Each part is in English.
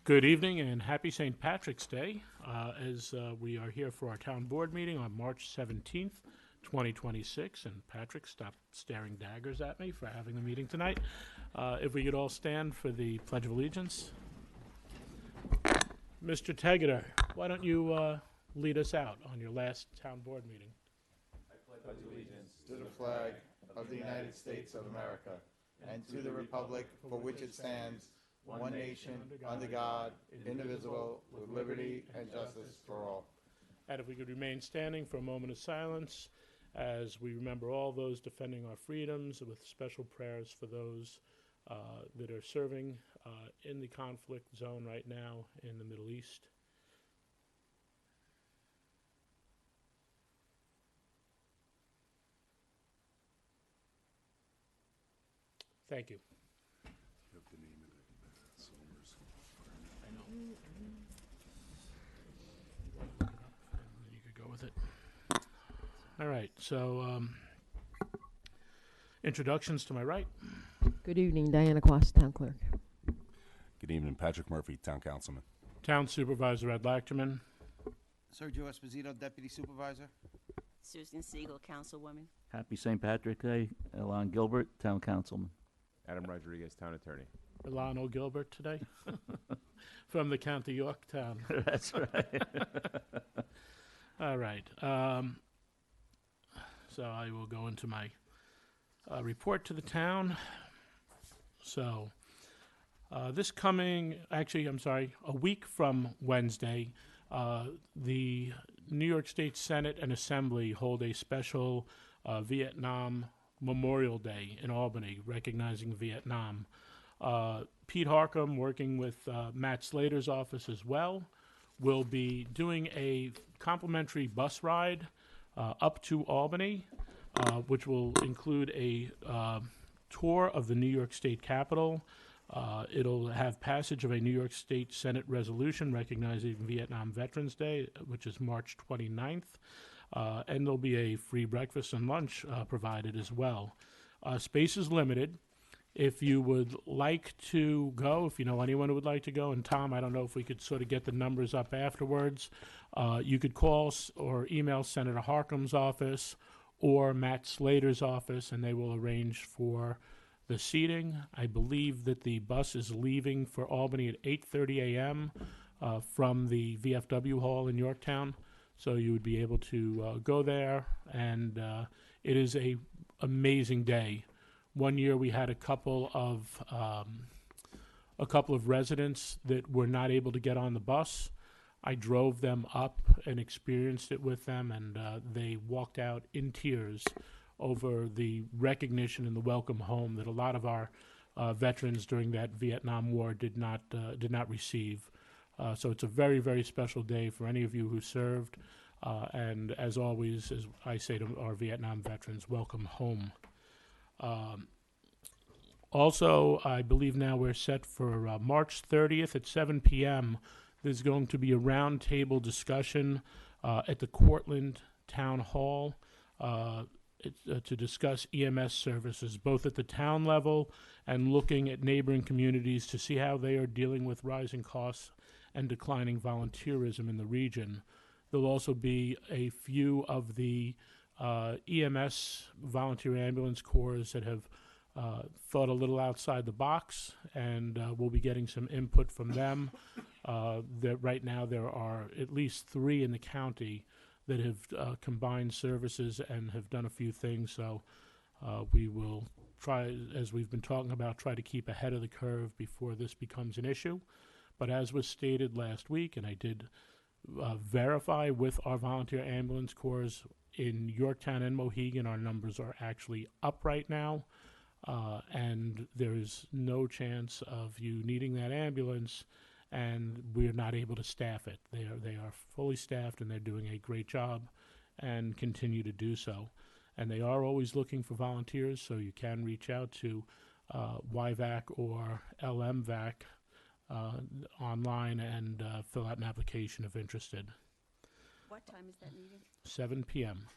Good evening and happy St. Patrick's Day as we are here for our town board meeting on March 17th, 2026. And Patrick, stop staring daggers at me for having the meeting tonight. If we could all stand for the Pledge of Allegiance. Mr. Tegeter, why don't you lead us out on your last town board meeting? Pledge allegiance to the flag of the United States of America and to the republic for which it stands, one nation, under God, indivisible, with liberty and justice for all. And if we could remain standing for a moment of silence as we remember all those defending our freedoms, with special prayers for those that are serving in the conflict zone right now in the Middle East. Thank you. I know. You could go with it. All right, so introductions to my right. Good evening, Diana Quast, Town Clerk. Good evening, Patrick Murphy, Town Councilman. Town Supervisor Ed Lachterman. Sergio Esposito, Deputy Supervisor. Susan Siegel, Councilwoman. Happy St. Patrick's Day, Alon Gilbert, Town Councilman. Adam Rodriguez, Town Attorney. Ilano Gilbert today from the County Yorktown. That's right. All right. So I will go into my report to the town. So this coming, actually, I'm sorry, a week from Wednesday, the New York State Senate and Assembly hold a special Vietnam Memorial Day in Albany, recognizing Vietnam. Pete Harcum, working with Matt Slater's office as well, will be doing a complimentary bus ride up to Albany, which will include a tour of the New York State Capitol. It'll have passage of a New York State Senate resolution recognizing Vietnam Veterans Day, which is March 29th. And there'll be a free breakfast and lunch provided as well. Space is limited. If you would like to go, if you know anyone who would like to go, and Tom, I don't know if we could sort of get the numbers up afterwards, you could call or email Senator Harcum's office or Matt Slater's office, and they will arrange for the seating. I believe that the bus is leaving for Albany at 8:30 a.m. From the VFW Hall in Yorktown. So you would be able to go there, and it is a amazing day. One year we had a couple of residents that were not able to get on the bus. I drove them up and experienced it with them, and they walked out in tears over the recognition and the welcome home that a lot of our veterans during that Vietnam War did not receive. So it's a very, very special day for any of you who served. And as always, as I say to our Vietnam veterans, welcome home. Also, I believe now we're set for March 30th at 7 p.m. There's going to be a roundtable discussion at the Cortland Town Hall to discuss EMS services, both at the town level and looking at neighboring communities to see how they are dealing with rising costs and declining volunteerism in the region. There'll also be a few of the EMS volunteer ambulance corps that have thought a little outside the box, and we'll be getting some input from them. That right now there are at least 3 in the county that have combined services and have done a few things. So we will try, as we've been talking about, try to keep ahead of the curve before this becomes an issue. But as was stated last week, and I did verify with our volunteer ambulance corps in Yorktown and Mohegan, our numbers are actually up right now. And there is no chance of you needing that ambulance, and we're not able to staff it. They are fully staffed, and they're doing a great job and continue to do so. And they are always looking for volunteers, so you can reach out to YVAC or LMVAC online and fill out an application if interested. What time is that meeting? 7 p.m.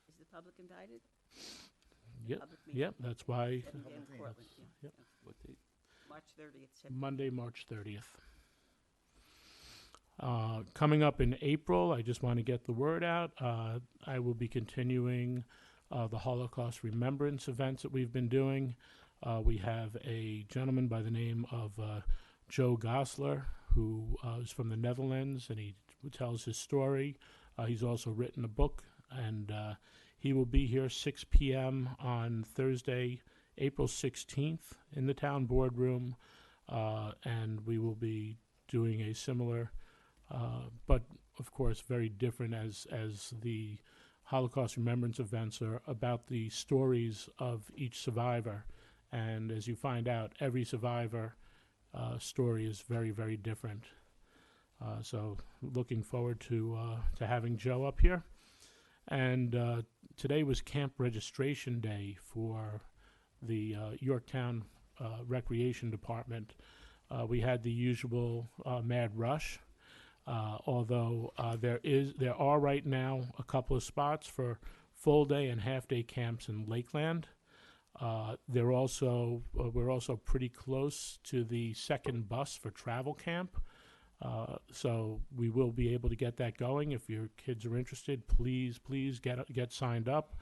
Is the public invited? Yep, Public meeting? yep, that's why, 7 p.m. Cortland, yeah. Yep. What date? March 30th. 7 Monday, March 30th. Coming up in April, I just want to get the word out. I will be continuing the Holocaust remembrance events that we've been doing. We have a gentleman by the name of Joe Gosler, who is from the Netherlands, and he tells his story. He's also written a book, and he will be here 6 p.m. on Thursday, April 16th in the town boardroom, and we will be doing a similar, but of course very different as the Holocaust remembrance events are about the stories of each survivor. And as you find out, every survivor story is very, very different. So looking forward to having Joe up here. And today was camp registration day for the Yorktown Recreation Department. We had the usual mad rush, although there are right now a couple of spots for full day and half day camps in Lakeland. We're also pretty close to the second bus for travel camp, so we will be able to get that going. If your kids are interested, please get signed up.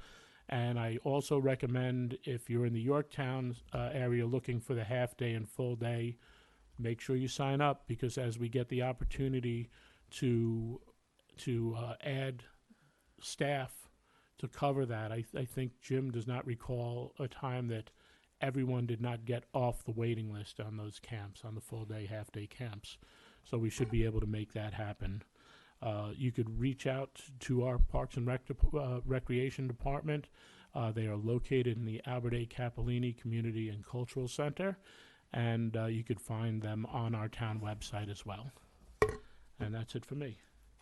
And I also recommend, if you're in the Yorktown area looking for the half day and full day, make sure you sign up, because as we get the opportunity to add staff to cover that, I think Jim does not recall a time that everyone did not get off the waiting list on those camps, on the full day, half day camps. So we should be able to make that happen. You could reach out to our Parks and Recreation Department. They are located in the Albert A. Capellini Community and Cultural Center, and you could find them on our town website as well. And that's it for me.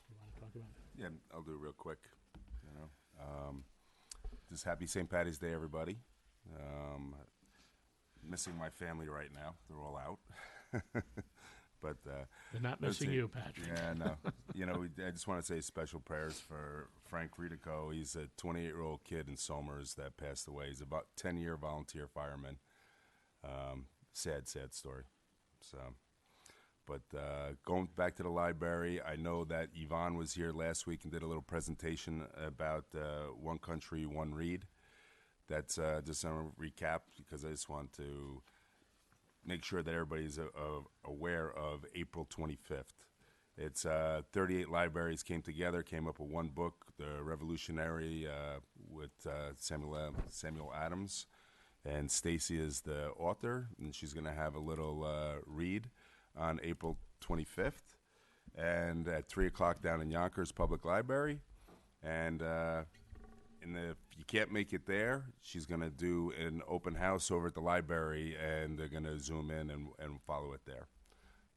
You want to talk about it? Yeah, I'll do it real quick. Just happy St. Patty's Day, everybody. Missing my family right now. They're all out. But They're not let's missing see. you, Patrick. Yeah, no. I just want to say special prayers for Frank Ritico. He's a 28-year-old kid in Somers that passed away. He's about 10-year volunteer fireman. Sad story. So, but going back to the library, I know that Yvonne was here last week and did a little presentation about One Country, One Read. That's just a recap, because I just want to make sure that everybody's aware of April 25th. It's 38 libraries came together, came up with one book, The Revolutionary, with Samuel Adams. And Stacy is the author, and she's going to have a little read on April 25th, and at 3 o'clock down in Yonkers Public Library. And if you can't make it there, she's going to do an open house over at the library, and they're going to zoom in and follow it there.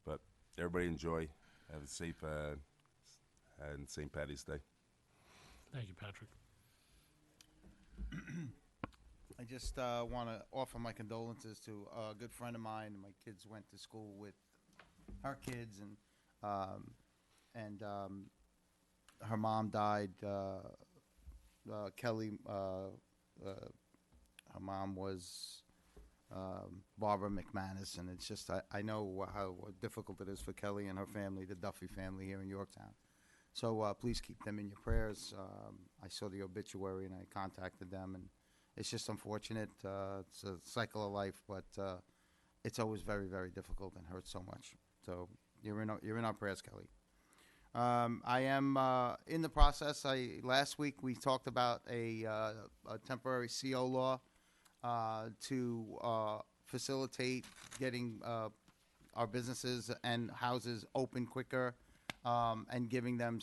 But everybody enjoy. Have a safe and St. Patty's Day. Thank you, Patrick. I just want to offer my condolences to a good friend of mine. My kids went to school with her kids, and her mom died. Kelly, her mom was Barbara McManus, and it's just I know how difficult it is for Kelly and her family, the Duffy family here in Yorktown. So please keep them in your prayers. I saw the obituary and I contacted them, and it's just unfortunate. It's a cycle of life, but it's always very, very difficult and hurts so much. So you're in our prayers, Kelly. I am in the process. Last week we talked about a temporary CO law to facilitate getting our businesses and houses open quicker, and giving them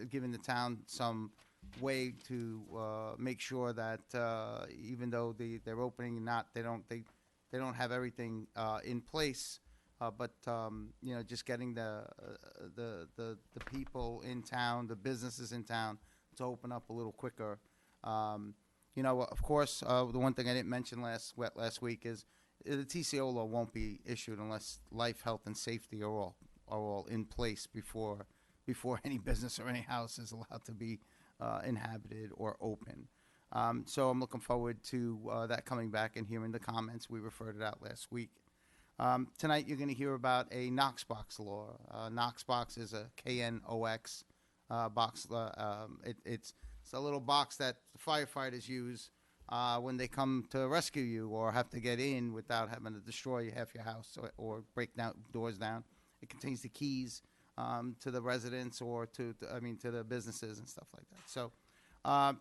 giving the town some way to make sure that even though they're opening, they don't have everything in place, but just getting the people in town, the businesses in town, to open up a little quicker. Of course, the one thing I didn't mention last week is the TCO law won't be issued unless life, health, and safety are all in place before any business or any house is allowed to be inhabited or open. So I'm looking forward to that coming back and hearing the comments. We referred it out last week. Tonight, you're going to hear about a Knox box law. Knox box is a KNOX box. It's a little box that firefighters use when they come to rescue you or have to get in without having to destroy half your house or break down doors down. It contains the keys to the residents or to the businesses and stuff like that. So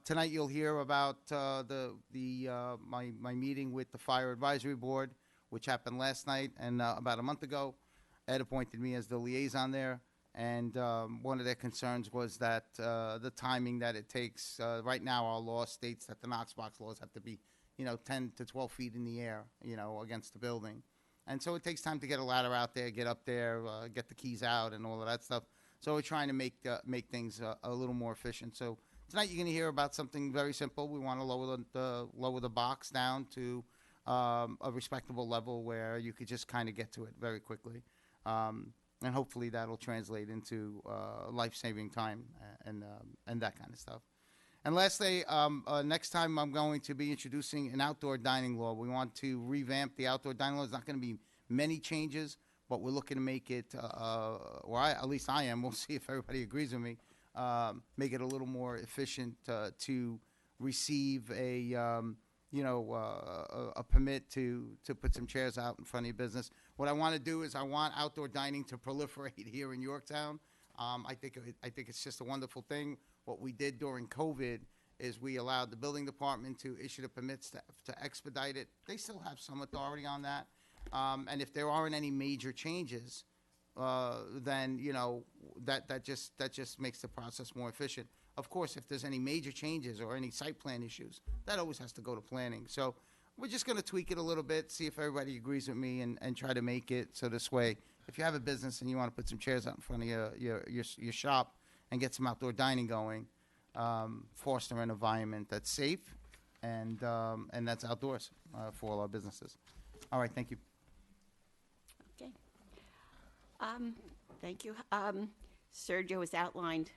tonight you'll hear about my meeting with the Fire Advisory Board, which happened last night and about a month ago. Ed appointed me as the liaison there, and one of their concerns was that the timing that it takes. Right now, our law states that the Knox box laws have to be, 10 to 12 feet in the air, against the building. And so it takes time to get a ladder out there, get up there, get the keys out, and all of that stuff. So we're trying to make things a little more efficient. So tonight you're going to hear about something very simple. We want to lower the box down to a respectable level where you could just kind of get to it very quickly, and hopefully that'll translate into life-saving time and that kind of stuff. And lastly, next time I'm going to be introducing an outdoor dining law. We want to revamp the outdoor dining law. There's not going to be many changes, but we're looking to make it, at least I am. We'll see if everybody agrees with me. Make it a little more efficient to receive a permit to put some chairs out in front of your business. What I want to do is I want outdoor dining to proliferate here in Yorktown. I think it's just a wonderful thing. What we did during COVID is we allowed the building department to issue the permits to expedite it. They still have some authority on that. And if there aren't any major changes, then that just makes the process more efficient. Of course, if there's any major changes or any site plan issues, that always has to go to planning. So we're just going to tweak it a little bit, see if everybody agrees with me, and try to make it so this way, if you have a business and you want to put some chairs out in front of your shop and get some outdoor dining going, foster an environment that's safe and that's outdoors for all our businesses. All right, thank you. Okay. Thank you. Sergio has outlined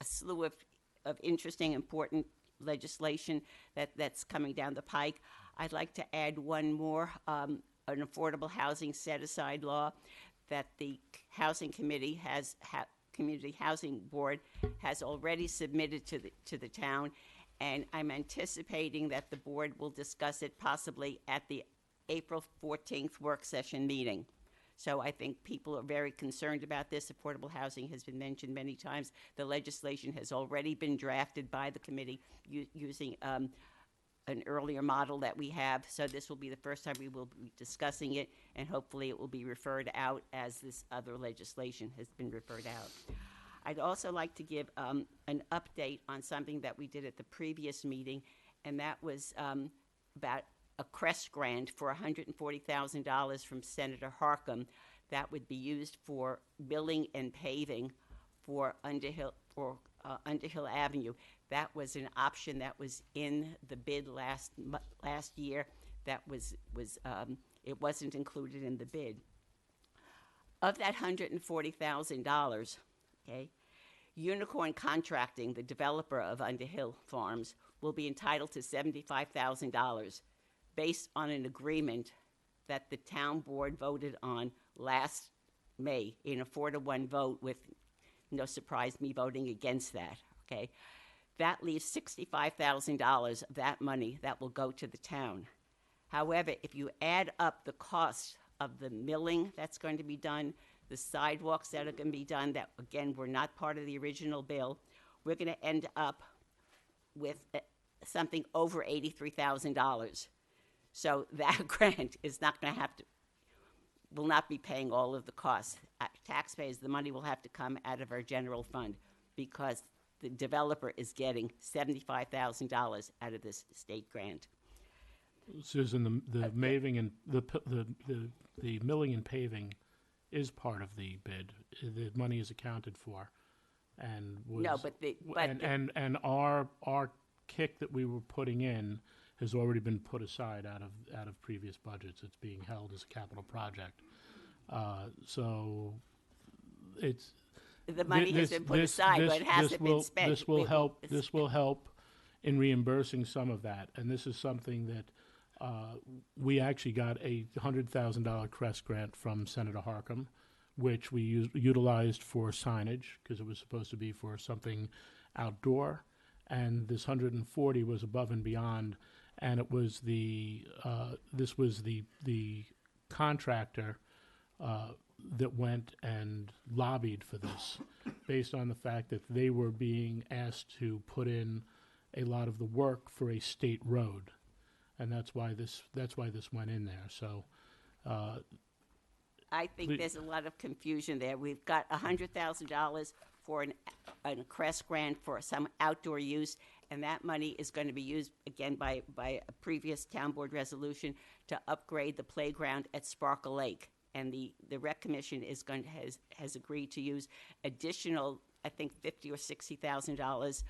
a slew of interesting, important legislation that's coming down the pike. I'd like to add one more, an affordable housing set-aside law that the Housing Committee Community Housing Board has already submitted to the town, and I'm anticipating that the board will discuss it possibly at the April 14th work session meeting. So I think people are very concerned about this. Affordable housing has been mentioned many times. The legislation has already been drafted by the committee using an earlier model that we have. So this will be the first time we will be discussing it, and hopefully it will be referred out as this other legislation has been referred out. I'd also like to give an update on something that we did at the previous meeting, and that was about a CREST grant for $140,000 from Senator Harcum that would be used for milling and paving for Underhill Avenue. That was an option that was in the bid last year. That was it wasn't included in the bid. Of that $140,000, okay, Unicorn Contracting, the developer of Underhill Farms, will be entitled to $75,000. Based on an agreement that the town board voted on last May in a 4-to-1 vote, with no surprise me voting against that, okay? That leaves $65,000 of that money that will go to the town. However, if you add up the cost of the milling that's going to be done, the sidewalks that are going to be done that, again, were not part of the original bill, we're going to end up with something over $83,000. So that grant is not going to will not be paying all of the costs. Taxpayers, the money will have to come out of our general fund because the developer is getting $75,000 out of this state grant. Susan, the maving and the milling and paving is part of the bid. The money is accounted for, and was, no, but and our kick that we were putting in has already been put aside out of previous budgets. It's being held as a capital project. So it's the money has been put aside, but it hasn't been spent. This will help in reimbursing some of that, and this is something that We actually got a $100,000 CREST grant from Senator Harkam, which we utilized for signage because it was supposed to be for something outdoor, and this 140 was above and beyond, and it was this was the contractor that went and lobbied for this, based on the fact that they were being asked to put in a lot of the work for a state road, and that's why this went in there. So. I think Please. there's a lot of confusion there. We've got $100,000 for a CREST grant for some outdoor use, and that money is going to be used again by a previous town board resolution to upgrade the playground at Sparkle Lake. And the Rec Commission has agreed to use additional, I think, $50,000 or $60,000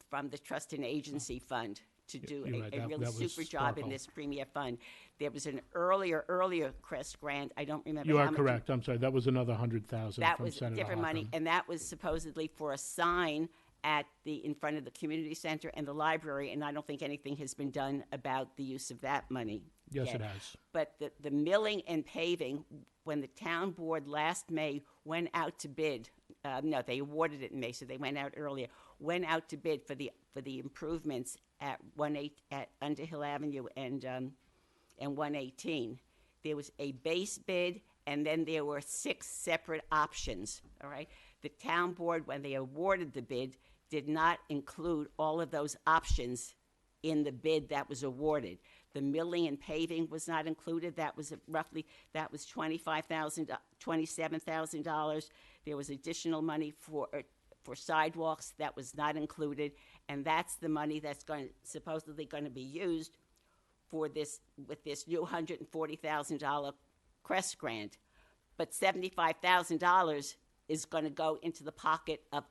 from the Trust and Agency Fund to do You're right. a That really was super job in Sparkle. this Premier Fund. There was an earlier CREST grant. I don't remember. You how are much. correct. I'm sorry. That was another 100,000 That from was Senator different money, Harkam. and that was supposedly for a sign in front of the community center and the library. And I don't think anything has been done about the use of that money. Yes, yet. it has. But the milling and paving, when the town board last May went out to bid, no, they awarded it in May, so they went out earlier. Went out to bid for the improvements at Underhill Avenue and 118. There was a base bid, and then there were 6 separate options. All right, the town board, when they awarded the bid, did not include all of those options in the bid that was awarded. The milling and paving was not included. That was $27,000. There was additional money for sidewalks that was not included, and that's the money that's supposedly going to be used for this with this new $140,000 CREST grant. But $75,000 is going to go into the pocket of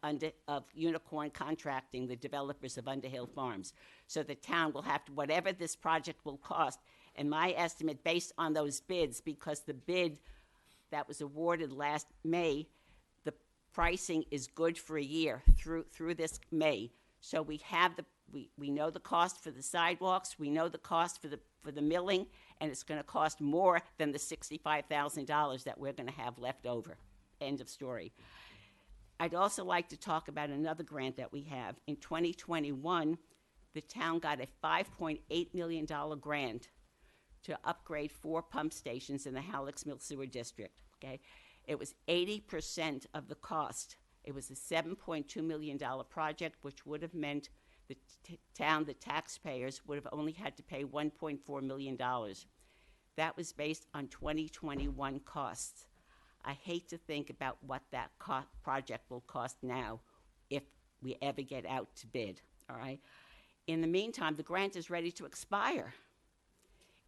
Unicorn Contracting, the developers of Underhill Farms. So the town will have to, whatever this project will cost, and my estimate based on those bids, because the bid that was awarded last May, the pricing is good for a year through this May. So we know the cost for the sidewalks, we know the cost for the milling, and it's going to cost more than the $65,000 that we're going to have left over. End of story. I'd also like to talk about another grant that we have. In 2021, the town got a $5.8 million grant to upgrade 4 pump stations in the Halleck's Mill Sewer District. Okay, it was 80% of the cost. It was a $7.2 million project, which would have meant the town, the taxpayers, would have only had to pay $1.4 million. That was based on 2021 costs. I hate to think about what that project will cost now if we ever get out to bid, all right? In the meantime, the grant is ready to expire.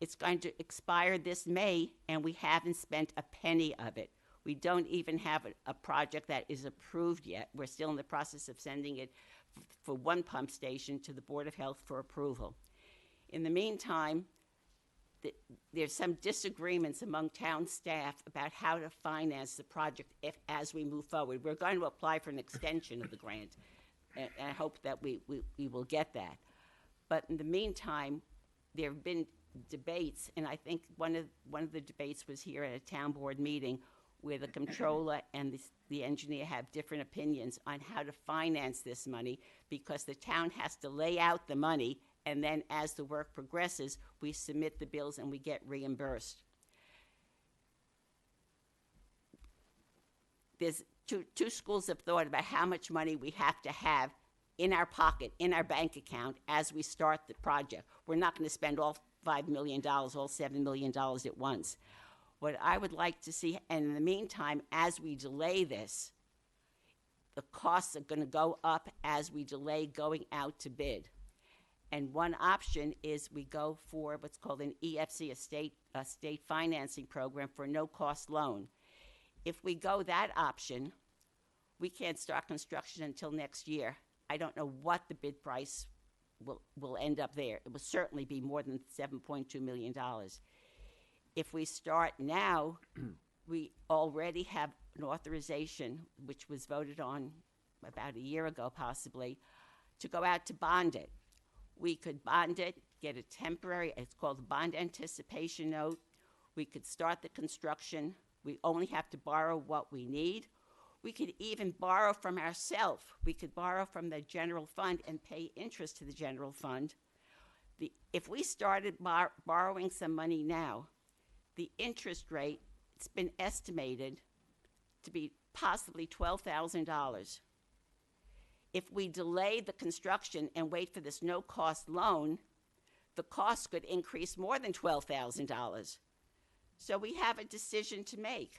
It's going to expire this May, and we haven't spent a penny of it. We don't even have a project that is approved yet. We're still in the process of sending it for 1 pump station to the Board of Health for approval. In the meantime, there's some disagreements among town staff about how to finance the project as we move forward. We're going to apply for an extension of the grant, and I hope that we will get that. But in the meantime, there have been debates, and I think one of the debates was here at a town board meeting where the comptroller and the engineer have different opinions on how to finance this money, because the town has to lay out the money, and then as the work progresses, we submit the bills and we get reimbursed. There's two schools of thought about how much money we have to have in our pocket, in our bank account, as we start the project. We're not going to spend all $5 million, all $7 million at once. What I would like to see, and in the meantime, as we delay this, the costs are going to go up as we delay going out to bid. And one option is we go for what's called an EFC, a state financing program for a no-cost loan. If we go that option, we can't start construction until next year. I don't know what the bid price will end up there. It will certainly be more than $7.2 million. If we start now, we already have an authorization, which was voted on about a year ago possibly, to go out to bond it. We could bond it get a temporary, it's called a bond anticipation note. We could start the construction. We only have to borrow what we need. We could even borrow from ourselves. We could borrow from the general fund and pay interest to the general fund. If we started borrowing some money now, the interest rate, it's been estimated to be possibly $12,000. If we delay the construction and wait for this no-cost loan, the cost could increase more than $12,000. So we have a decision to make.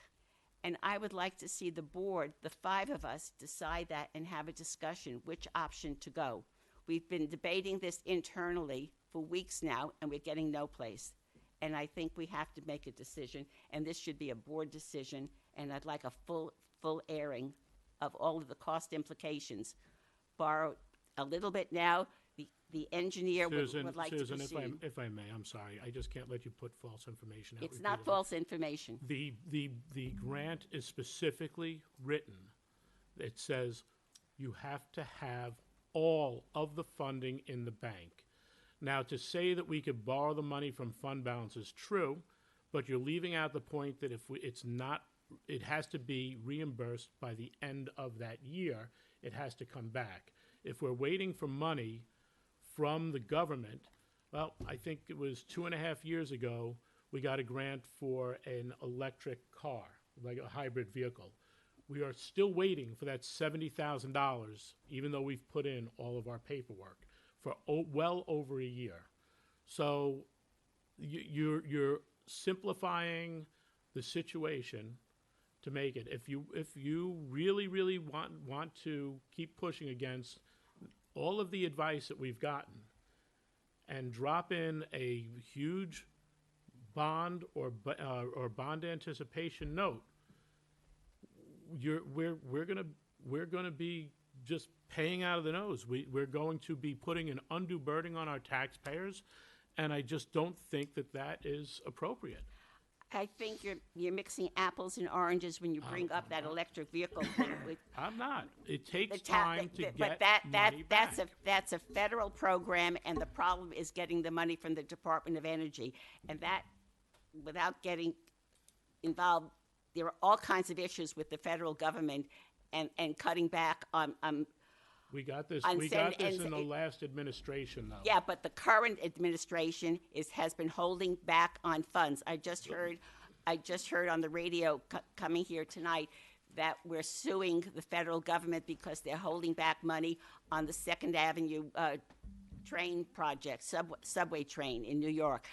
And I would like to see the board, the five of us, decide that and have a discussion which option to go. We've been debating this internally for weeks now, and we're getting no place. And I think we have to make a decision, and this should be a board decision, and I'd like a full airing of all of the cost implications. Borrow a little bit now. The engineer would like Susan, to proceed. if I may, I'm sorry, I just can't let you put false information out. It's not repeatedly. false information. The grant is specifically written. It says you have to have all of the funding in the bank. Now, to say that we could borrow the money from fund balance is true, but you're leaving out the point that it has to be reimbursed by the end of that year. It has to come back. If we're waiting for money from the government, well, I think it was 2.5 years ago, we got a grant for an electric car, like a hybrid vehicle. We are still waiting for that $70,000, even though we've put in all of our paperwork, for well over a year. So you're simplifying the situation to make it. If you really want to keep pushing against all of the advice that we've gotten and drop in a huge bond or bond anticipation note, we're gonna be just paying out of the nose. We're going to be putting an undue burden on our taxpayers, and I just don't think that is appropriate. I think you're mixing apples and oranges when you bring up that electric vehicle thing. I'm not. It takes time to get but money back. that's a federal program, and the problem is getting the money from the Department of Energy, and that, without getting involved, there are all kinds of issues with the federal government and cutting back on. We got this. And We send- got this and- in the last administration, though. Yeah, but the current administration has been holding back on funds. I just heard on the radio coming here tonight that we're suing the federal government because they're holding back money on the Second Avenue train project, subway train in New York.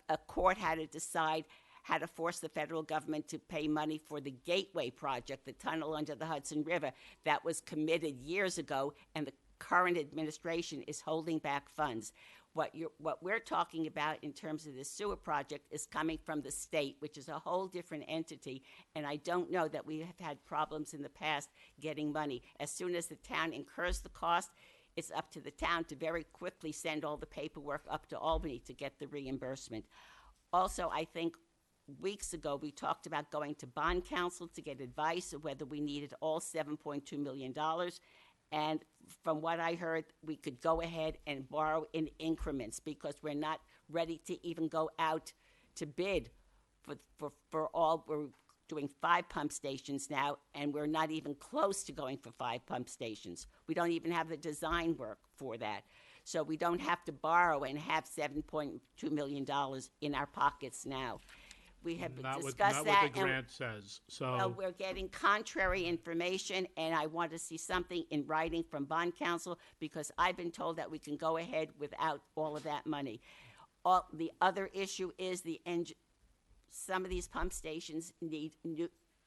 A court had to decide how to force the federal government to pay money for the Gateway project, the tunnel under the Hudson River, that was committed years ago, and the current administration is holding back funds. What we're talking about in terms of the sewer project is coming from the state, which is a whole different entity, and I don't know that we have had problems in the past getting money. As soon as the town incurs the cost, it's up to the town to very quickly send all the paperwork up to Albany to get the reimbursement. Also, I think weeks ago, we talked about going to bond counsel to get advice of whether we needed all $7.2 million. And from what I heard, we could go ahead and borrow in increments because we're not ready to even go out to bid for all. We're doing 5 pump stations now, and we're not even close to going for 5 pump stations. We don't even have the design work for that. So we don't have to borrow and have $7.2 million in our pockets now. We have discussed that. Not what the grant says. So well, we're getting contrary information, and I want to see something in writing from bond counsel because I've been told that we can go ahead without all of that money. The other issue is some of these pump stations need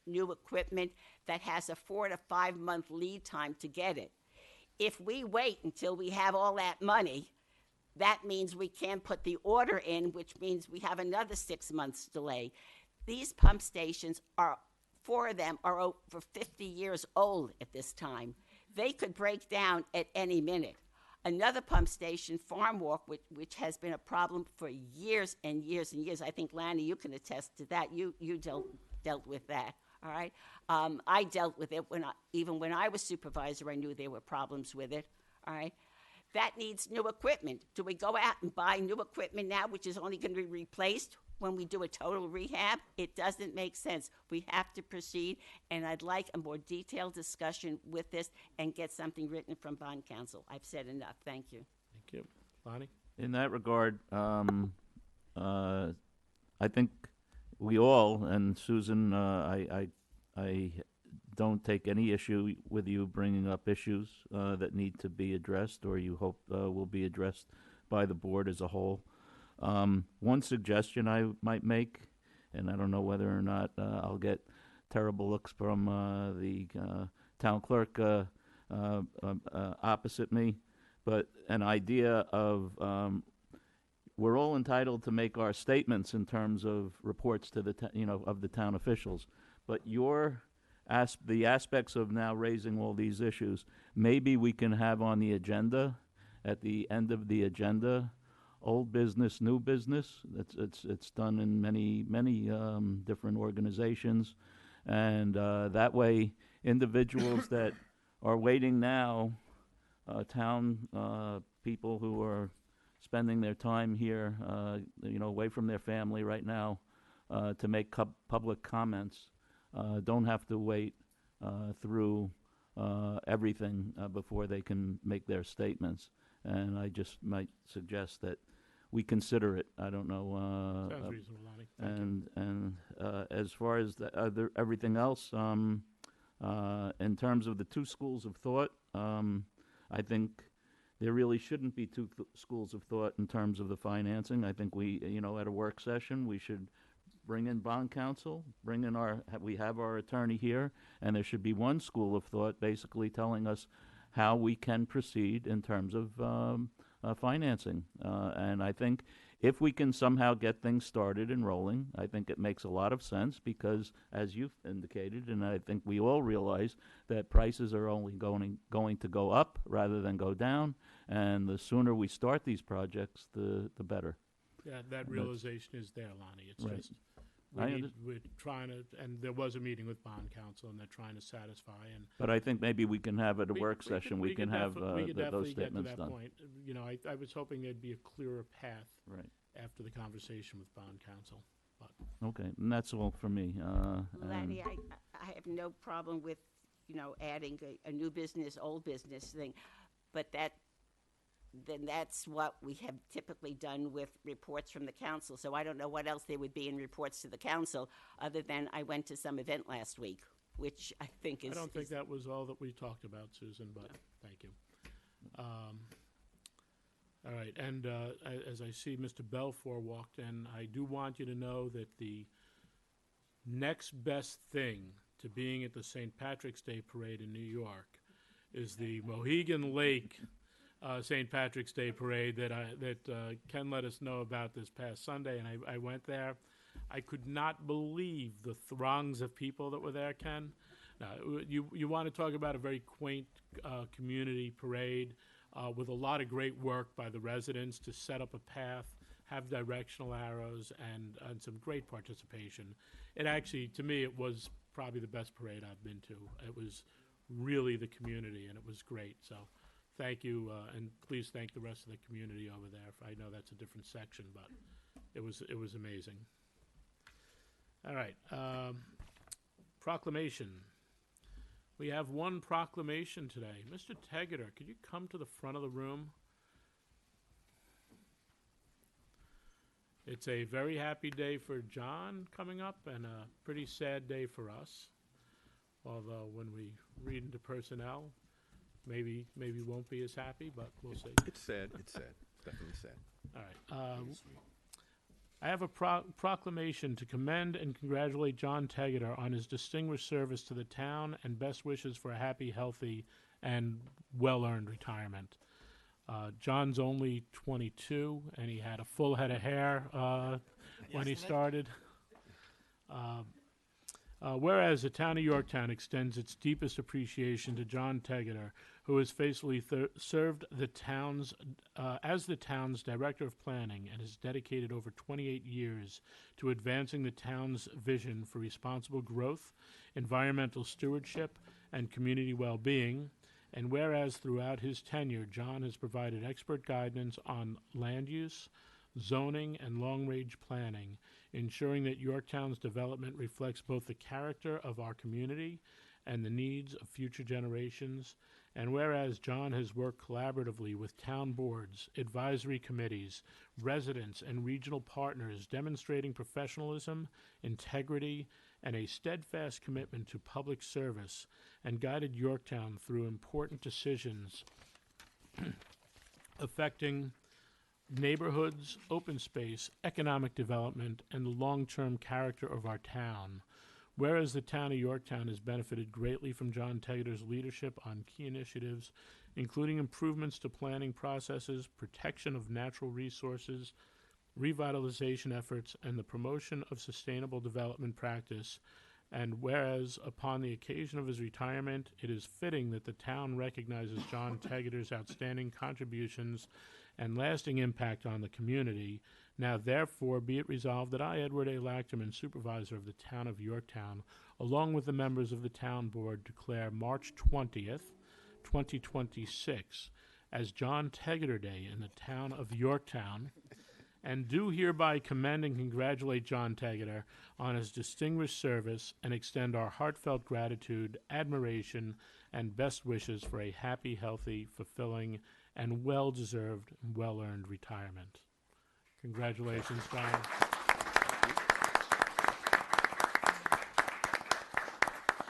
new equipment that has a 4 to 5 month lead time to get it. If we wait until we have all that money, that means we can't put the order in, which means we have another 6 months delay. These pump stations 4 of them are over 50 years old at this time. They could break down at any minute. Another pump station, Farm Walk, which has been a problem for years and years and years. I think, Lanny, you can attest to that. You dealt with that, all right? I dealt with it even when I was supervisor. I knew there were problems with it, all right? that needs new equipment. Do we go out and buy new equipment now, which is only going to be replaced when we do a total rehab? It doesn't make sense. We have to proceed, and I'd like a more detailed discussion with this and get something written from bond counsel. I've said enough. Thank you. Thank you. Lonnie? In that regard, I think we all, and Susan, I don't take any issue with you bringing up issues that need to be addressed or you hope will be addressed by the board as a whole. One suggestion I might make, and I don't know whether or not I'll get terrible looks from the town clerk opposite me, but an idea of we're all entitled to make our statements in terms of reports to the of the town officials, but the aspects of now raising all these issues, maybe we can have on the agenda, at the end of the agenda, old business, new business. It's done in many different organizations, and that way individuals that are waiting now, town people who are spending their time here, away from their family right now, to make public comments, don't have to wait through everything before they can make their statements. And I just might suggest that we consider it. I don't know. Sounds reasonable, Lonnie. Thank you. And as far as everything else, in terms of the two schools of thought, I think there really shouldn't be two schools of thought in terms of the financing. I think we, at a work session, we should bring in bond counsel, we have our attorney here, and there should be one school of thought basically telling us how we can proceed in terms of financing. And I think if we can somehow get things started and rolling, I think it makes a lot of sense because, as you've indicated, and I think we all realize that prices are only going to go up rather than go down, and the sooner we start these projects, the better. Yeah, that realization is there, Lonnie. It's Right. just, I we're trying to, and there was a meeting with bond counsel, and they're trying to satisfy, and But I think maybe we can have at a work could- session, we can have we could those definitely get to statements that done. point. I was hoping there'd be a clearer path Right. after the conversation with bond counsel. But Okay, and that's all for me. Lanny, I have no problem with, adding a new business, old business thing, but then that's what we have typically done with reports from the council. So I don't know what else there would be in reports to the council, other than I went to some event last week, which I think is... I don't think that was all that we talked about, Susan, but thank you. All right, and as I see Mr. Belfour walked in, I do want you to know that the next best thing to being at the St. Patrick's Day Parade in New York is the Mohegan Lake St. Patrick's Day Parade that Ken let us know about this past Sunday, and I went there. I could not believe the throngs of people that were there, Ken. Now, you want to talk about a very quaint community parade with a lot of great work by the residents to set up a path, have directional arrows, and some great participation. It actually, to me, it was probably the best parade I've been to. It was really the community, and it was great. So thank you, and please thank the rest of the community over there. I know that's a different section, but it was amazing. All right, proclamation. We have one proclamation today. Mr. Tegeter, could you come to the front of the room? It's a very happy day for John coming up and a pretty sad day for us. Although when we read into personnel, maybe won't be as happy, but we'll see. It's sad. It's sad. Definitely sad. All right. I have a proclamation to commend and congratulate John Tegeter on his distinguished service to the town and best wishes for a happy, healthy, and well-earned retirement. John's only 22, and he had a full head of hair when he started. Whereas the town of Yorktown extends its deepest appreciation to John Tegeter, who has faithfully served the town's as the town's director of planning and has dedicated over 28 years to advancing the town's vision for responsible growth, environmental stewardship, and community well-being. And whereas throughout his tenure, John has provided expert guidance on land use, zoning, and long-range planning, ensuring that Yorktown's development reflects both the character of our community and the needs of future generations. And whereas John has worked collaboratively with town boards, advisory committees, residents, and regional partners, demonstrating professionalism, integrity, and a steadfast commitment to public service, and guided Yorktown through important decisions affecting neighborhoods, open space, economic development, and the long-term character of our town. Whereas the town of Yorktown has benefited greatly from John Tegeter's leadership on key initiatives, including improvements to planning processes, protection of natural resources, revitalization efforts, and the promotion of sustainable development practice. And whereas upon the occasion of his retirement, it is fitting that the town recognizes John Tegeter's outstanding contributions and lasting impact on the community. Now therefore be it resolved that I, Edward A. Lachterman, Supervisor of the Town of Yorktown, along with the members of the Town Board, declare March 20th, 2026 as John Tegeter Day in the Town of Yorktown, and do hereby commend and congratulate John Tegeter on his distinguished service and extend our heartfelt gratitude, admiration, and best wishes for a happy, healthy, fulfilling, and well-deserved, well-earned retirement. Congratulations, John.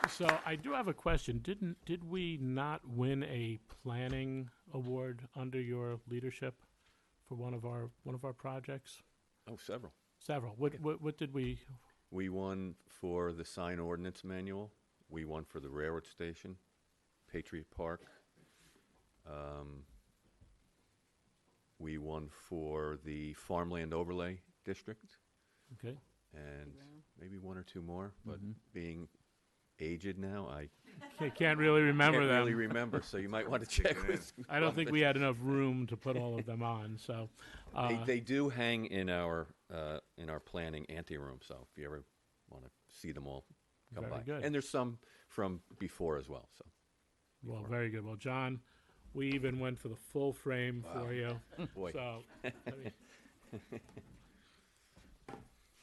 So I do have a question. Did we not win a planning award under your leadership for one of our projects? Oh, several. Several. What did we? We won for the sign ordinance manual. We won for the railroad station, Patriot Park. We won for the farmland overlay district, Okay. and maybe one or two more. But being aged now, I Can't really remember can't them. really remember. So you might want to check with. I don't think we had enough room to put all of them on. So. They do hang in our planning anteroom. So if you ever want to see them all, come Very by. good. And there's some from before as well. So Well, very good. Well, John, we even went for the full frame for you. boy. So,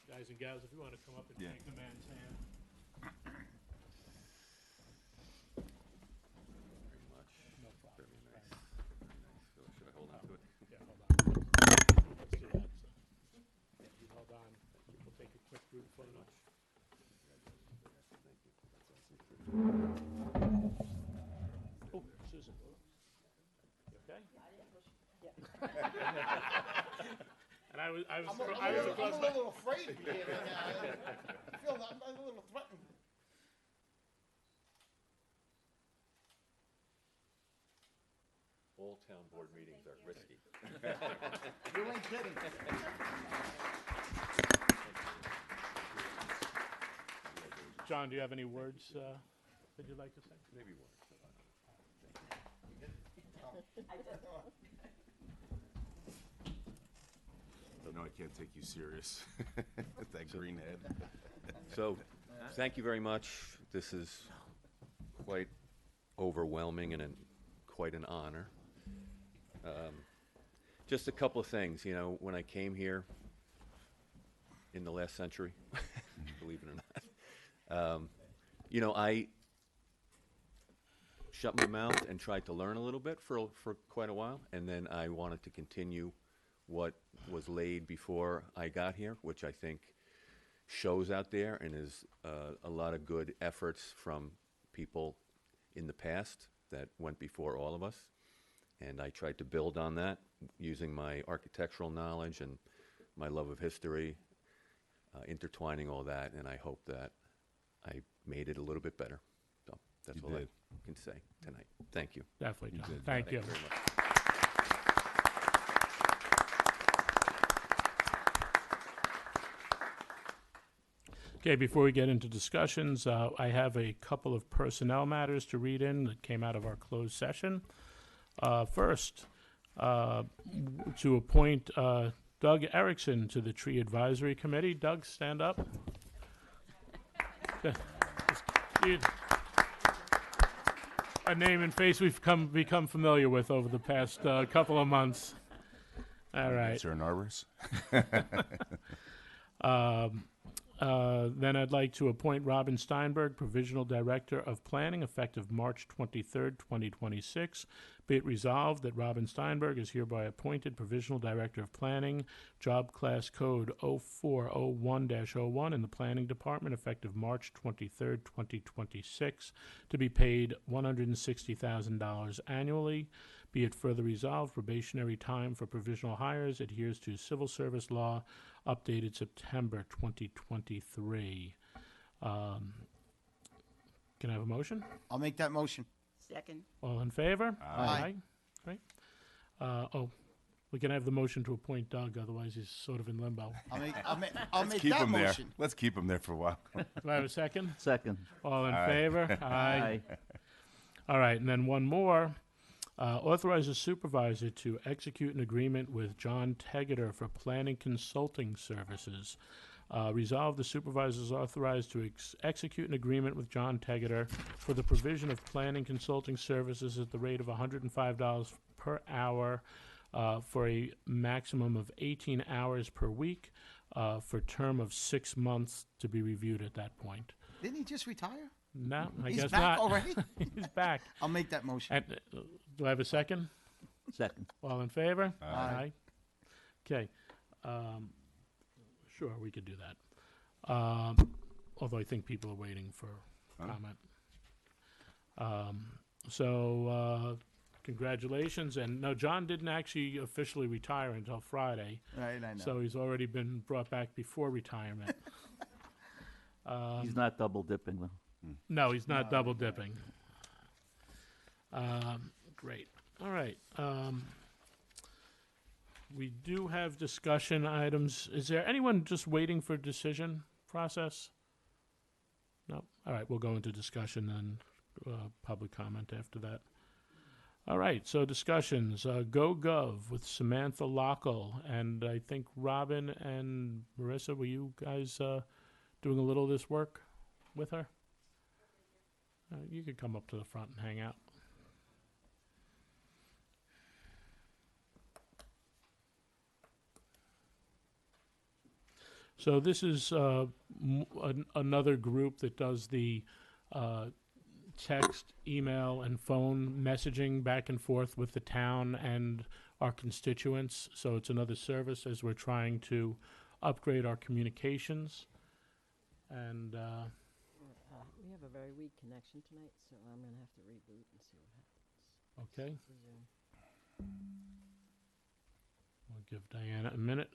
guys and gals, if you want to come up and Yeah. shake the man's hand. Very much. No problem. Very nice. Very nice. Should I hold on to it? Yeah, hold on. Let's do that. So, yeah, you hold on. We'll take a quick group photo. Oh, Susan. You okay? And I was I'm across a my. little afraid of being in there. I feel I'm a little threatened. All town board meetings are risky. You ain't kidding. John, do you have any words that you'd like to say? Maybe one. You know I can't take you serious. That green head. So, thank you very much. This is quite overwhelming and quite an honor. Just a couple of things. You know, when I came here in the last century, believe it or not, you know, I shut my mouth and tried to learn a little bit for quite a while, and then I wanted to continue what was laid before I got here, which I think shows out there and is a lot of good efforts from people in the past that went before all of us. And I tried to build on that using my architectural knowledge and my love of history, intertwining all that, and I hope that I made it a little bit better. So that's You all did. I can say tonight. Thank you. Definitely, John. did. Thank you. Very much. Okay, before we get into discussions, I have a couple of personnel matters to read in that came out of our closed session. First, to appoint Doug Erickson to the Tree Advisory Committee. Doug, stand up. a name and face we've become familiar with over the past couple of months. All right. Sir Narvis. Then I'd like to appoint Robin Steinberg, Provisional Director of Planning, effective March 23rd, 2026. Be it resolved that Robin Steinberg is hereby appointed Provisional Director of Planning, Job Class Code 0401-01 in the Planning Department, effective March 23rd, 2026, to be paid $160,000 annually. Be it further resolved, probationary time for provisional hires adheres to civil service law, updated September 2023. Can I have a motion? I'll make that motion. Second. All in favor? Aye. Great. We can have the motion to appoint Doug, otherwise he's sort of in limbo. I'll make Keep that him there. motion. Let's keep him there for a while. Do I have a second? Second. All in Aye. favor? Aye. All right, and then one more. Authorize the supervisor to execute an agreement with John Tegeter for planning consulting services. Resolve the supervisor is authorized to execute an agreement with John Tegeter for the provision of planning consulting services at the rate of $105 per hour for a maximum of 18 hours per week for a term of 6 months to be reviewed at that point. Didn't he just retire? No, I He's guess back not. already? He's back. I'll make that motion. And, do I have a second? Second. All in favor? Aye. Okay. Sure, we could do that. Although I think people are waiting for comment. Congratulations. And no, John didn't actually officially retire until Friday. Right, I know. So he's already been brought back before retirement. He's not double dipping though. No, he's not double dipping. Great. All right. We do have discussion items. Is there anyone just waiting for decision process? No? All right, we'll go into discussion and public comment after that. All right, so discussions. GoGov with Samantha Lockle. And I think Robin and Marissa, were you guys doing a little of this work with her? You could come up to the front and hang out. So this is another group that does the text, email, and phone messaging back and forth with the town and our constituents. So it's another service as we're trying to upgrade our communications. And We have a very weak connection tonight, so I'm going to have to reboot and see what happens. okay, Zoom. we'll give Diana a minute.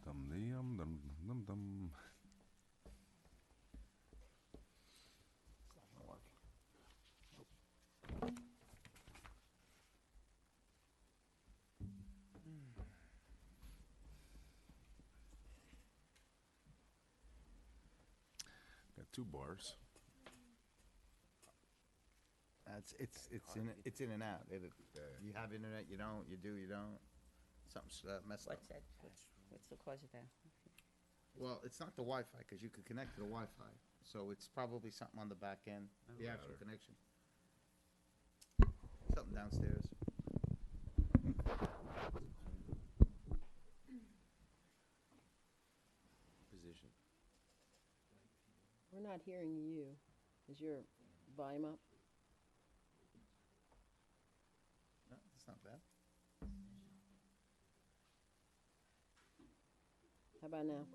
Dum dum dum dum dum. Got 2 bars. It's in and out. You have internet, you don't. You do, you don't. Something's messed up. What's that? What's the cause of that? Well, it's not the Wi-Fi because you could connect to the Wi-Fi, so it's probably something on the back end, the actual connection. Something downstairs. Position. We're not hearing you. Is your volume up? No, it's not bad. How about now?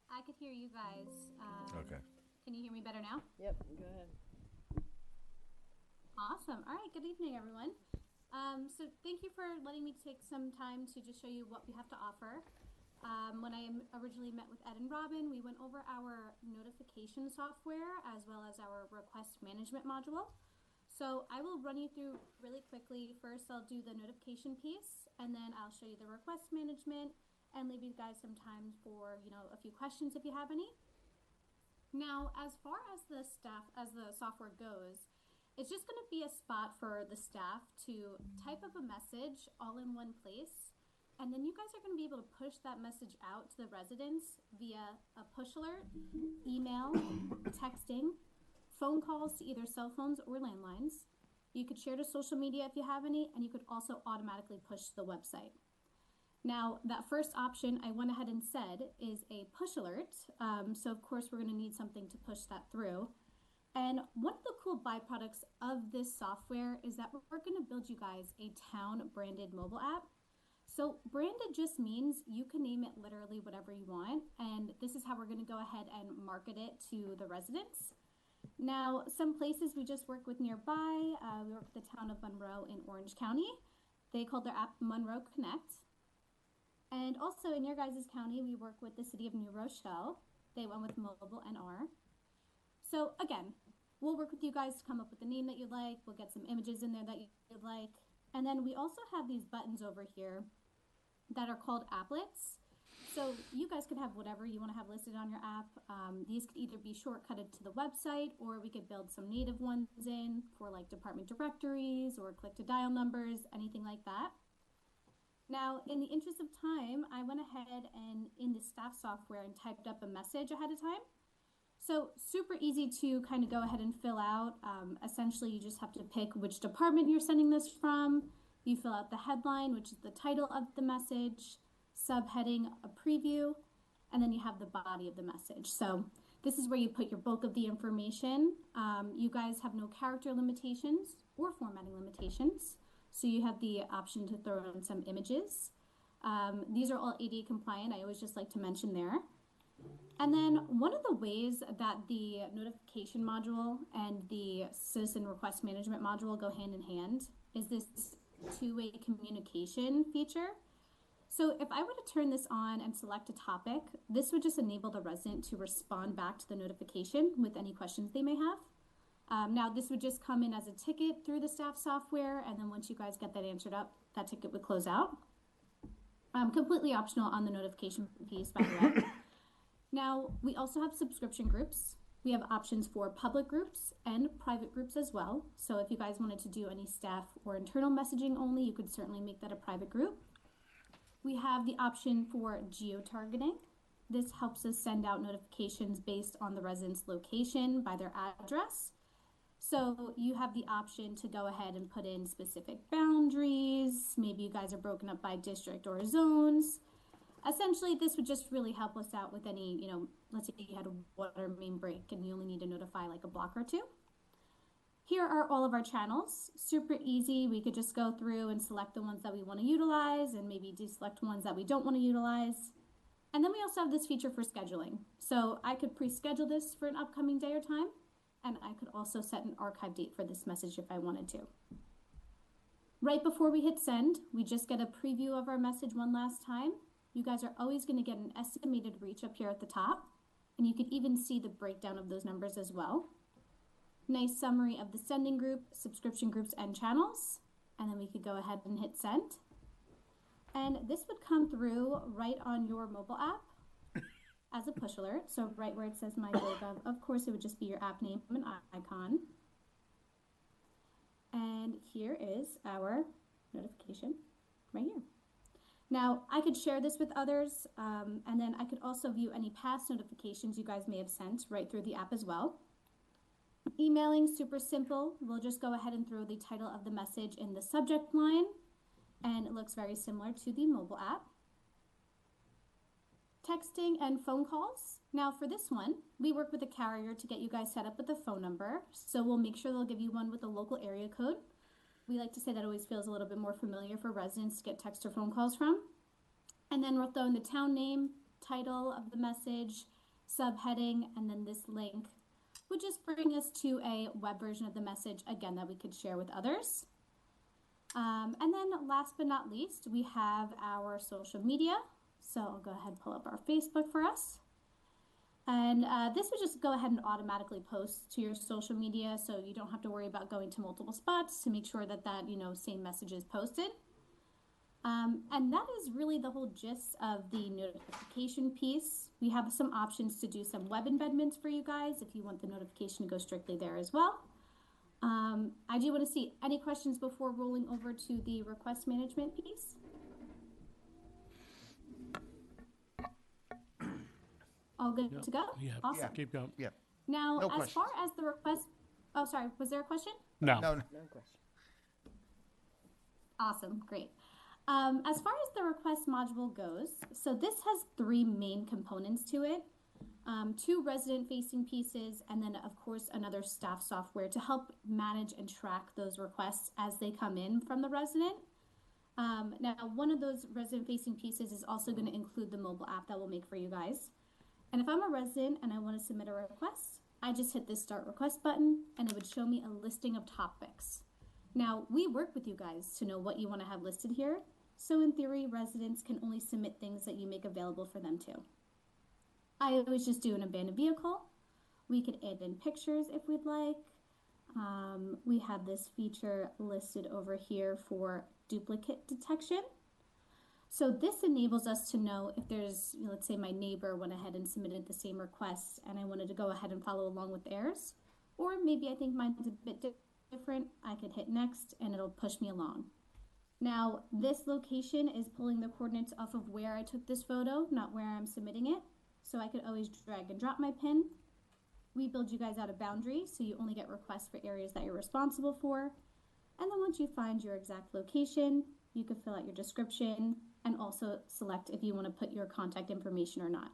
I could hear you guys. Okay. Can you hear me better now? Yep, go ahead. Awesome. All right. Good evening, everyone. So thank you for letting me take some time to just show you what we have to offer. When I originally met with Ed and Robin, we went over our notification software as well as our request management module. So I will run you through really quickly. First, I'll do the notification piece, and then I'll show you the request management and leave you guys some time for, a few questions if you have any. Now, as far as the software goes, it's just going to be a spot for the staff to type up a message all in one place. And then you guys are going to be able to push that message out to the residents via a push alert, email, texting, phone calls to either cell phones or landlines. You could share to social media if you have any, and you could also automatically push to the website. Now, that first option I went ahead and said is a push alert. So of course we're going to need something to push that through. And one of the cool byproducts of this software is that we're going to build you guys a town branded mobile app. So branded just means you can name it literally whatever you want. And this is how we're going to go ahead and market it to the residents. Now, some places we just work with nearby, we work with the town of Monroe in Orange County. They called their app Monroe Connect. And also in your guys' county, we work with the city of New Rochelle. They went with Mobile NR. So again, we'll work with you guys to come up with the name that you like. We'll get some images in there that you'd like. And then we also have these buttons over here that are called applets. So you guys could have whatever you want to have listed on your app. These could either be shortcutted to the website, or we could build some native ones in for like department directories or click to dial numbers, anything like that. Now, in the interest of time, I went ahead and in the staff software and typed up a message ahead of time. So super easy to kind of go ahead and fill out. Essentially, you just have to pick which department you're sending this from. You fill out the headline, which is the title of the message, subheading, a preview, and then you have the body of the message. So this is where you put your bulk of the information. You guys have no character limitations or formatting limitations. So you have the option to throw in some images. These are all ADA compliant. I always just like to mention there. And then one of the ways that the notification module and the citizen request management module go hand in hand is this two-way communication feature. So if I were to turn this on and select a topic, this would just enable the resident to respond back to the notification with any questions they may have. Now this would just come in as a ticket through the staff software, and then once you guys get that answered up, that ticket would close out. Completely optional on the notification piece, by the way. Now, we also have subscription groups. We have options for public groups and private groups as well. So if you guys wanted to do any staff or internal messaging only, you could certainly make that a private group. We have the option for geo-targeting. This helps us send out notifications based on the resident's location by their address. So you have the option to go ahead and put in specific boundaries. Maybe you guys are broken up by district or zones. Essentially, this would just really help us out with any, let's say you had a water main break and you only need to notify like a block or two. Here are all of our channels. Super easy. We could just go through and select the ones that we want to utilize and maybe deselect ones that we don't want to utilize. And then we also have this feature for scheduling. So I could pre-schedule this for an upcoming day or time, and I could also set an archive date for this message if I wanted to. Right before we hit send, we just get a preview of our message one last time. You guys are always going to get an estimated reach up here at the top, and you could even see the breakdown of those numbers as well. Nice summary of the sending group, subscription groups, and channels, and then we could go ahead and hit send. And this would come through right on your mobile app as a push alert. So right where it says MyGov, of course it would just be your app name and icon. And here is our notification right here. Now, I could share this with others, and then I could also view any past notifications you guys may have sent right through the app as well. Emailing, super simple. We'll just go ahead and throw the title of the message in the subject line, and it looks very similar to the mobile app. Texting and phone calls. Now for this one, we work with a carrier to get you guys set up with a phone number, so we'll make sure they'll give you one with a local area code. We like to say that always feels a little bit more familiar for residents to get text or phone calls from. And then we'll throw in the town name, title of the message, subheading, and then this link would just bring us to a web version of the message, again, that we could share with others. And then last but not least, we have our social media. So I'll go ahead and pull up our Facebook for us. And this would just go ahead and automatically post to your social media, so you don't have to worry about going to multiple spots to make sure that same message is posted. And that is really the whole gist of the notification piece. We have some options to do some web embedments for you guys if you want the notification to go strictly there as well. I do want to see any questions before rolling over to the request management piece. All good Yeah. to go? Yeah. Awesome. Keep going. Yeah. Now, No as far questions. as the request, oh, sorry, was there a question? No. No, No question. Awesome, great. As far as the request module goes, so this has three main components to it. Two resident-facing pieces, and then, of course, another staff software to help manage and track those requests as they come in from the resident. Now, one of those resident-facing pieces is also going to include the mobile app that we'll make for you guys. And if I'm a resident and I want to submit a request, I just hit this Start Request button, and it would show me a listing of topics. Now, we work with you guys to know what you want to have listed here. So in theory, residents can only submit things that you make available for them too. I always just do an abandoned vehicle. We could add in pictures if we'd like. We have this feature listed over here for duplicate detection. So this enables us to know if there's, let's say my neighbor went ahead and submitted the same request and I wanted to go ahead and follow along with theirs. Or maybe I think mine's a bit different. I could hit next and it'll push me along. Now, this location is pulling the coordinates off of where I took this photo, not where I'm submitting it. So I could always drag and drop my pin. We build you guys out a boundary, so you only get requests for areas that you're responsible for. And then once you find your exact location, you can fill out your description and also select if you want to put your contact information or not.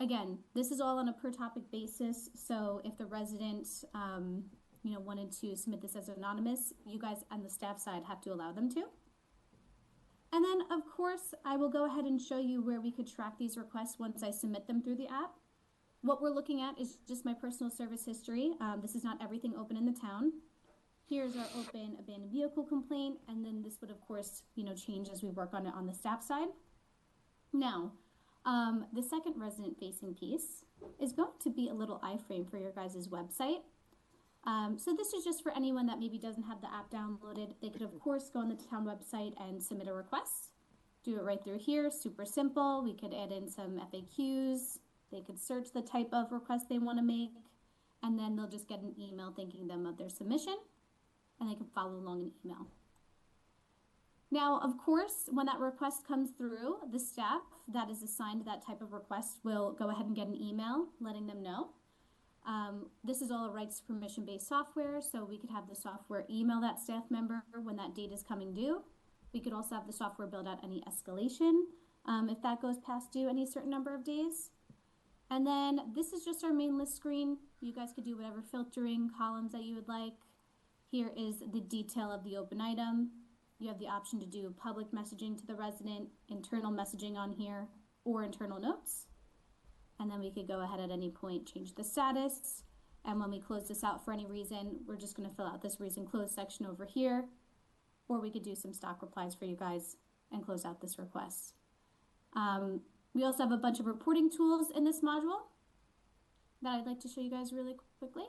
Again, this is all on a per topic basis, so if the resident wanted to submit this as anonymous, you guys on the staff side have to allow them to. And then, of course, I will go ahead and show you where we could track these requests once I submit them through the app. What we're looking at is just my personal service history. This is not everything open in the town. Here's our open abandoned vehicle complaint, and then this would, of course, change as we work on it on the staff side. Now, the second resident-facing piece is going to be a little iframe for your guys' website. So this is just for anyone that maybe doesn't have the app downloaded. They could, of course, go on the town website and submit a request. Do it right through here, super simple. We could add in some FAQs. They could search the type of request they want to make, and then they'll just get an email thanking them of their submission, and they can follow along in email. Now, of course, when that request comes through, the staff that is assigned to that type of request will go ahead and get an email letting them know. This is all a rights permission-based software, so we could have the software email that staff member when that date is coming due. We could also have the software build out any escalation if that goes past due any certain number of days. And then this is just our main list screen. You guys could do whatever filtering columns that you would like. Here is the detail of the open item. You have the option to do public messaging to the resident, internal messaging on here, or internal notes. And then we could go ahead at any point, change the status. And when we close this out for any reason, we're just going to fill out this reason closed section over here. Or we could do some stock replies for you guys and close out this request. We also have a bunch of reporting tools in this module that I'd like to show you guys really quickly.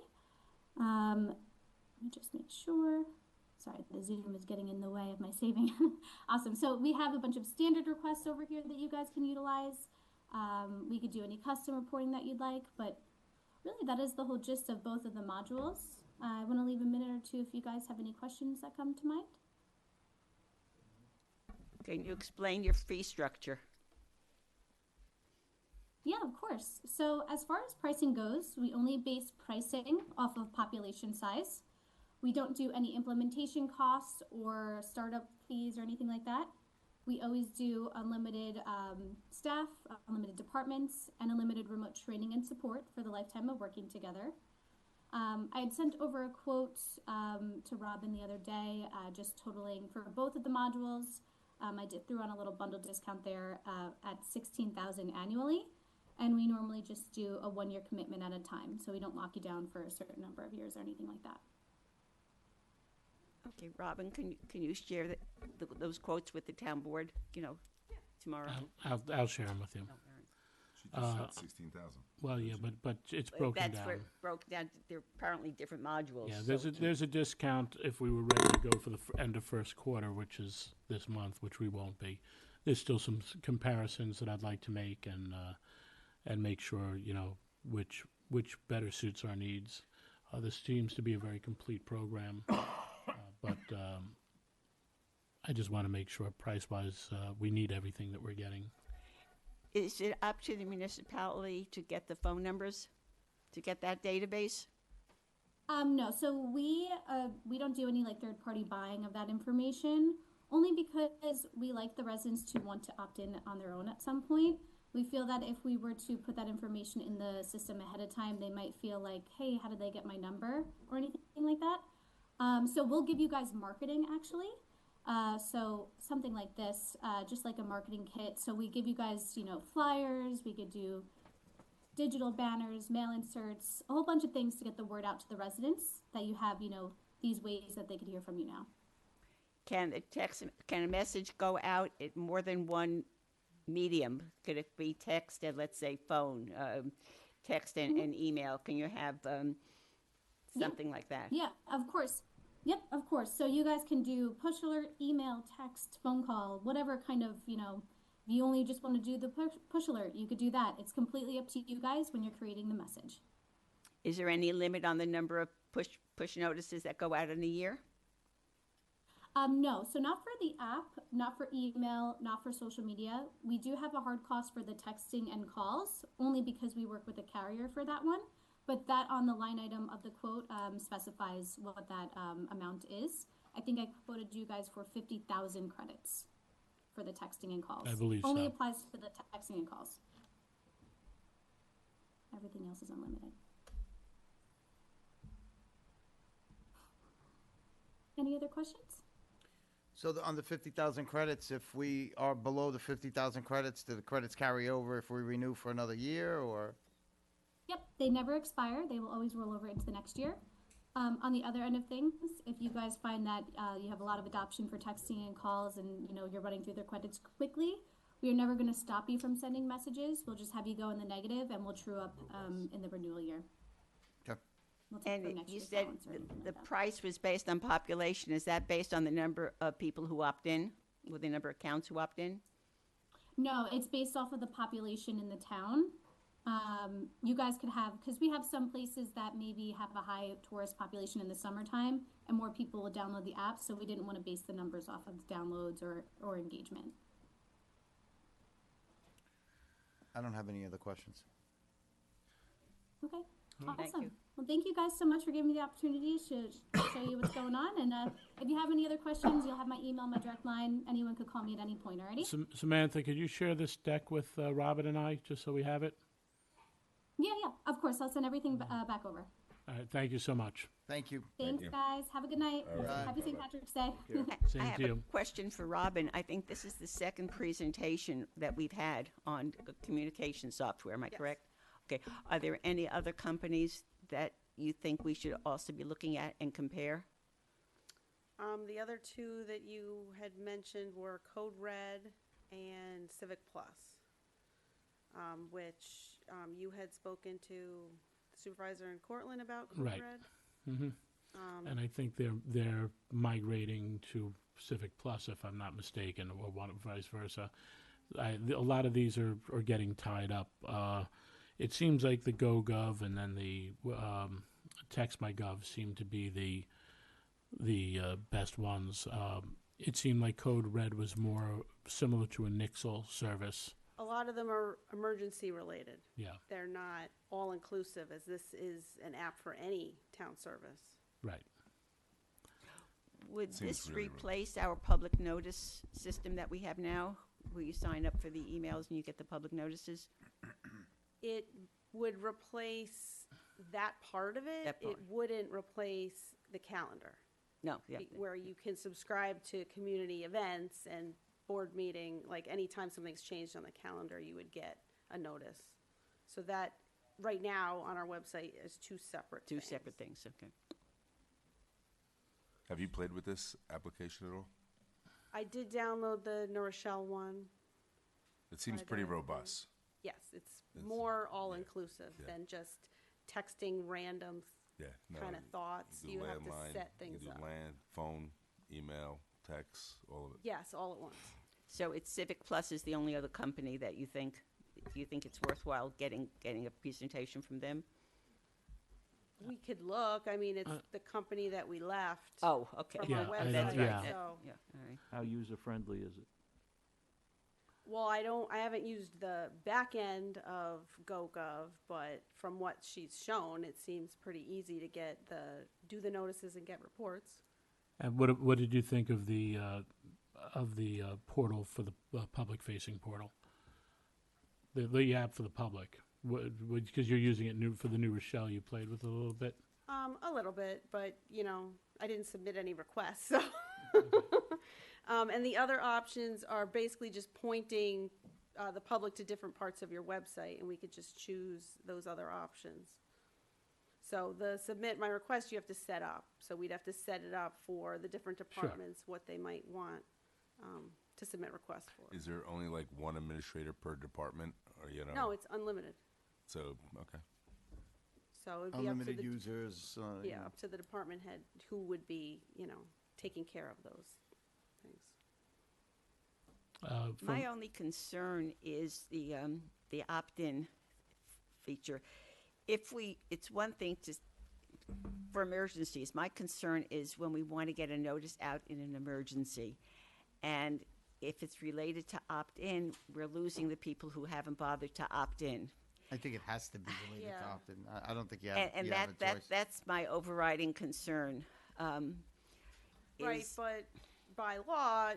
Let me just make sure. Sorry, the Zoom is getting in the way of my saving. Awesome. So we have a bunch of standard requests over here that you guys can utilize. We could do any custom reporting that you'd like, but really that is the whole gist of both of the modules. I want to leave a minute or two if you guys have any questions that come to mind. Can you explain your fee structure? Yeah, of course. So as far as pricing goes, we only base pricing off of population size. We don't do any implementation costs or startup fees or anything like that. We always do unlimited staff, unlimited departments, and unlimited remote training and support for the lifetime of working together. I had sent over a quote to Robin the other day, just totaling for both of the modules. I threw on a little bundle discount there at $16,000 annually. And we normally just do a 1-year commitment at a time, so we don't lock you down for a certain number of years or anything like that. Okay, Robin, can you share those quotes with the town board, tomorrow? I'll share them with you. She just said 16,000. Well, yeah, but it's broken That's down. where it broke down. They're apparently different modules. Yeah, so there's a discount if we were ready to go for the end of first quarter, which is this month, which we won't be. There's still some comparisons that I'd like to make and make sure, you know, which better suits our needs. This seems to be a very complete program, but I just want to make sure price-wise we need everything that we're getting. Is it up to the municipality to get the phone numbers, to get that database? No, so we don't do any like third party buying of that information, only because we like the residents to want to opt in on their own at some point. We feel that if we were to put that information in the system ahead of time, they might feel like, hey, how did they get my number or anything like that. So we'll give you guys marketing actually. So something like this, just like a marketing kit. So we give you guys, you know, flyers, we could do digital banners, mail inserts, a whole bunch of things to get the word out to the residents that you have, you know, these ways that they could hear from you now. Can a message go out at more than one medium? Could it be text and, let's say, phone, text and email? Can you have something like that? Yeah, of course. Yep, of course. So you guys can do push alert, email, text, phone call, whatever kind of, you know, if you only just want to do the push alert, you could do that. It's completely up to you guys when you're creating the message. Is there any limit on the number of push notices that go out in a year? No, so not for the app, not for email, not for social media. We do have a hard cost for the texting and calls, only because we work with a carrier for that one. But that on the line item of the quote specifies what that amount is. I think I quoted you guys for 50,000 credits for the texting and calls. I believe Only so. applies to the texting and calls. Everything else is unlimited. Any other questions? So on the 50,000 credits, if we are below the 50,000 credits, do the credits carry over if we renew for another year, or? Yep, they never expire. They will always roll over into the next year. On the other end of things, if you guys find that you have a lot of adoption for texting and calls and, you know, you're running through their credits quickly, we are never going to stop you from sending messages. We'll just have you go in the negative and we'll true up in the renewal year. Okay. We'll take from And next you year's said balance or anything the like that. price was based on population. Is that based on the number of people who opt in, with the number of accounts who opt in? No, it's based off of the population in the town. You guys could have, because we have some places that maybe have a high tourist population in the summertime and more people will download the app, so we didn't want to base the numbers off of downloads or engagement. I don't have any other questions. Okay, Thank awesome. you. Well, thank you guys so much for giving me the opportunity to show you what's going on. And if you have any other questions, you'll have my email, my direct line. Anyone could call me at any point, alrighty? Samantha, could you share this deck with Robin and I, just so we have it? Yeah, of course. I'll send everything back over. All right, thank you so much. Thank you. Thanks, guys. Have a good night. right. Happy St. Patrick's Day. Same I have to a you. question for Robin. I think this is the second presentation that we've had on communication software. Am I correct? Okay. Are there any other companies that you think we should also be looking at and compare? The other two that you had mentioned were Code Red and Civic Plus, which you had spoken to the supervisor in Cortland about Code Right. Red. hmm And I think they're migrating to Civic Plus, if I'm not mistaken, or vice versa. A lot of these are getting tied up. It seems like the GoGov and then the TextMyGov seem to be the best ones. It seemed like Code Red was more similar to a Nixle service. A lot of them are emergency related. Yeah, They're not all inclusive, as this is an app for any town service. right. Would Seems this really replace our public notice system that we have now, where you sign up for the emails and you get the public notices? It would replace that part of it. That part. It wouldn't replace the calendar, No, yeah. where you can subscribe to community events and board meeting, like anytime something's changed on the calendar, you would get a notice. So that, right now, on our website, is two separate Two things. separate things, okay. Have you played with this application at all? I did download the New Rochelle one. It seems I pretty don't. robust. Yes, it's more all-inclusive yeah. than just texting random Yeah. No, kind of thoughts. do You have to landline, set you things can up. do land, phone, email, text, all of it. Yes, all at once. So it's Civic Plus is the only other company that you think, do you think it's worthwhile getting a presentation from them? We could look, I mean, it's the company that we left. Oh, okay. From Yeah, our I website, know, yeah. so. Yeah, all right. How user-friendly is it? Well, I haven't used the back end of GoGov, but from what she's shown, it seems pretty easy to do the notices and get reports. And what did you think of the portal for the public-facing portal? The app for the public, because you're using it for the new Rochelle, you played with it a little bit? A little bit, but, I didn't submit any requests, so. And the other options are basically just pointing the public to different parts of your website, and we could just choose those other options. So the submit my request, you have to set up. So we'd have to set it up for the different departments, what they might want to submit requests for. Is there only like one administrator per department, or No, it's unlimited. So okay. So it'd be up to Unlimited the, users. yeah, up to the department head who would be, taking care of those things. My only concern is the opt-in feature. It's one thing for emergencies. My concern is when we want to get a notice out in an emergency, and if it's related to opt-in, we're losing the people who haven't bothered to opt in. I think it has to be related Yeah. to opt-in. I don't think you have, And you have a choice. that's my overriding concern. Right, is- but by law,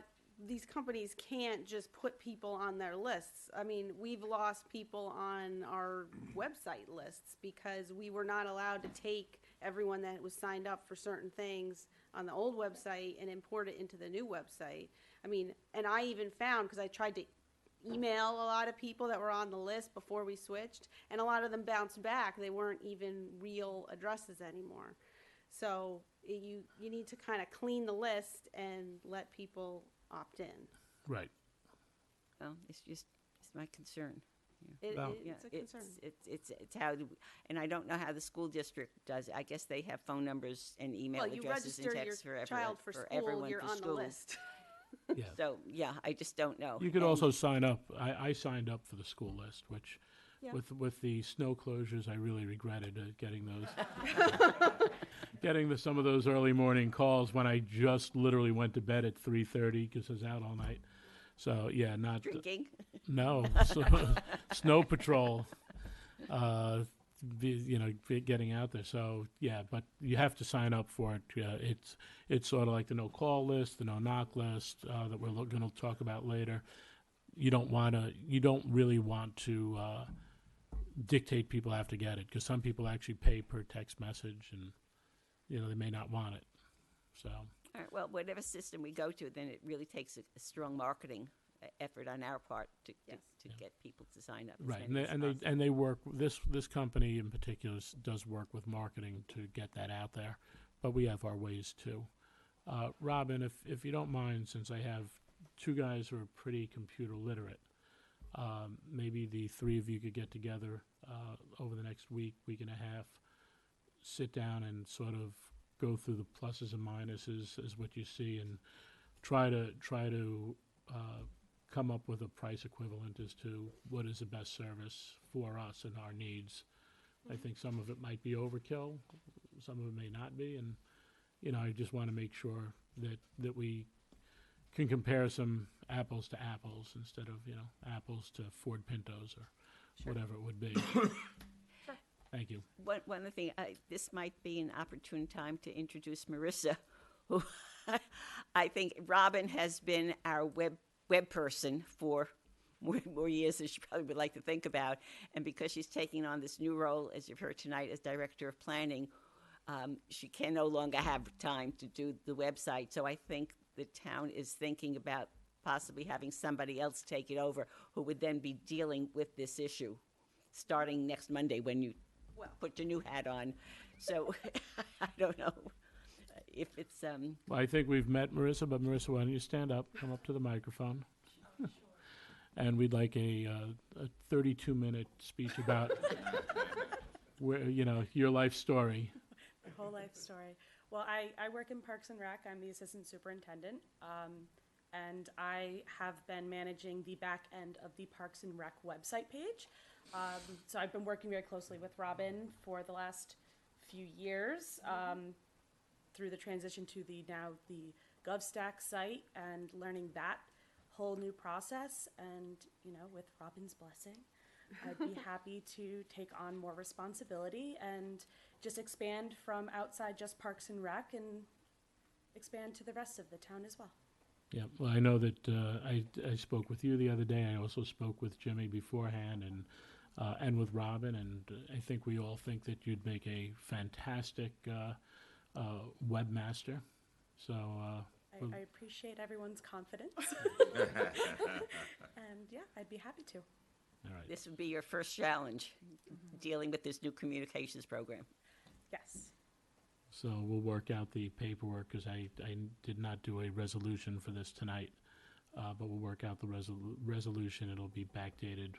these companies can't just put people on their lists. I mean, we've lost people on our website lists because we were not allowed to take everyone that was signed up for certain things on the old website and import it into the new website. I mean, and I even found, because I tried to email a lot of people that were on the list before we switched, and a lot of them bounced back. They weren't even real addresses anymore. So you need to kind of clean the list and let people opt in. Right. Well, it's my concern. Well- It's a concern. It's how, and I don't know how the school district does it. I guess they have phone numbers and email Well, you addresses and register your texts for child for school, everyone you're for on the school. list. Yeah. So, yeah, I just don't know. You could And- also sign up. I signed up for the school list, which, Yeah. with the snow closures, I really regretted getting those. Some of those early morning calls when I just literally went to bed at 3:30 because I was out all night. So yeah, not Drinking. no snow patrol. Getting out there. So yeah, but you have to sign up for it. It's sort of like the no call list, the no knock list that we're going to talk about later. You don't really want to dictate people have to get it, because some people actually pay per text message, and they may not want it. So All right, well, whatever system we go to, then it really takes a strong marketing effort on our part to get people to sign up. as right, many as possible. and they work. This company in particular does work with marketing to get that out there, but we have our ways too. Robin, if you don't mind, since I have two guys who are pretty computer literate, maybe the three of you could get together over the next week and a half, sit down and sort of go through the pluses and minuses as what you see, and try to come up with a price equivalent as to what is the best service for us and our needs. I think some of it might be overkill, some of it may not be, and I just want to make sure that we can compare some apples to apples instead of apples to Ford Pintos or whatever it would be. Thank you. One other thing, this might be an opportune time to introduce Marissa, who I think Robin has been our web person for more years than she probably would like to think about. And because she's taking on this new role, as you've heard tonight, as Director of Planning, she can no longer have time to do the website. So I think the town is thinking about possibly having somebody else take it over, who would then be dealing with this issue starting next Monday when you put your new hat on. So I don't know if it's Well, I think we've met Marissa, but Marissa, why don't you stand up, come up to the microphone? and we'd like a 32-minute speech about where, your life story. My whole life story. Well, I work in Parks and Rec. I'm the assistant superintendent. And I have been managing the back end of the Parks and Rec website page. So I've been working very closely with Robin for the last few years through the transition to the GovStack site and learning that whole new process. And, with Robin's blessing, I'd be happy to take on more responsibility and just expand from outside just Parks and Rec and expand to the rest of the town as well. Yeah, well, I know that I spoke with you the other day. I also spoke with Jimmy beforehand and with Robin, and I think we all think that you'd make a fantastic webmaster. So I appreciate everyone's confidence. And yeah, I'd be happy to. all right. This would be your first challenge, dealing with this new communications program. Yes. So we'll work out the paperwork, because I did not do a resolution for this tonight, but we'll work out the resolution. It'll be backdated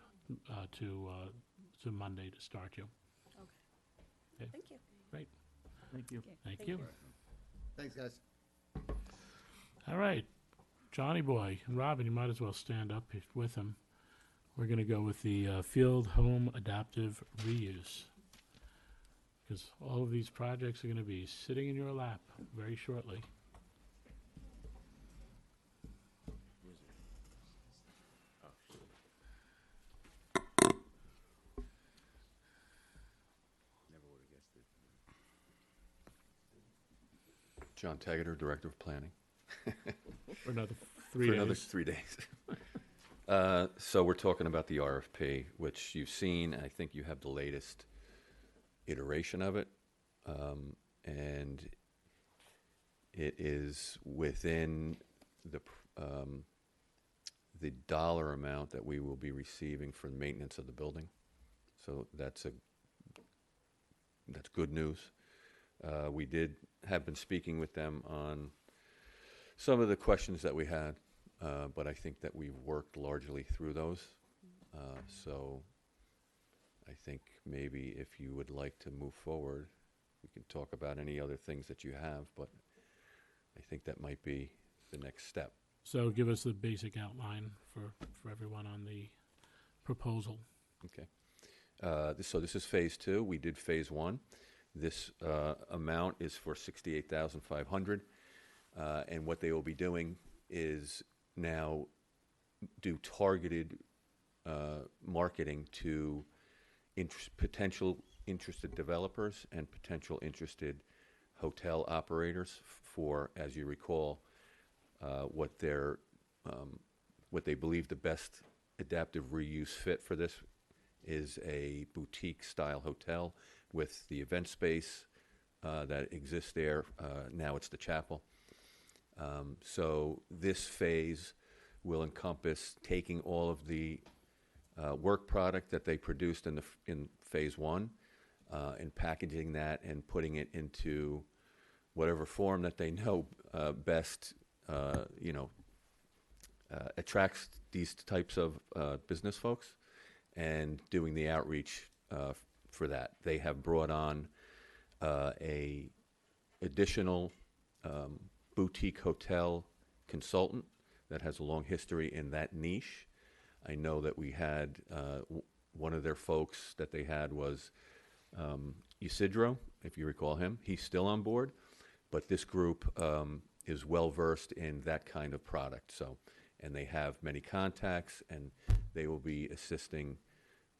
to Monday to start you. Okay. Okay. Thank you. Great. Thank you. Thank you. Thanks, guys. All right, Johnny Boy and Robin, you might as well stand up with him. We're going to go with the field home adaptive reuse, because all of these projects are going to be sitting in your lap very shortly. John Taggart, Director of Planning. For another 3 For days. another 3 days. So we're talking about the RFP, which you've seen. I think you have the latest iteration of it. And it is within the dollar amount that we will be receiving for the maintenance of the building. So that's good news. We have been speaking with them on some of the questions that we had, but I think that we've worked largely through those. So I think maybe if you would like to move forward, we can talk about any other things that you have, but I think that might be the next step. So give us the basic outline for everyone on the proposal. Okay. So this is phase 2. We did phase 1. This amount is for $68,500, and what they will be doing is now do targeted marketing to potential interested developers and potential interested hotel operators for, as you recall, what they believe the best adaptive reuse fit for this is a boutique style hotel with the event space that exists there. Now it's the chapel. So this phase will encompass taking all of the work product that they produced in phase 1 and packaging that and putting it into whatever form that they know best attracts these types of business folks, and doing the outreach for that. They have brought on a additional boutique hotel consultant that has a long history in that niche. I know that we had one of their folks that they had was Isidro, if you recall him. He's still on board, but this group is well versed in that kind of product. So, and they have many contacts, and they will be assisting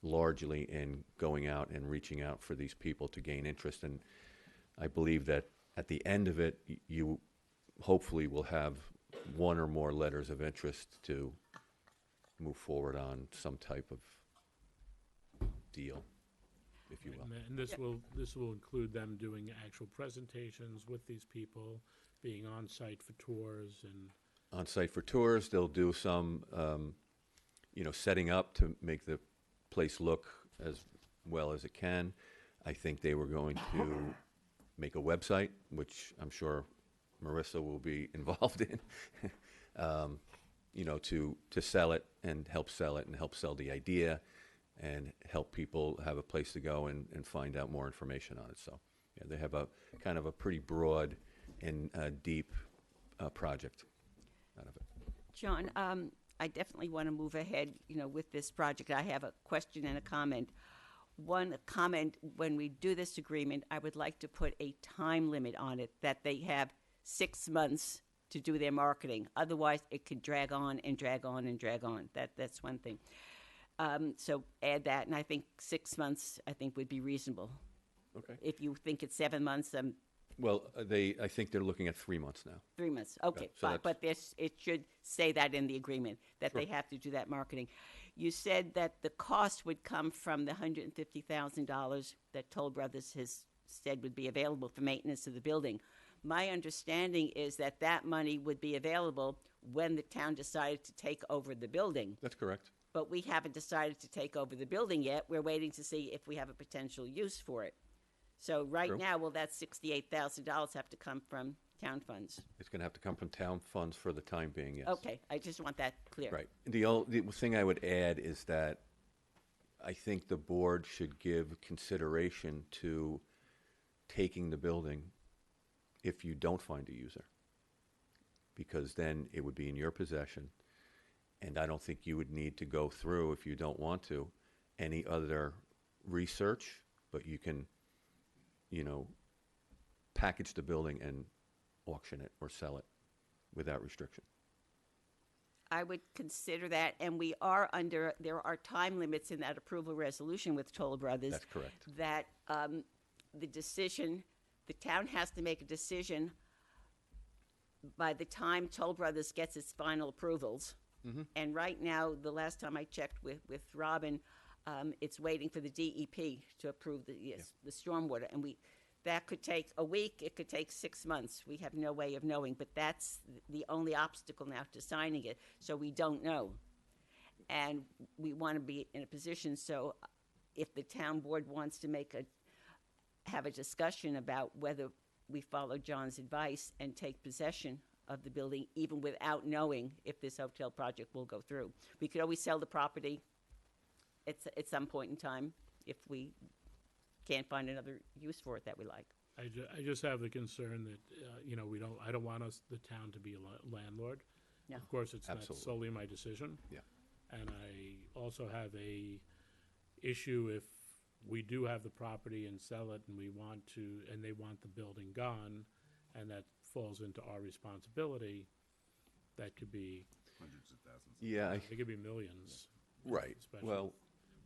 largely in going out and reaching out for these people to gain interest. And I believe that at the end of it, you hopefully will have one or more letters of interest to move forward on some type of deal, if you will. And this will include them doing actual presentations with these people, being on site for tours and. On site for tours, they'll do some, setting up to make the place look as well as it can. I think they were going to make a website, which I'm sure Marissa will be involved in. you know, to sell it and help sell it and help sell the idea and help people have a place to go and find out more information on it. So, yeah, they have a kind of a pretty broad and deep project out of it. John, I definitely want to move ahead, you know, with this project. I have a question and a comment. One comment, when we do this agreement, I would like to put a time limit on it, that they have 6 months to do their marketing. Otherwise, it could drag on and drag on and drag on. That's one thing. So add that, and I think 6 months, I think, would be reasonable. Okay. If you think it's 7 months, Well, I think they're looking at 3 months now. 3 months. Okay, so fine. that's- But it should say that in the agreement, that they have to do that marketing. You said that the cost would come from the $150,000 that Toll Brothers has said would be available for maintenance of the building. My understanding is that that money would be available when the town decided to take over the building. That's correct. But we haven't decided to take over the building yet. We're waiting to see if we have a potential use for it. So right True. now, will that $68,000 have to come from town funds? It's going to have to come from town funds for the time being, yes. Okay, I just want that clear. Right. The thing I would add is that I think the board should give consideration to taking the building if you don't find a user, because then it would be in your possession, and I don't think you would need to go through, if you don't want to, any other research, but you can, you know, package the building and auction it or sell it without restriction. I would consider that, and there are time limits in that approval resolution with Toll Brothers. That's correct. That the town has to make a decision by the time Toll Brothers gets its final approvals. Mm-hmm. And right now, the last time I checked with Robin, it's waiting for the DEP to approve the stormwater, and that could take a week, it could take 6 months. We have no way of knowing, but that's the only obstacle now to signing it, so we don't know. And we want to be in a position, so if the town board wants to have a discussion about whether we follow John's advice and take possession of the building, even without knowing if this hotel project will go through. We could always sell the property at some point in time if we can't find another use for it that we like. I just have the concern that, you know, I don't want the town to be a landlord. No. Of course, it's not Absolutely. solely my decision. Yeah. And I also have a issue if we do have the property and sell it and they want the building gone, and that falls into our responsibility, that could be, Hundreds of thousands. Yeah, it could be millions. right. Especially- Well,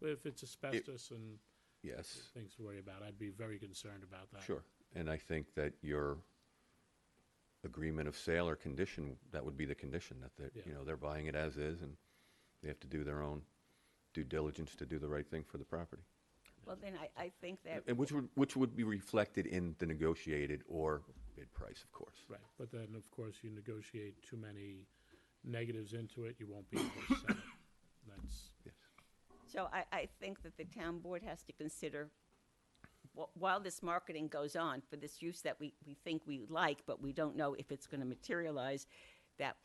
But if it's asbestos and yes. things to worry about, I'd be very concerned about that. Sure, and I think that your agreement of sale or condition, that would be the condition, that they're, Yeah. you know, they're buying it as is, and they have to do their own due diligence to do the right thing for the property. Well, then I think that, And which would be reflected in the negotiated or bid price, of course. Right, but then, of course, you negotiate too many negatives into it, you won't be able to sell it. That's, Yes. so I think that the town board has to consider, while this marketing goes on for this use that we think we like, but we don't know if it's going to materialize, that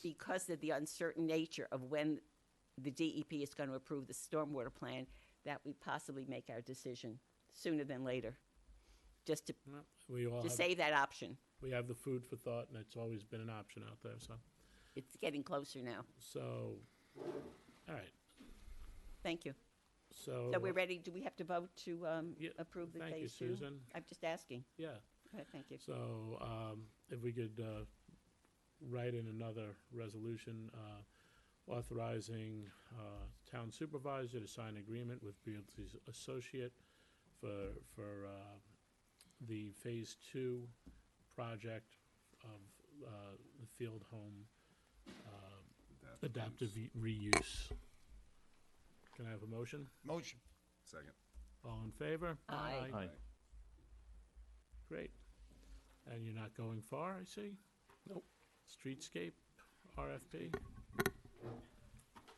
because of the uncertain nature of when the DEP is going to approve the stormwater plan, that we possibly make our decision sooner than later, just to well, we all have, save that option. we have the food for thought, and it's always been an option out there, so. It's getting closer now. So, all right, Thank you. so. So we're ready, do we have to vote to Yeah, approve the thank you, phase two? Susan. I'm just asking. Yeah, Okay, thank you. so, if we could, write in another resolution, authorizing, town supervisor to sign agreement with Realty's Associate for the Phase 2 project of, the field home, adaptive reuse. Can I have a motion? Motion. Second. All in favor? Aye. Aye. Great. And you're not going far, I see? Nope. Streetscape, RFP?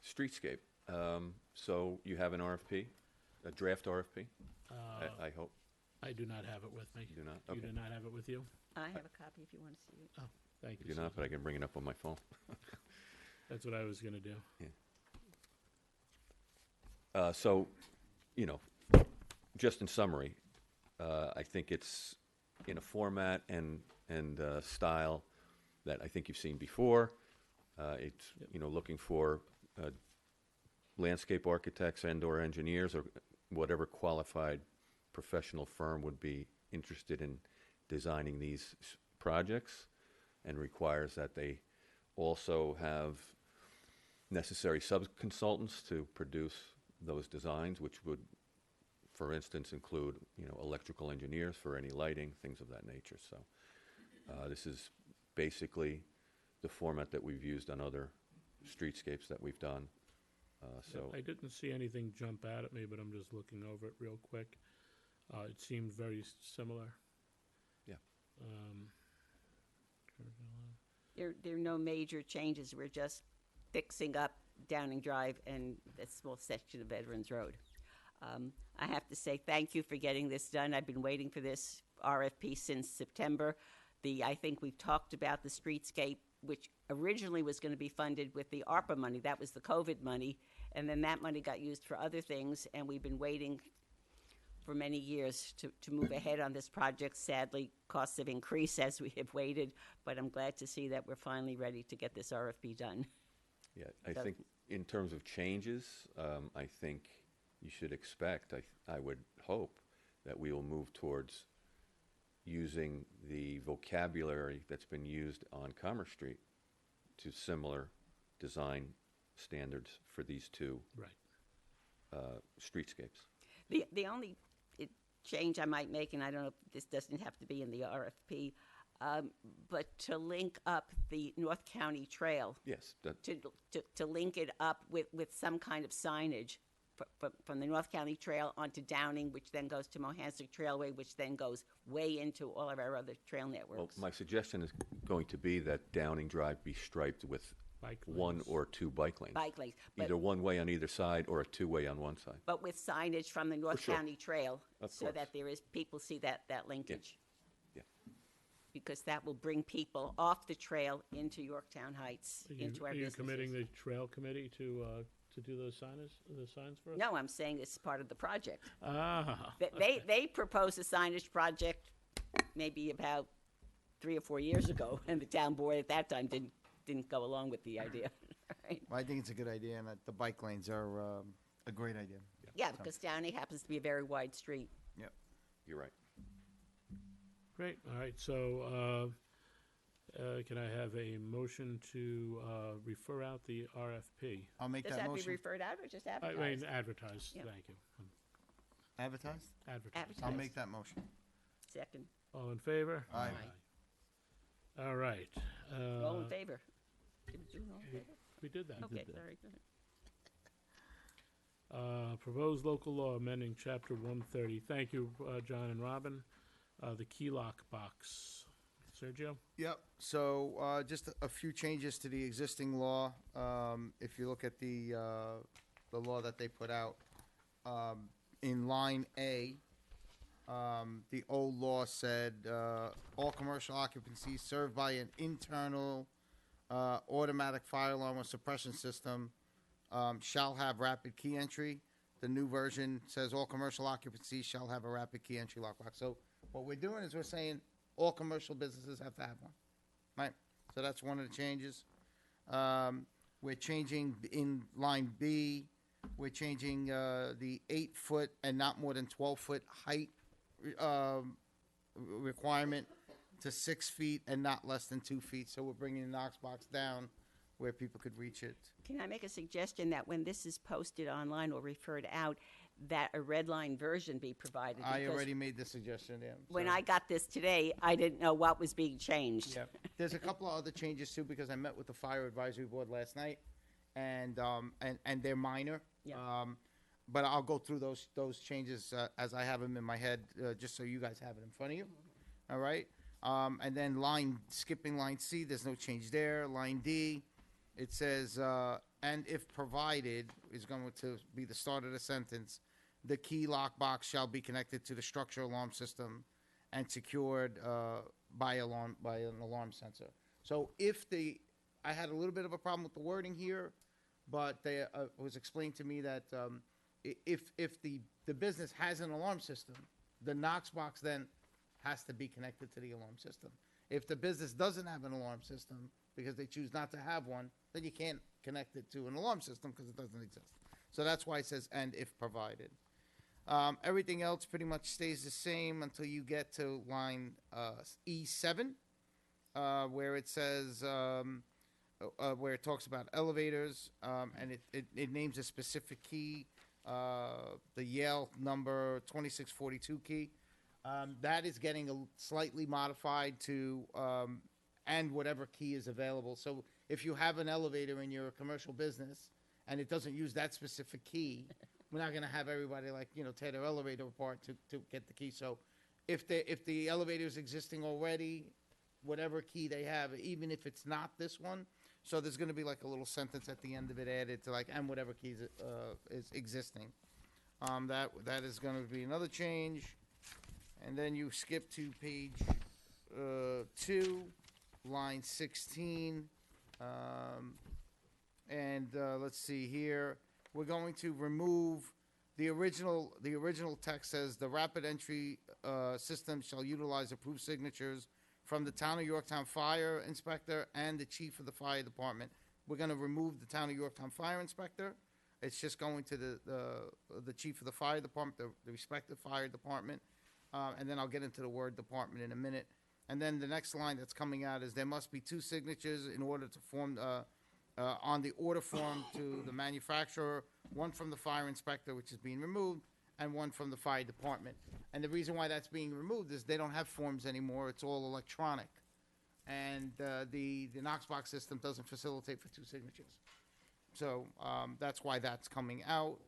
Streetscape, so you have an RFP, a draft RFP, I hope. I do not have it with me. You do not? You Okay. do not have it with you? I have a copy if you want to see it. Thank you. You do not, Susan. but I can bring it up on my phone. That's what I was gonna do. So, you know, just in summary, I think it's in a format and style that I think you've seen before. It's, you know, looking for landscape architects and/or engineers or whatever qualified professional firm would be interested in designing these projects, and requires that they also have necessary sub-consultants to produce those designs, which would, for instance, include, you know, electrical engineers for any lighting, things of that nature. So this is basically the format that we've used on other streetscapes that we've done. So I didn't see anything jump out at me, but I'm just looking over it real quick. It seemed very similar. Yeah. There are no major changes. We're just fixing up Downing Drive and a small section of Veterans Road. I have to say thank you for getting this done. I've been waiting for this RFP since September. I think we've talked about the streetscape, which originally was going to be funded with the ARPA money. That was the COVID money. And then that money got used for other things. And we've been waiting for many years to move ahead on this project. Sadly, costs have increased as we have waited. But I'm glad to see that we're finally ready to get this RFP done. yeah, I think in terms of changes, I think you should expect, I would hope, that we will move towards using the vocabulary that's been used on Commerce Street to similar design standards for these two streetscapes. The only change I might make, and I don't know if this doesn't have to be in the RFP, but to link up the North County Trail. Yes. To link it up with some kind of signage from the North County Trail onto Downing, which then goes to Mohansick Trailway, which then goes way into all of our other trail networks. Well, my suggestion is going to be that Downing Drive be striped with Bike one lanes. or two bike lanes. Bike lanes. Either one way on either side or a two-way on one side. But with signage from the North sure. County Trail, Of so course. that people see that linkage. Yeah. Because that will bring people off the trail into Yorktown Heights, into our Are you businesses. committing the trail committee to do those signs for us? No, I'm saying it's part of the project. Ah. They proposed a signage project maybe about 3 or 4 years ago, and the town board at that time didn't go along with the idea. Right? Well, I think it's a good idea, and that the bike lanes are a great idea. Yeah, because Downey happens to be a very wide street. Yep. You're right. Great. All right. So can I have a motion to refer out the RFP? I'll make Does that that be motion. referred out or just I advertised? mean, advertise. Yeah. Thank you. Advertised? Advertise. Advertised. I'll make that motion. Second. All in favor? Aye. All right. All in favor? Did we do all in favor? We did that. Okay, sorry, go ahead. Proposed local law amending Chapter 130. Thank you, John and Robin. The key lock box. Sergio? Yep. So just a few changes to the existing law. If you look at the law that they put out, in line A, the old law said all commercial occupancies served by an internal automatic fire alarm or suppression system shall have rapid key entry. The new version says all commercial occupancies shall have a rapid key entry lockbox. So what we're doing is we're saying all commercial businesses have to have one, right? So that's one of the changes. We're changing in line B, we're changing the 8-foot and not more than 12-foot height requirement to 6 feet and not less than 2 feet. So we're bringing the Knox box down where people could reach it. Can I make a suggestion that when this is posted online or referred out, that a red line version be provided? I because already made the suggestion, yeah. When so- I got this today, I didn't know what was being changed. Yeah. There's a couple of other changes too, because I met with the fire advisory board last night, and they're minor. Yeah. But I'll go through those changes as I have them in my head, just so you guys have it in front of you. All right. And then skipping line C, there's no change there. Line D, it says, and if provided, is going to be the start of the sentence, the key lockbox shall be connected to the structure alarm system and secured by an alarm sensor. So if I had a little bit of a problem with the wording here, but they, it was explained to me that, if the business has an alarm system, the Knox box then has to be connected to the alarm system. If the business doesn't have an alarm system, because they choose not to have one, then you can't connect it to an alarm system because it doesn't exist. So that's why it says, and if provided. Everything else pretty much stays the same until you get to line E7, where it says, where it talks about elevators, and it names a specific key, the Yale number 2642 key. That is getting slightly modified to, and whatever key is available. So if you have an elevator in your commercial business and it doesn't use that specific key, we're not going to have everybody tear their elevator apart to get the key. So if the elevator is existing already, whatever key they have, even if it's not this one, so there's going to be like a little sentence at the end of it added to and whatever key is existing. That is going to be another change. And then you skip to page 2, line 16. Let's see here. We're going to remove the original text says the rapid entry system shall utilize approved signatures from the Town of Yorktown Fire Inspector and the Chief of the Fire Department. We're going to remove the Town of Yorktown Fire Inspector. It's just going to the Chief of the Fire Department, the respective fire department. And then I'll get into the word department in a minute. And then the next line that's coming out is there must be 2 signatures in order to form on the order form to the manufacturer, one from the fire inspector, which is being removed, and one from the fire department. And the reason why that's being removed is they don't have forms anymore. It's all electronic. And the Knox box system doesn't facilitate for 2 signatures. So that's why that's coming out.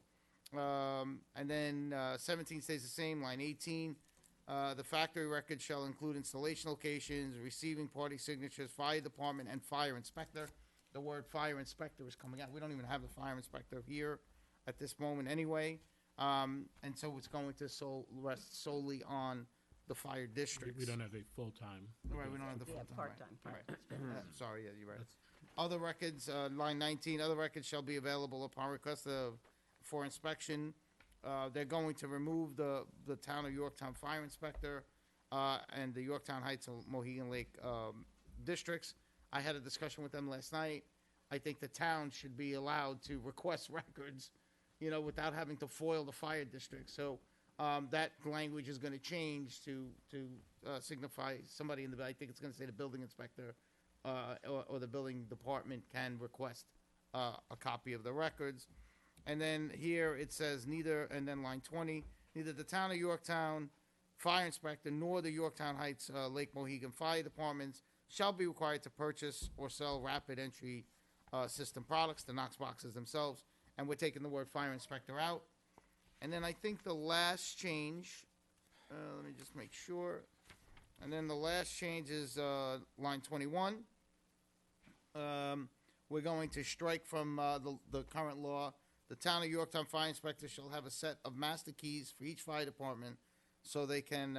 And then 17 stays the same, line 18. The factory record shall include installation locations, receiving party signatures, fire department, and fire inspector. The word fire inspector is coming out. We don't even have the fire inspector here at this moment anyway. And so it's going to rest solely on the fire districts. We don't have a full-time. Right, we don't have the Yeah, full-time. part-time, Right. Sorry, yeah, you're right. Other records, line 19, other records shall be available upon request for inspection. They're going to remove the Town of Yorktown Fire Inspector and the Yorktown Heights and Mohegan Lake districts. I had a discussion with them last night. I think the town should be allowed to request records, without having to foil the fire district. So that language is going to change to signify somebody I think it's going to say the building inspector or the building department can request a copy of the records. And then here it says and then line 20, neither the Town of Yorktown Fire Inspector nor the Yorktown Heights Lake Mohegan Fire Departments shall be required to purchase or sell rapid entry system products, the Knox boxes themselves. And we're taking the word fire inspector out. And then I think the last change, let me just make sure. And then the last change is line 21. We're going to strike from the current law. The Town of Yorktown Fire Inspector shall have a set of master keys for each fire department so they can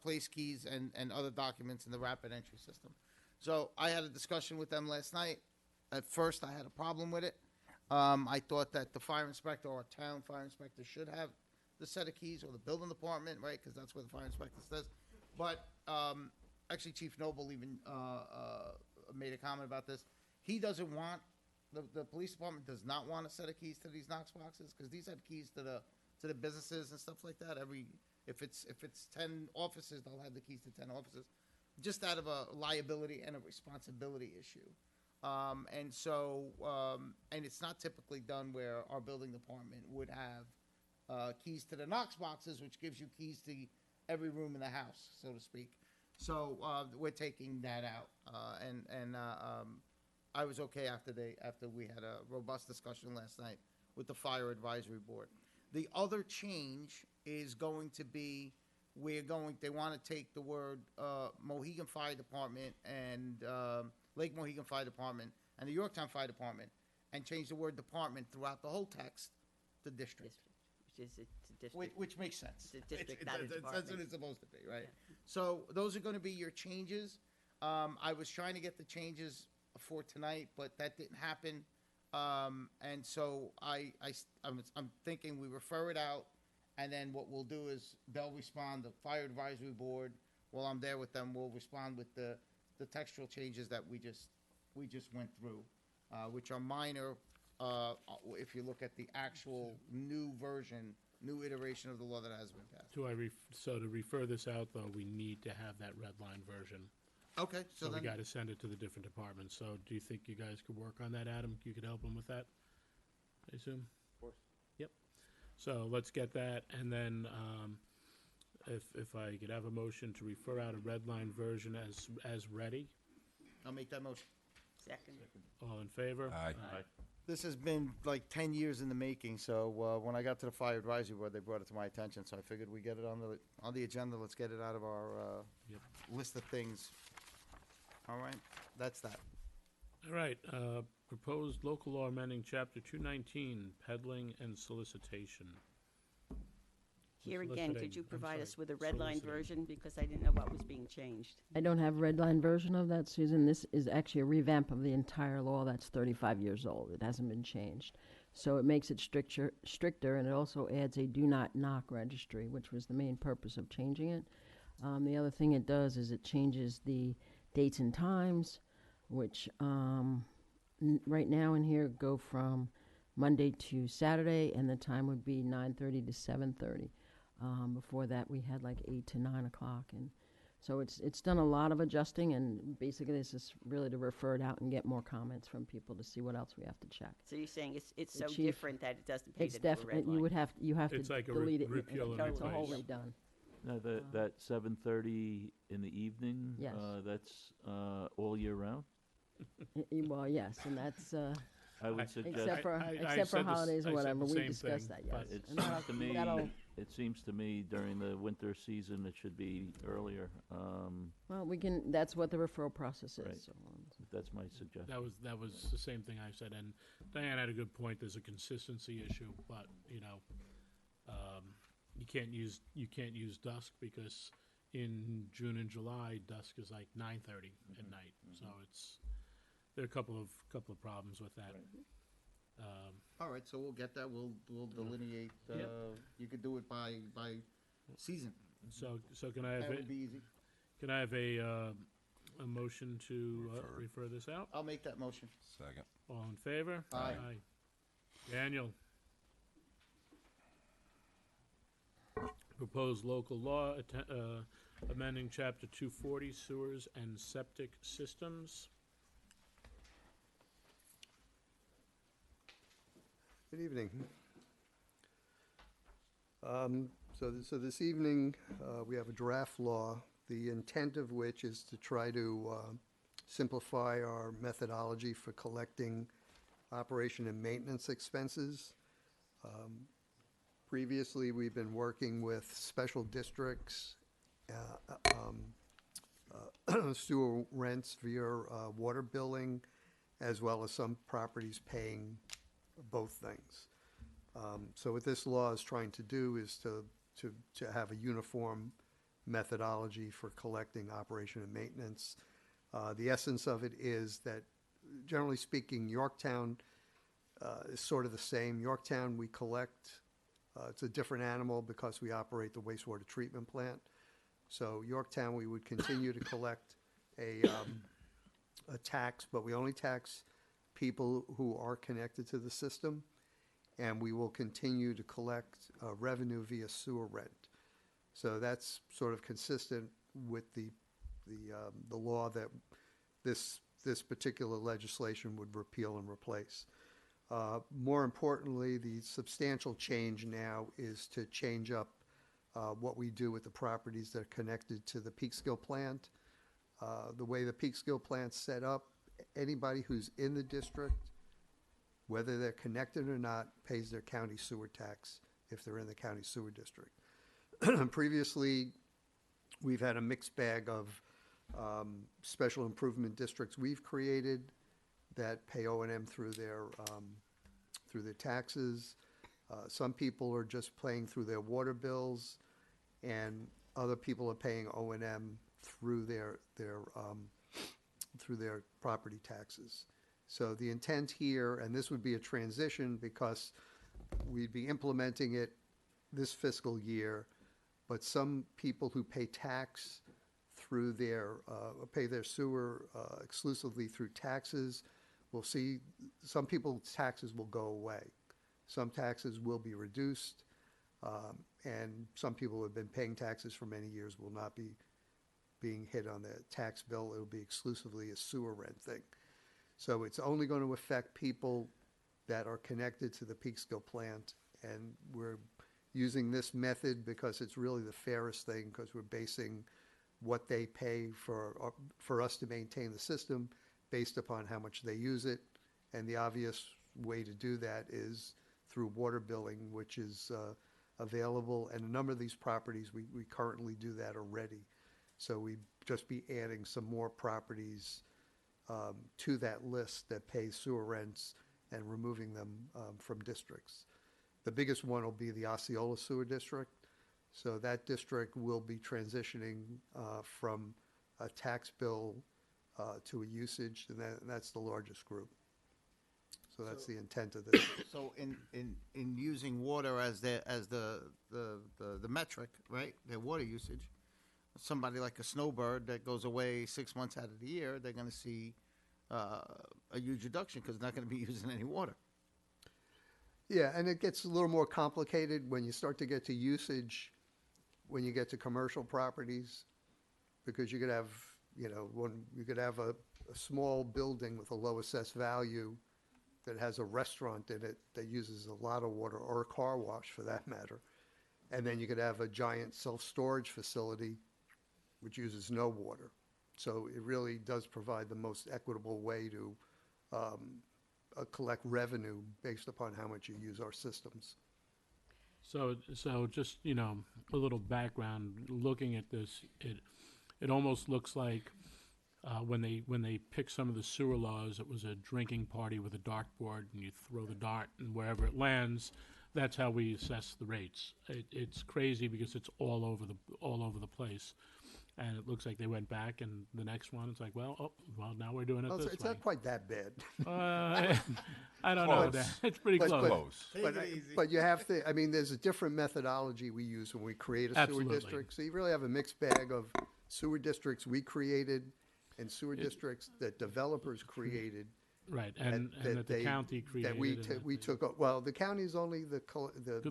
place keys and other documents in the rapid entry system. So I had a discussion with them last night. At first, I had a problem with it. I thought that the fire inspector or town fire inspector should have the set of keys, or the building department, right? Because that's what the fire inspector says. But actually, Chief Noble even made a comment about this. He doesn't want, the police department does not want a set of keys to these Knox boxes, because these have keys to the businesses and stuff like that. If it's 10 offices, they'll have the keys to 10 offices, just out of a liability and a responsibility issue. And it's not typically done where our building department would have keys to the Knox boxes, which gives you keys to every room in the house, so to speak. So we're taking that out, and I was okay after we had a robust discussion last night with the Fire Advisory Board. The other change is going to be they want to take the word Mohegan Fire Department and Lake Mohegan Fire Department and the Yorktown Fire Department and change the word department throughout the whole text to district. Which is a district. Which makes sense. It's a district, not a That's what department. it's supposed to be, right? So those are going to be your changes. I was trying to get the changes for tonight, but that didn't happen. And so I'm thinking we refer it out, and then what we'll do is they'll respond, the Fire Advisory Board, while I'm there with them, will respond with the textual changes that we just went through, which are minor, if you look at the actual new version, new iteration of the law that has been passed. So to refer this out, though, we need to have that red line version. Okay, So we then, gotta send it to the different departments. So do you think you guys could work on that, Adam? You could help them with that, I assume? Of course. Yep. So let's get that, and then, if I could have a motion to refer out a red line version as ready. I'll make that motion. Second. All in favor? Aye. This has been like 10 years in the making, so when I got to the Fire Advisory Board, they brought it to my attention, so I figured we get it on the agenda, let's get it out of our Yep. list of things. All right, that's that. All right, proposed local law amending chapter 219, peddling and solicitation. Here again, Soliciting, could you I'm provide sorry, us with a red line soliciting. version, because I didn't know what was being changed? I don't have a red line version of that, Susan. This is actually a revamp of the entire law that's 35 years old. It hasn't been changed. So it makes it stricter, and it also adds a do not knock registry, which was the main purpose of changing it. The other thing it does is it changes the dates and times, which right now in here go from Monday to Saturday, and the time would be 9:30 to 7:30. Before that, we had like 8 to 9 o'clock, and so it's done a lot of adjusting, and basically this is really to refer it out and get more comments from people to see what else we have to check. So you're saying it's The so chief- different that it doesn't pay It's to do a red definitely, line? you have It's to like a delete it. repeal and It's a whole replace. redone. Now, that 7:30 in the evening? Yes. That's all year round? Well, yes, and that's, I would suggest. except for, I except said for the s- holidays I or said whatever, the we same discussed thing, that, but yes. It And that'll- seems to me, that'll- it seems to me during the winter season, it should be earlier. Well, we can, that's what the referral process Right. is, so, That's my suggestion. That was the same thing I said, and Diane had a good point. There's a consistency issue, but you can't use dusk because in June and July, dusk is like 9:30 at night. So there are a couple of problems with that. All right, so we'll get that, we'll delineate, Yep. you could do it by season. So can I have That would be easy. can I have a motion to refer this out? I'll make that motion. Second. All in favor? Aye. Daniel. Proposed local law amending chapter 240 sewers and septic systems. Good evening. So this evening, we have a draft law, the intent of which is to try to simplify our methodology for collecting operation and maintenance expenses. Previously, we've been working with special districts, sewer rents via water billing, as well as some properties paying both things. So what this law is trying to do is to have a uniform methodology for collecting operation and maintenance. The essence of it is that, generally speaking, Yorktown is sort of the same. Yorktown, we collect, it's a different animal because we operate the wastewater treatment plant. So Yorktown, we would continue to collect a tax, but we only tax people who are connected to the system, and we will continue to collect revenue via sewer rent. So that's sort of consistent with the law that this particular legislation would repeal and replace. More importantly, the substantial change now is to change up what we do with the properties that are connected to the Peekskill plant. The way the Peekskill plant's set up, anybody who's in the district, whether they're connected or not, pays their county sewer tax if they're in the county sewer district. Previously, we've had a mixed bag of special improvement districts we've created that pay O&M through their taxes. Some people are just paying through their water bills, and other people are paying O&M through their through their property taxes. So the intent here, and this would be a transition because we'd be implementing it this fiscal year, but some people who pay tax through their, pay their sewer exclusively through taxes will see, some people's taxes will go away. Some taxes will be reduced, and some people who have been paying taxes for many years will not be being hit on the tax bill. It'll be exclusively a sewer rent thing. So it's only going to affect people that are connected to the Peekskill plant, and we're using this method because it's really the fairest thing, because we're basing what they pay for us to maintain the system based upon how much they use it. And the obvious way to do that is through water billing, which is available. And a number of these properties, we currently do that already. So we'd just be adding some more properties to that list that pay sewer rents and removing them from districts. The biggest one will be the Osceola Sewer District. So that district will be transitioning from a tax bill to a usage, and that's the largest group. So that's the intent of this. So in using water as the metric, right, their water usage, somebody like a snowbird that goes away 6 months out of the year, they're going to see a huge reduction because they're not going to be using any water. Yeah, and it gets a little more complicated when you start to get to usage, when you get to commercial properties, because you could have, you could have a small building with a low assessed value that has a restaurant in it that uses a lot of water, or a car wash for that matter. And then you could have a giant self-storage facility which uses no water. So it really does provide the most equitable way to collect revenue based upon how much you use our systems. So just, a little background, looking at this, it almost looks like when they pick some of the sewer laws, it was a drinking party with a dartboard, and you throw the dart, and wherever it lands, that's how we assess the rates. It's crazy because it's all over the place. And it looks like they went back, and the next one, it's like, well, now we're doing it Well, this it's way. not quite that bad. I don't know. It's pretty But- close. Close. But you have to, there's a different methodology we use when we create a sewer Absolutely. district. So you really have a mixed bag of sewer districts we created and sewer districts that developers created. Right, and that the county created. That we and that they- took, well, the county's only the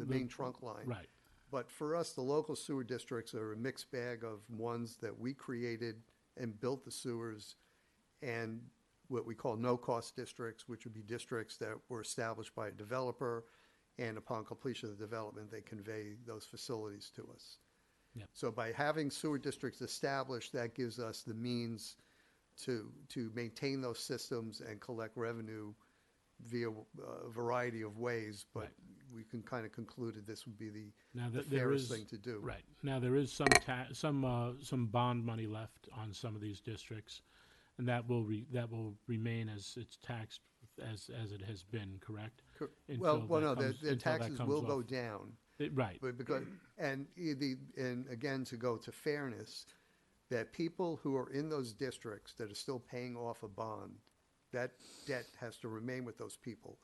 main trunk line. Right. But for us, the local sewer districts are a mixed bag of ones that we created and built the sewers, and what we call no-cost districts, which would be districts that were established by a developer, and upon completion of the development, they convey those facilities to us. Yep. So by having sewer districts established, that gives us the means to maintain those systems and collect revenue via a variety of ways, but Right. we can kind of conclude that this would be the There fairest is- thing to do. Right. Now, there is some bond money left on some of these districts, and that will remain as it's taxed as it has been, correct? Well, Until that no, comes- the until that taxes comes will go off. down. Right. But because, and again, to go to fairness, that people who are in those districts that are still paying off a bond, that debt has to remain with those people.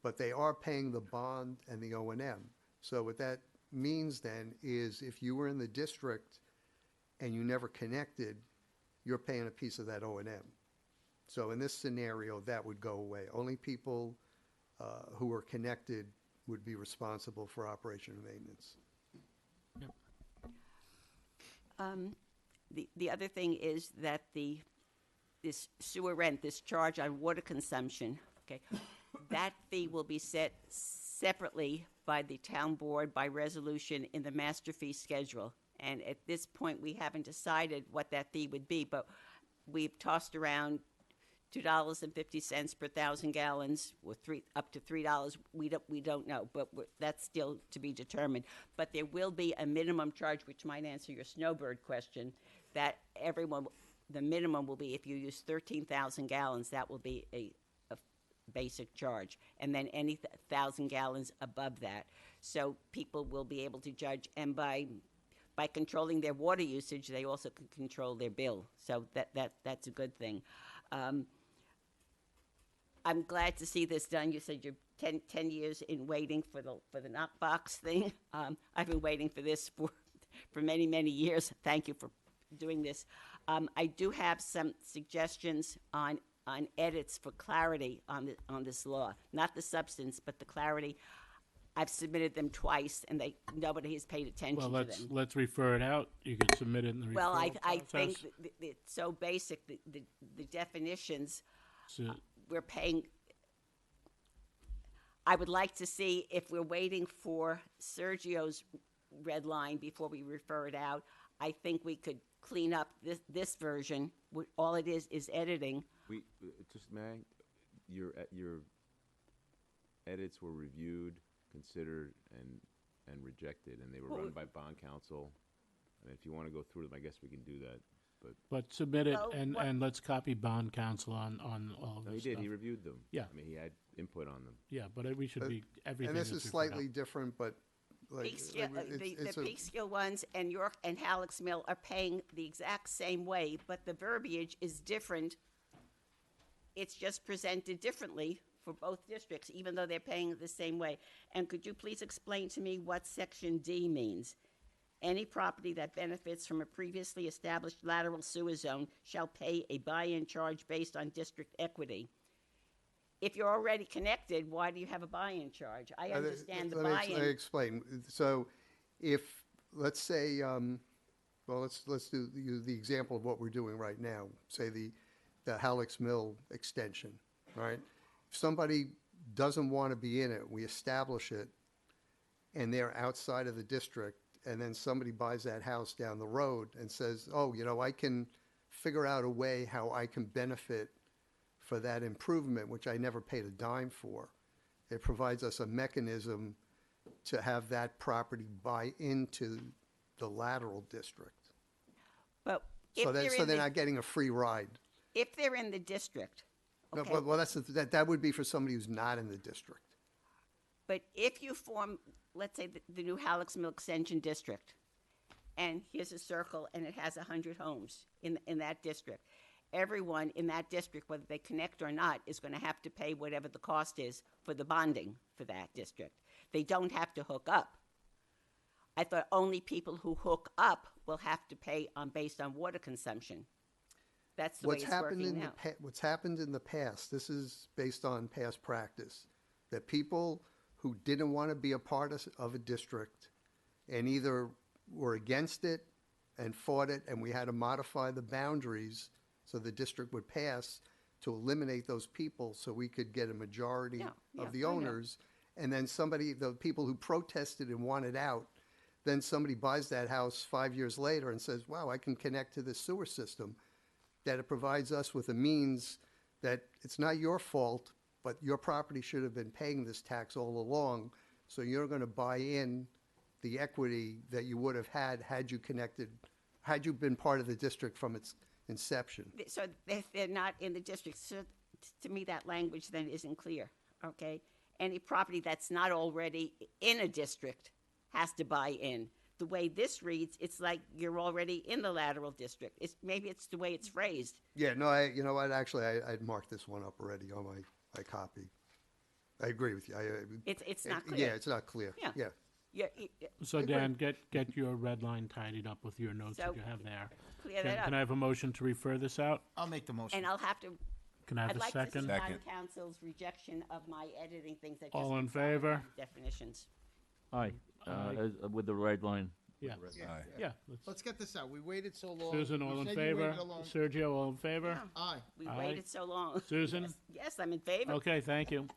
But they are paying the bond and the O&M. So what that means then is if you were in the district and you never connected, you're paying a piece of that O&M. So in this scenario, that would go away. Only people who are connected would be responsible for operation and maintenance. The other thing is that this sewer rent, this charge on water consumption, okay, that fee will be set separately by the town board by resolution in the master fee schedule. And at this point, we haven't decided what that fee would be, but we've tossed around $2.50 per 1,000 gallons, or up to $3. We don't know, but that's still to be determined. But there will be a minimum charge, which might answer your snowbird question, that the minimum will be if you use 13,000 gallons, that will be a basic charge, and then any 1,000 gallons above that. So people will be able to judge, and by controlling their water usage, they also can control their bill. So that's a good thing. I'm glad to see this done. You said you're 10 years in waiting for the knockbox thing. I've been waiting for this for many, many years. Thank you for doing this. I do have some suggestions on edits for clarity on this law, not the substance, but the clarity. I've submitted them twice, and nobody has paid attention Well, to them. let's refer it out. You can submit it in the referral Well, I think process. it's so basic, the definitions, So- we're paying. I would like to see if we're waiting for Sergio's red line before we refer it out. I think we could clean up this version. All it is editing. We, just may, your edits were reviewed, considered, and rejected, and they were run by bond counsel. And if you want to go through them, I guess we can do that, but. But submit it, Well, what- and let's copy bond counsel on all of No, this he did, stuff. he reviewed them. Yeah. I mean, he had input on them. Yeah, but we should be, everything And this that's is referred out. slightly different, but like, Peekskill, it's the a- Peekskill ones and York and Halleck's Mill are paying the exact same way, but the verbiage is different. It's just presented differently for both districts, even though they're paying the same way. And could you please explain to me what Section D means? Any property that benefits from a previously established lateral sewer zone shall pay a buy-in charge based on district equity. If you're already connected, why do you have a buy-in charge? I understand the Let me buy-in. explain. So if, let's say, well, let's do the example of what we're doing right now, say the Halleck's Mill extension, right? If somebody doesn't want to be in it, we establish it, and they're outside of the district, and then somebody buys that house down the road and says, oh, I can figure out a way how I can benefit for that improvement, which I never paid a dime for. It provides us a mechanism to have that property buy into the lateral district. But So if they're they're in the, not getting a free ride. if they're in the district, No, okay, well, that would be for somebody who's not in the district. but if you form, let's say, the new Halleck's Mill Extension District, and here's a circle, and it has 100 homes in that district, everyone in that district, whether they connect or not, is going to have to pay whatever the cost is for the bonding for that district. They don't have to hook up. I thought only people who hook up will have to pay based on water consumption. That's the way it's working now. What's happened in the past, this is based on past practice, that people who didn't want to be a part of a district and either were against it and fought it, and we had to modify the boundaries so the district would pass to eliminate those people so we could get a majority of the I know. owners. And then the people who protested and wanted out, then somebody buys that house 5 years later and says, wow, I can connect to this sewer system. That it provides us with a means that it's not your fault, but your property should have been paying this tax all along. So you're going to buy in the equity that you would have had you connected, had you been part of the district from its inception. So if they're not in the district, so to me, that language then isn't clear, okay? Any property that's not already in a district has to buy in. The way this reads, it's like you're already in the lateral district. Maybe it's the way it's phrased. Yeah, no, you know what, actually, I'd marked this one up already on my copy. I agree with you. It's not clear. Yeah, it's not clear. Yeah. Yeah, So Dan, get your red line tidied up with your notes that So, you have there. clear that Can up. I have a motion to refer this out? I'll make the motion. And I'll have to, Can I have I'd a like to see second? bond council's rejection of my editing things that just All in consolidate favor? definitions. Aye, Aye. with the red line. Yeah, Aye. yeah. Let's get this out. We waited so long. Susan, all You in said you favor? waited a long- Sergio, all in favor? Aye. We Aye. waited so long. Susan? Yes, I'm in favor. Okay, thank you.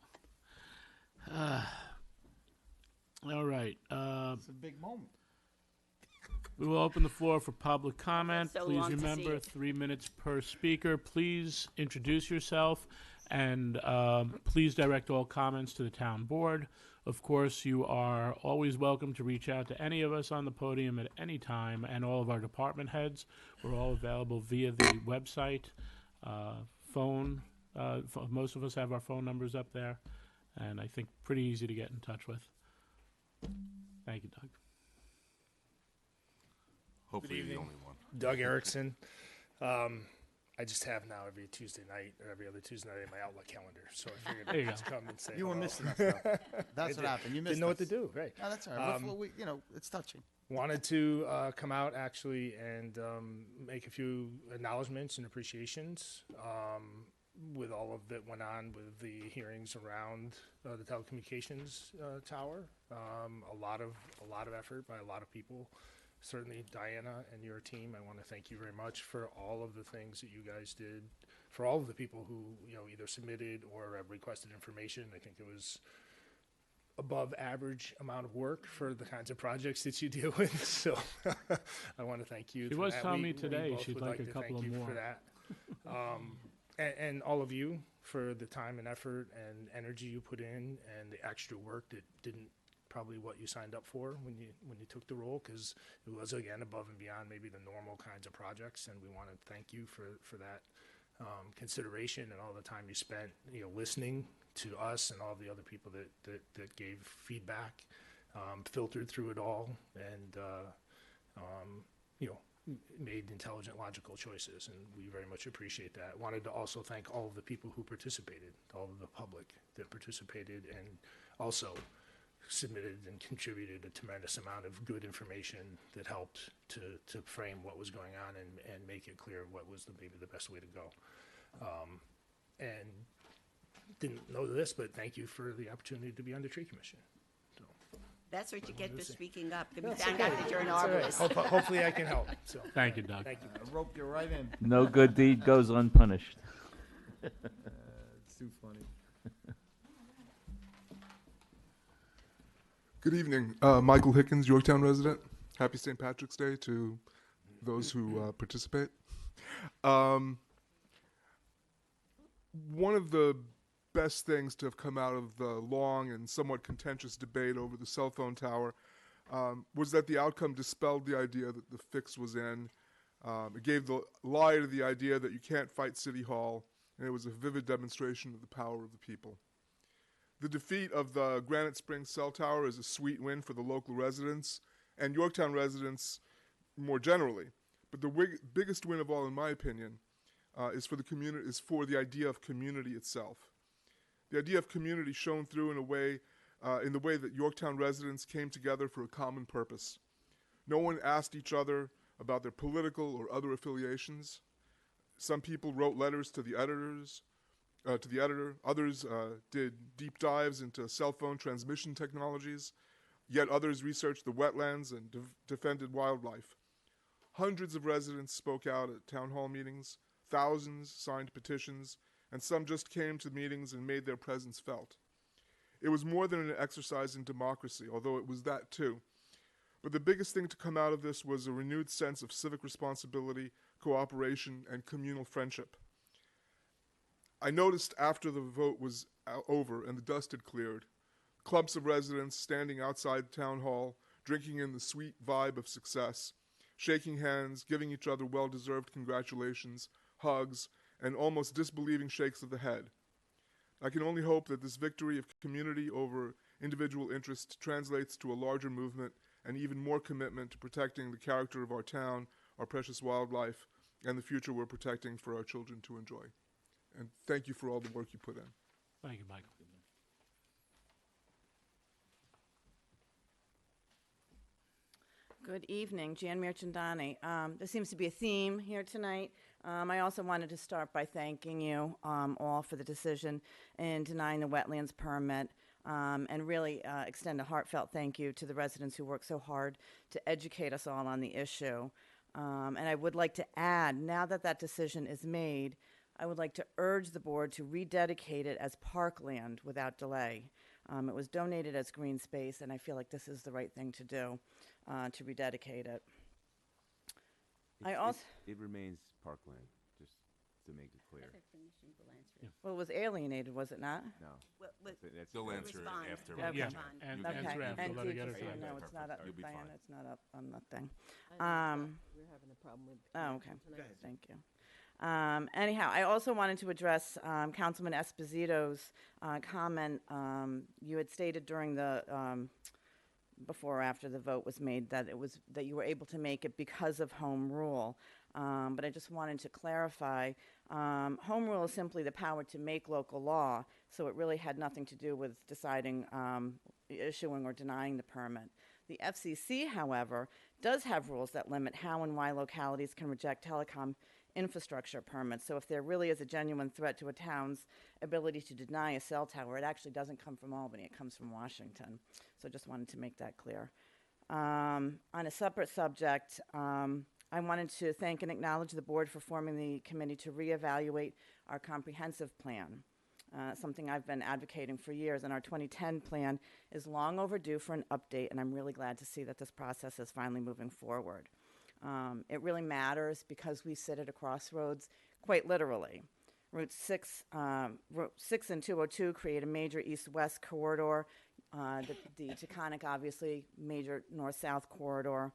All right, It's a big moment. we will open the floor for public comment. so Please long to see remember, it. 3 minutes per speaker. Please introduce yourself, and please direct all comments to the town board. Of course, you are always welcome to reach out to any of us on the podium at any time, and all of our department heads. We're all available via the website, phone. Most of us have our phone numbers up there, and I think pretty easy to get in touch with. Thank you, Doug. Hopefully the only one. Doug Erickson. I I just have now every Tuesday night or every other Tuesday night in my Outlook calendar. So I figured There you I'd go. just come and say You were hello. missing us, though. I That's what did- happened. You missed Didn't know what to us. do, right. No, that's all right. It's touching. Wanted to come out actually and make a few acknowledgments and appreciations with all of that went on with the hearings around the telecommunications tower. A lot of effort by a lot of people. Certainly, Diana and your team, I want to thank you very much for all of the things that you guys did. For all of the people who either submitted or requested information, I think it was above average amount of work for the kinds of projects that you deal with. So I want to thank you. She for was that. telling me We today both she'd would like a to couple thank of you more. for that. And all of you for the time and effort and energy you put in and the extra work that didn't probably what you signed up for when you took the role, because it was again above and beyond maybe the normal kinds of projects, and we want to thank you for that consideration and all the time you spent listening to us and all the other people that gave feedback, filtered through it all, and made intelligent, logical choices, and we very much appreciate that. Wanted to also thank all of the people who participated, all of the public that participated and also submitted and contributed a tremendous amount of good information that helped to frame what was going on and make it clear what was maybe the best way to go. And didn't know this, but thank you for the opportunity to be on the tree commission. So, That's what you get for say. speaking up. We That's found okay. out that you're an That's all right. arborist. Hopefully I can help. So, Thank you, Doug. thank you. I roped you right in. No good deed goes unpunished. It's too funny. Good evening. Michael Hickens, Yorktown resident. Happy St. Patrick's Day to those who participate. One of the best things to have come out of the long and somewhat contentious debate over the cell phone tower was that the outcome dispelled the idea that the fix was in. It gave the lie to the idea that you can't fight City Hall, and it was a vivid demonstration of the power of the people. The defeat of the Granite Springs cell tower is a sweet win for the local residents and Yorktown residents more generally. But the biggest win of all, in my opinion, is for the community. Is for the idea of community itself. The idea of community shone through in the way that Yorktown residents came together for a common purpose. No one asked each other about their political or other affiliations. Some people wrote letters to the editors. To the editor. Others did deep dives into cell phone transmission technologies, yet others researched the wetlands and defended wildlife. Hundreds of residents spoke out at town hall meetings, thousands signed petitions, and some just came to meetings and made their presence felt. It was more than an exercise in democracy, although it was that too. But the biggest thing to come out of this was a renewed sense of civic responsibility, cooperation, and communal friendship. I noticed after the vote was over and the dust had cleared, clumps of residents standing outside town hall, drinking in the sweet vibe of success, shaking hands, giving each other well-deserved congratulations, hugs, and almost disbelieving shakes of the head. I can only hope that this victory of community over individual interest translates to a larger movement and even more commitment to protecting the character of our town, our precious wildlife, and the future we're protecting for our children to enjoy. And thank you for all the work you put in. Thank you, Michael. Good evening, Jan Mirchandani. There seems to be a theme here tonight. I also wanted to start by thanking you all for the decision in denying the wetlands permit, and really extend a heartfelt thank you to the residents who worked so hard to educate us all on the issue. And I would like to add, now that that decision is made, I would like to urge the board to rededicate it as parkland without delay. It was donated as green space, and I feel like this is the right thing to do, to rededicate it. It remains parkland, just to make it clear. Well, it was alienated, was it not? No. They'll answer it after. Okay. Yeah, and Okay. answer after, And let her keep get her it- time. No, it's not up, You'll be Diana, fine. it's not up on the thing. We're having a problem with. Oh, okay, tonight. thank you. Anyhow, I also wanted to address Councilman Esposito's comment. You had stated during the, before or after the vote was made, that you were able to make it because of home rule. but I just wanted to clarify. Home rule is simply the power to make local law, so it really had nothing to do with deciding, issuing or denying the permit. The FCC, however, does have rules that limit how and why localities can reject telecom infrastructure permits. So if there really is a genuine threat to a town's ability to deny a cell tower, it actually doesn't come from Albany, it comes from Washington. So just wanted to make that clear. On a separate subject, I wanted to thank and acknowledge the board for forming the committee to reevaluate our comprehensive plan. Something I've been advocating for years, and our 2010 plan is long overdue for an update, and I'm really glad to see that this process is finally moving forward. It really matters because we sit at a crossroads, quite literally. Route 6 and 202 create a major east-west corridor, the Taconic, obviously, major north-south corridor,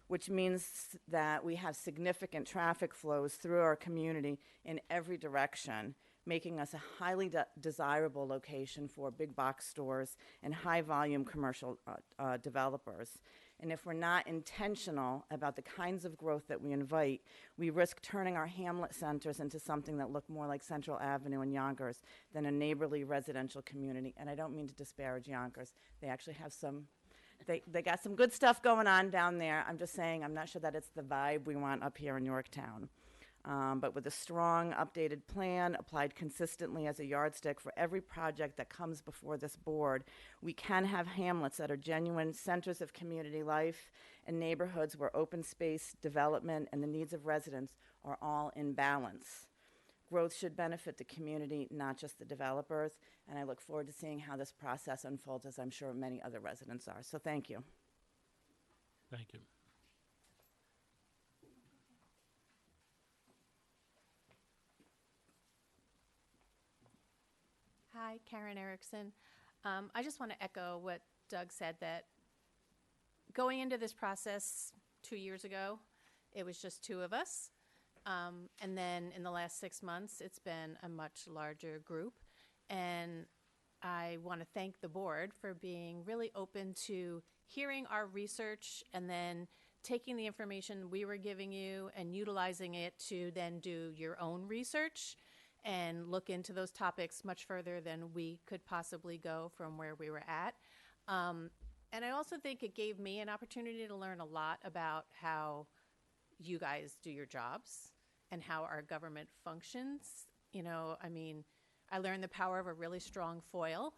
which means that we have significant traffic flows through our community in every direction, making us a highly desirable location for big box stores and high volume commercial developers. And if we're not intentional about the kinds of growth that we invite, we risk turning our hamlet centers into something that look more like Central Avenue in Yonkers than a neighborly residential community. And I don't mean to disparage Yonkers. They actually have they got some good stuff going on down there. I'm just saying, I'm not sure that it's the vibe we want up here in Yorktown. But with a strong, updated plan applied consistently as a yardstick for every project that comes before this board, we can have hamlets that are genuine centers of community life and neighborhoods where open space, development, and the needs of residents are all in balance. Growth should benefit the community, not just the developers, and I look forward to seeing how this process unfolds, as I'm sure many other residents are. So thank you. Thank you. Hi, Karen Erickson. I just want to echo what Doug said, that going into this process 2 years ago, it was just two of us. And then in the last 6 months, it's been a much larger group. And I want to thank the board for being really open to hearing our research and then taking the information we were giving you and utilizing it to then do your own research and look into those topics much further than we could possibly go from where we were at. And I also think it gave me an opportunity to learn a lot about how you guys do your jobs and how our government functions. You know, I mean, I learned the power of a really strong foil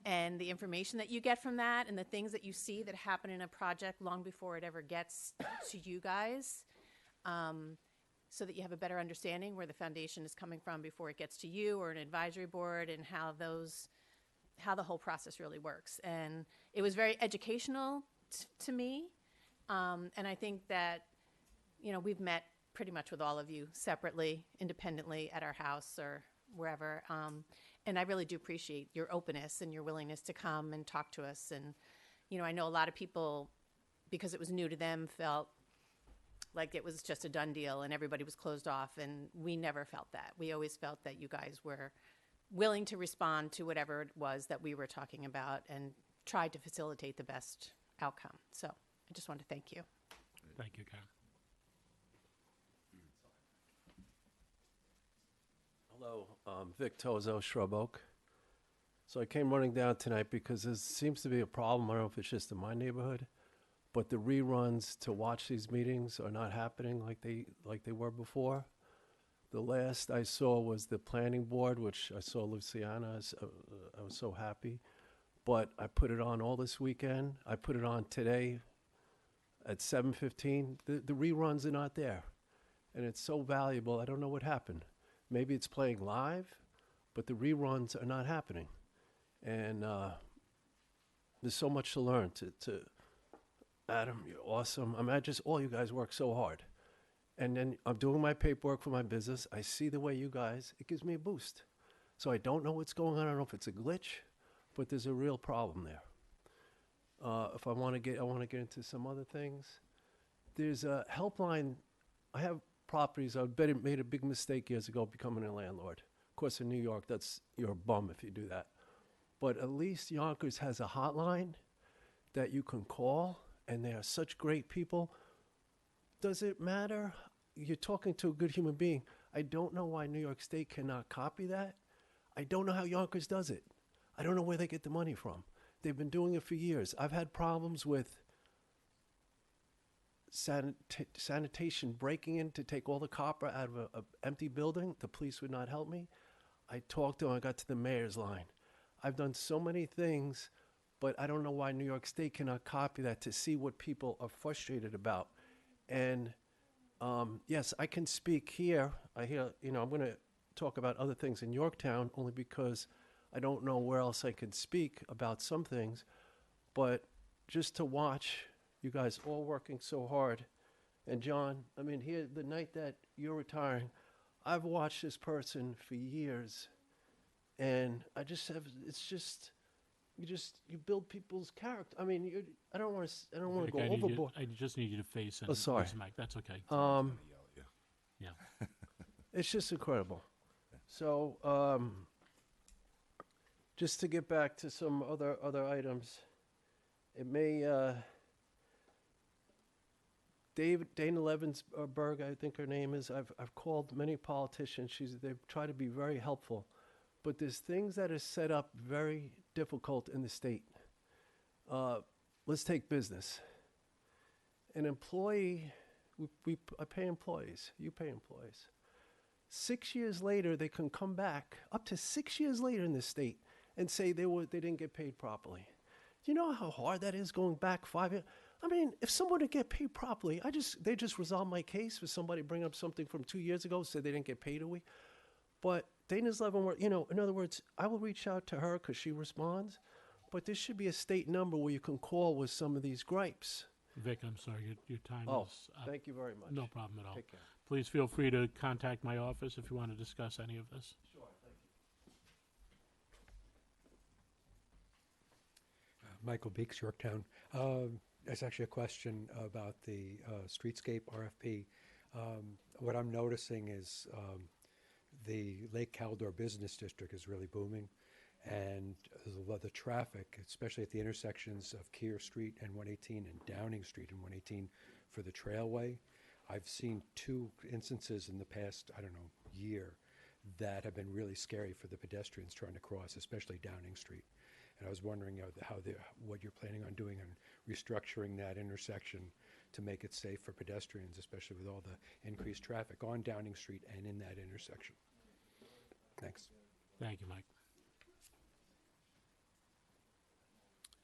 and the information that you get from that and the things that you see that happen in a project long before it ever gets to you guys. So that you have a better understanding where the foundation is coming from before it gets to you or an advisory board, and how the whole process really works. And it was very educational to me. And I think that, you know, we've met pretty much with all of you separately, independently at our house or wherever. And I really do appreciate your openness and your willingness to come and talk to us. And, you know, I know a lot of people, because it was new to them, felt like it was just a done deal and everybody was closed off, and we never felt that. We always felt that you guys were willing to respond to whatever it was that we were talking about and tried to facilitate the best outcome. So I just want to thank you. Thank you, Karen. Hello, Vic Tozo, Shrub Oak. So I came running down tonight because there seems to be a problem. I don't know if it's just in my neighborhood, but the reruns to watch these meetings are not happening like they were before. The last I saw was the planning board, which I saw Luciana. I was so happy. But I put it on all this weekend. I put it on today at 7:15. The reruns are not there. And it's so valuable. I don't know what happened. Maybe it's playing live, but the reruns are not happening. And there's so much to learn. To Adam, you're awesome. I mean, all you guys work so hard. And then I'm doing my paperwork for my business. I see the way you guys, it gives me a boost. So I don't know what's going on. I don't know if it's a glitch, but there's a real problem there. If I want to get into some other things. There's a helpline. I have properties. I bet it made a big mistake years ago becoming a landlord. Of course, in New York, you're a bum if you do that. But at least Yonkers has a hotline that you can call, and they are such great people. Does it matter? you're talking to a good human being. I don't know why New York State cannot copy that. I don't know how Yonkers does it. I don't know where they get the money from. They've been doing it for years. I've had problems with sanitation breaking in to take all the copper out of an empty building. The police would not help me. I talked to them. I got to the mayor's line. I've done so many things, but I don't know why New York State cannot copy that to see what people are frustrated about. And yes, I can speak here. I hear, I'm going to talk about other things in Yorktown only because I don't know where else I can speak about some things. But just to watch you guys all working so hard. And John, I mean, here, the night that you're retiring, I've watched this person for years. And I just have, it's just, you build people's character. I mean, I don't want to go overboard. I just need you to face and Oh, sorry. use the mic. That's okay. Yeah. It's just incredible. So, just to get back to some other items, it may, Dana Levensberg, I think her name is. I've called many politicians. They've tried to be very helpful, but there's things that are set up very difficult in the state. Let's take business. An employee, I pay employees. You pay employees. 6 years later, they can come back up to 6 years later in this state and say they didn't get paid properly. Do you know how hard that is going back 5 years? I mean, if someone didn't get paid properly, they just resolved my case for somebody bring up something from 2 years ago, said they didn't get paid a week. But Dana's Leavenworth, in other words, I will reach out to her because she responds, but there should be a state number where you can call with some of these gripes. Vic, I'm sorry, your time is up. Thank you very much. No problem at all. Take care. Please feel free to contact my office if you want to discuss any of this. Sure, thank you. Michael Beeks, Yorktown. There's actually a question about the streetscape RFP. What I'm noticing is the Lake Caldor Business District is really booming, and the traffic, especially at the intersections of Keir Street and 118 and Downing Street and 118 for the trailway. I've seen 2 instances in the past, year that have been really scary for the pedestrians trying to cross, especially Downing Street. And I was wondering what you're planning on doing on restructuring that intersection to make it safe for pedestrians, especially with all the increased traffic on Downing Street and in that intersection. Thanks. Thank you, Mike.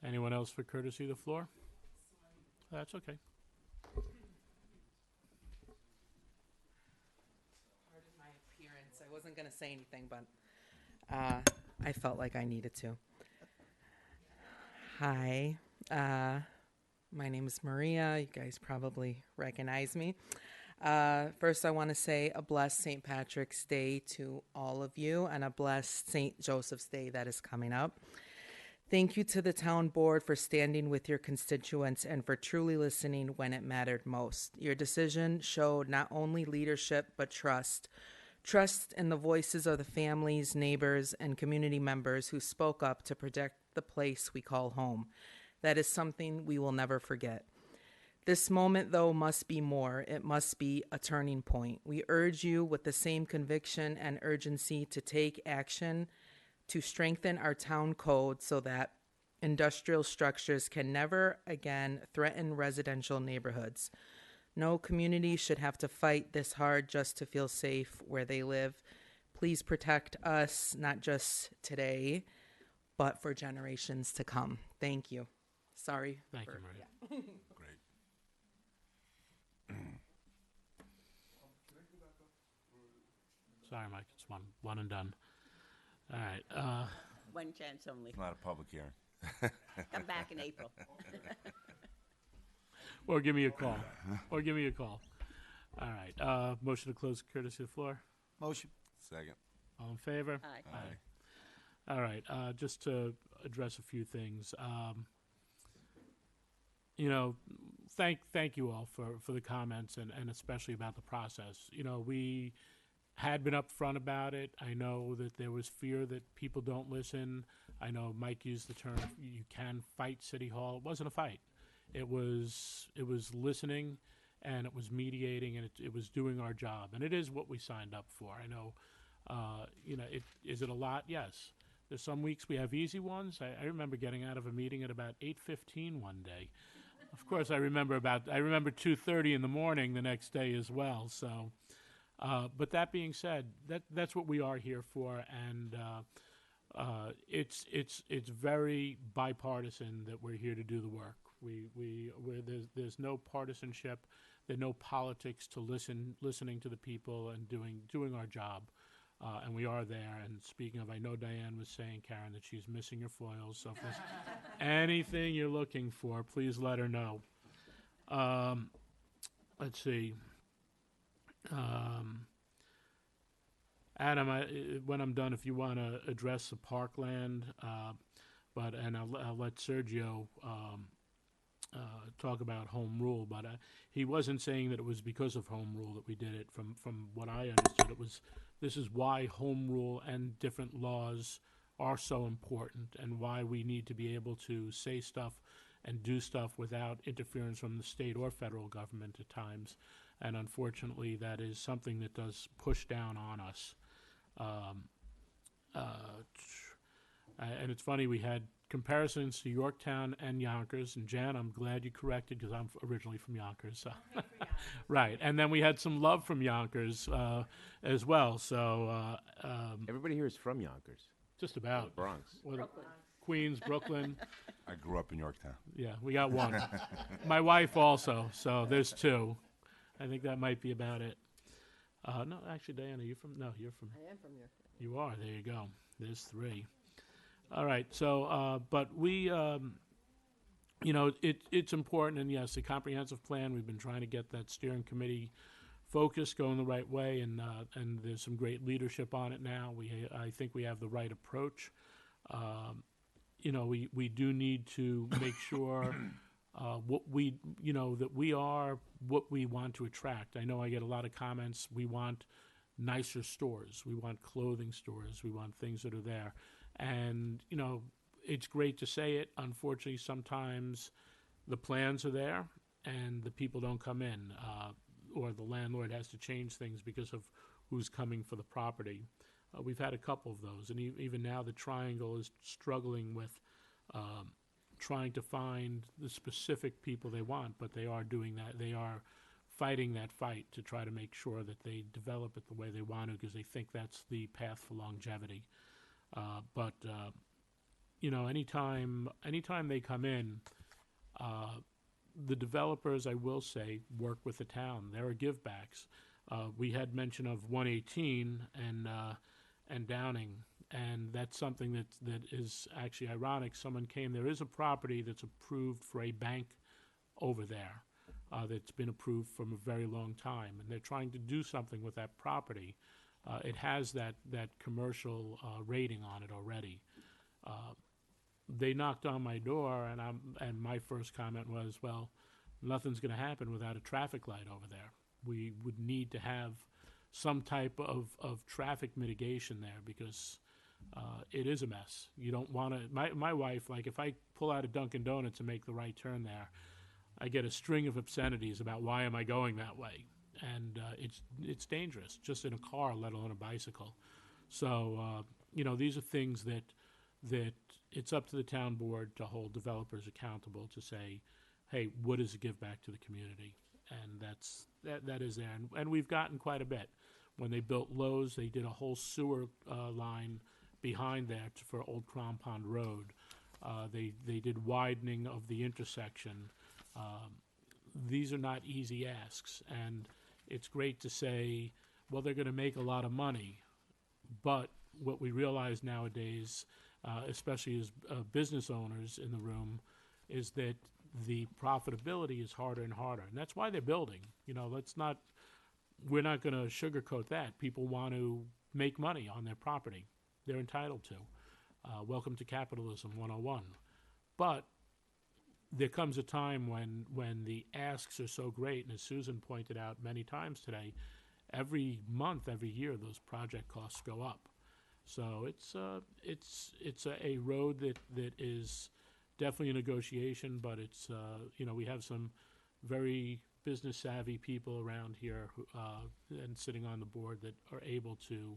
Anyone else for courtesy of the floor? That's okay. Pardon my appearance. I wasn't going to say anything, but I felt like I needed to. Hi, my name is Maria. You guys probably recognize me. First, I want to say a blessed St. Patrick's Day to all of you and a blessed St. Joseph's Day that is coming up. Thank you to the town board for standing with your constituents and for truly listening when it mattered most. Your decision showed not only leadership, but trust. Trust in the voices of the families, neighbors, and community members who spoke up to protect the place we call home. That is something we will never forget. This moment, though, must be more. It must be a turning point. We urge you with the same conviction and urgency to take action to strengthen our town code so that industrial structures can never again threaten residential neighborhoods. No community should have to fight this hard just to feel safe where they live. Please protect us, not just today, but for generations to come. Thank you. Sorry. Thank you, Maria. Yeah. Great. Sorry, Mike. It's one and done. All right. One chance only. Not a public hearing. Come back in April. Or give me a call. All right. Motion to close courtesy of the floor. Motion. Second. All in favor? Aye. All right. Just to address a few things. Thank you all for the comments and especially about the process. We had been upfront about it. I know that there was fear that people don't listen. I know Mike used the term, you can fight City Hall. It wasn't a fight. It was listening and it was mediating, and it was doing our job, and it is what we signed up for. I know, is it a lot? Yes. There's some weeks we have easy ones. I remember getting out of a meeting at about 8:15 one day. Of course, I remember 2:30 in the morning the next day as well. So, but that being said, that's what we are here for, and it's very bipartisan that we're here to do the work. There's no partisanship, there's no politics to listening to the people and doing our job. And we are there. And speaking of, I know Diane was saying, Karen, that she's missing her foils. So if there's anything you're looking for, please let her know. Let's see. Adam, when I'm done, if you want to address the parkland, and I'll let Sergio talk about home rule. But he wasn't saying that it was because of home rule that we did it. From what I understood, this is why home rule and different laws are so important, and why we need to be able to say stuff and do stuff without interference from the state or federal government at times. And unfortunately, that is something that does push down on us. And it's funny, we had comparisons to Yorktown and Yonkers. And Jan, I'm glad you corrected, because I'm originally from Yonkers. So. Right. And then we had some love from Yonkers as well. So everybody here is from Yonkers. Just about. Bronx. Queens, Brooklyn. I grew up in Yorktown. Yeah, we got one. My wife also, so there's two. I think that might be about it. No, actually, Diana, you're from? No, you're from. I am from Yorktown. You are. There you go. There's three. All right. So, but we, it's important, and yes, the comprehensive plan. We've been trying to get that steering committee focus going the right way, and there's some great leadership on it now. I think we have the right approach. We do need to make sure that we are what we want to attract. I know I get a lot of comments. We want nicer stores. We want clothing stores. We want things that are there. And, it's great to say it. Unfortunately, sometimes the plans are there and the people don't come in, or the landlord has to change things because of who's coming for the property. We've had a couple of those, and even now the Triangle is struggling with trying to find the specific people they want, but they are doing that. They are fighting that fight to try to make sure that they develop it the way they want to, because they think that's the path for longevity. Anytime they come in, the developers, I will say, work with the town. There are givebacks. We had mention of 118 and Downing, and that's something that is actually ironic. Someone came. There is a property that's approved for a bank over there that's been approved from a very long time, and they're trying to do something with that property. It has that commercial rating on it already. They knocked on my door, and my first comment was, well, nothing's going to happen without a traffic light over there. We would need to have some type of traffic mitigation there, because it is a mess. You don't want to. My wife, like, if I pull out a Dunkin' Donuts and make the right turn there, I get a string of obscenities about why am I going that way, and it's dangerous just in a car, let alone a bicycle. So these are things that it's up to the town board to hold developers accountable to say, hey, what is a give back to the community? And that is there, and we've gotten quite a bit. When they built Lowe's, they did a whole sewer line behind there for Old Crom Pond Road. They did widening of the intersection. These are not easy asks, and it's great to say, well, they're going to make a lot of money, but what we realize nowadays, especially as business owners in the room, is that the profitability is harder and harder, and that's why they're building. We're not going to sugarcoat that. People want to make money on their property. They're entitled to. Welcome to Capitalism 101. But there comes a time when the asks are so great, and as Susan pointed out many times today, every month, every year, those project costs go up. So it's a road that is definitely a negotiation, but it's we have some very business savvy people around here who, and sitting on the board that are able to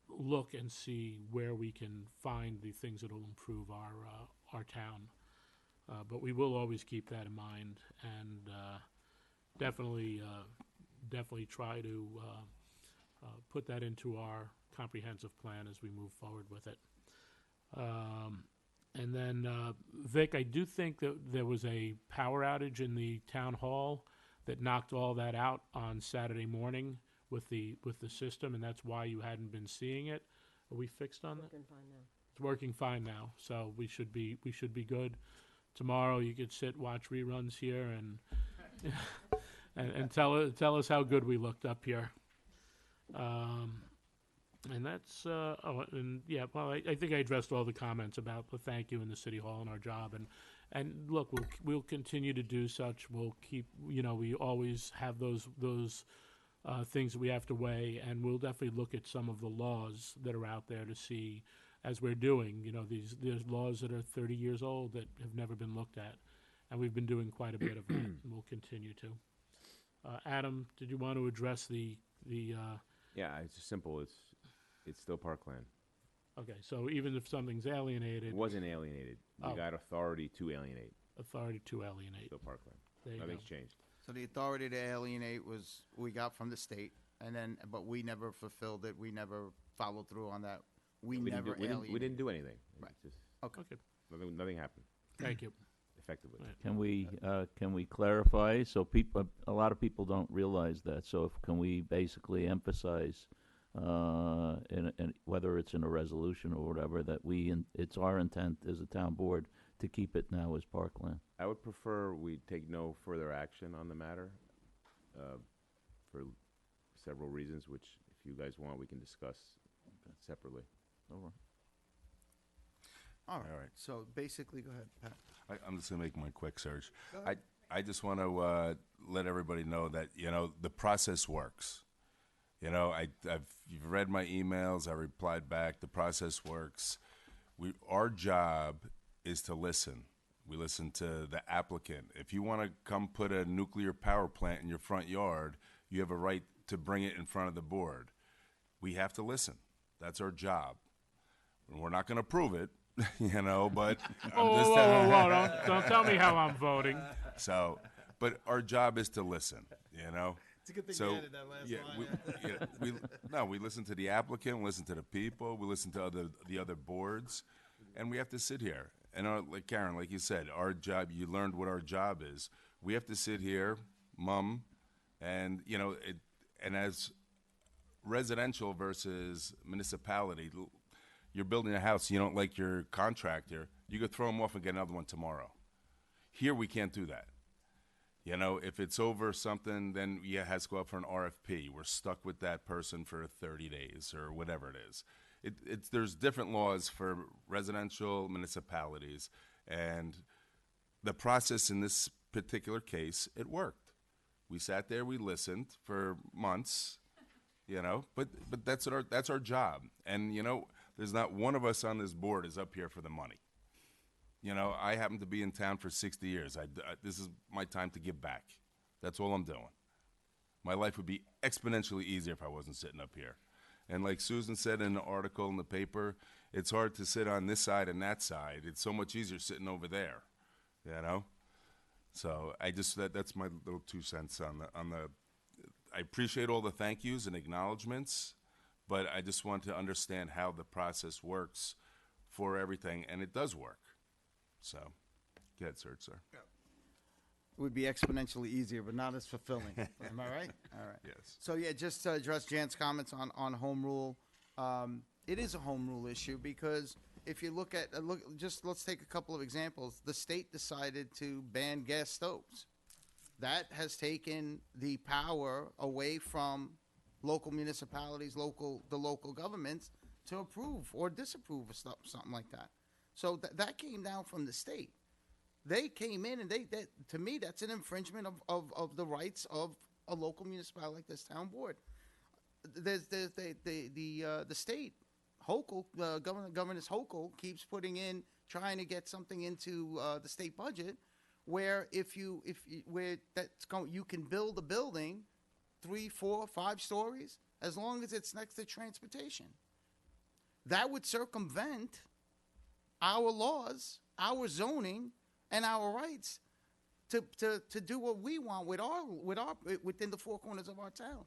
look and see where we can find the things that will improve our town. But we will always keep that in mind, and definitely try to put that into our comprehensive plan as we move forward with it. And then, Vic, I do think that there was a power outage in the town hall that knocked all that out on Saturday morning with the system, and that's why you hadn't been seeing it. Are we fixed on that? Working fine now. It's working fine now, so we should be good. Tomorrow you could sit, watch reruns here, and and tell us how good we looked up here. And that's I think I addressed all the comments about the thank you in the city hall and our job, and look, we'll continue to do such. We'll keep, we always have those things that we have to weigh, and we'll definitely look at some of the laws that are out there to see, as we're doing, there's laws that are 30 years old that have never been looked at, and we've been doing quite a bit of that, and we'll continue to. Adam, did you want to address the? Yeah, it's simple. It's still parkland. Okay, so even if something's alienated, It wasn't alienated. We Oh. got authority to alienate. authority to alienate. Still parkland. There you Nothing's go. changed. So the authority to alienate was, we got from the state, but we never fulfilled it. We never followed through on that. We didn't never do, we alienated. didn't do anything. Right. It's just Okay. nothing happened. Thank you. Effectively. Can we clarify? So a lot of people don't realize that. So can we basically emphasize, in whether it's in a resolution or whatever, that it's our intent as a town board to keep it now as parkland? I would prefer we take no further action on the matter for several reasons, which if you guys want, we can discuss separately. Over. All right. So basically, go ahead, Pat. I'm just going to make my quick search. Go ahead. I just want to let everybody know that, the process works. You've read my emails. I replied back. The process works. Our job is to listen. We listen to the applicant. If you want to come put a nuclear power plant in your front yard, you have a right to bring it in front of the board. We have to listen. That's our job. And we're not going to prove it, but Whoa, don't tell me how I'm voting. So, but our job is to listen, It's a good thing you added that last line. we listen to the applicant, we listen to the people, we listen to the other boards, and we have to sit here. And like Karen, like you said, our job, you learned what our job is. We have to sit here, and, and as residential versus municipality, you're building a house, you don't like your contractor, you could throw them off and get another one tomorrow. Here, we can't do that. If it's over something, then it has to go out for an RFP. We're stuck with that person for 30 days or whatever it is. There's different laws for residential municipalities, and the process in this particular case, it worked. We sat there, we listened for months, but that's our job. And, there's not one of us on this board is up here for the money. I happen to be in town for 60 years. This is my time to give back. That's all I'm doing. My life would be exponentially easier if I wasn't sitting up here. And like Susan said in the article in the paper, it's hard to sit on this side and that side. It's so much easier sitting over there, So that's my little 2 cents on the. I appreciate all the thank yous and acknowledgments, but I just want to understand how the process works for everything, and it does work. So, go ahead, sir. It would be exponentially easier, but not as fulfilling. Am I right? All right. Yes. So yeah, just to address Jan's comments on home rule, it is a home rule issue because if you look at let's take a couple of examples. The state decided to ban gas stoves. That has taken the power away from local municipalities, the local governments to approve or disapprove of something like that. So that came down from the state. They came in and to me, that's an infringement of the rights of a local municipality like this town board. There's the state, Hochul, Governor Hochul keeps trying to get something into the state budget where where that's going, you can build a building 3, 4, 5 stories as long as it's next to transportation. That would circumvent our laws, our zoning, and our rights to do what we want within the four corners of our town.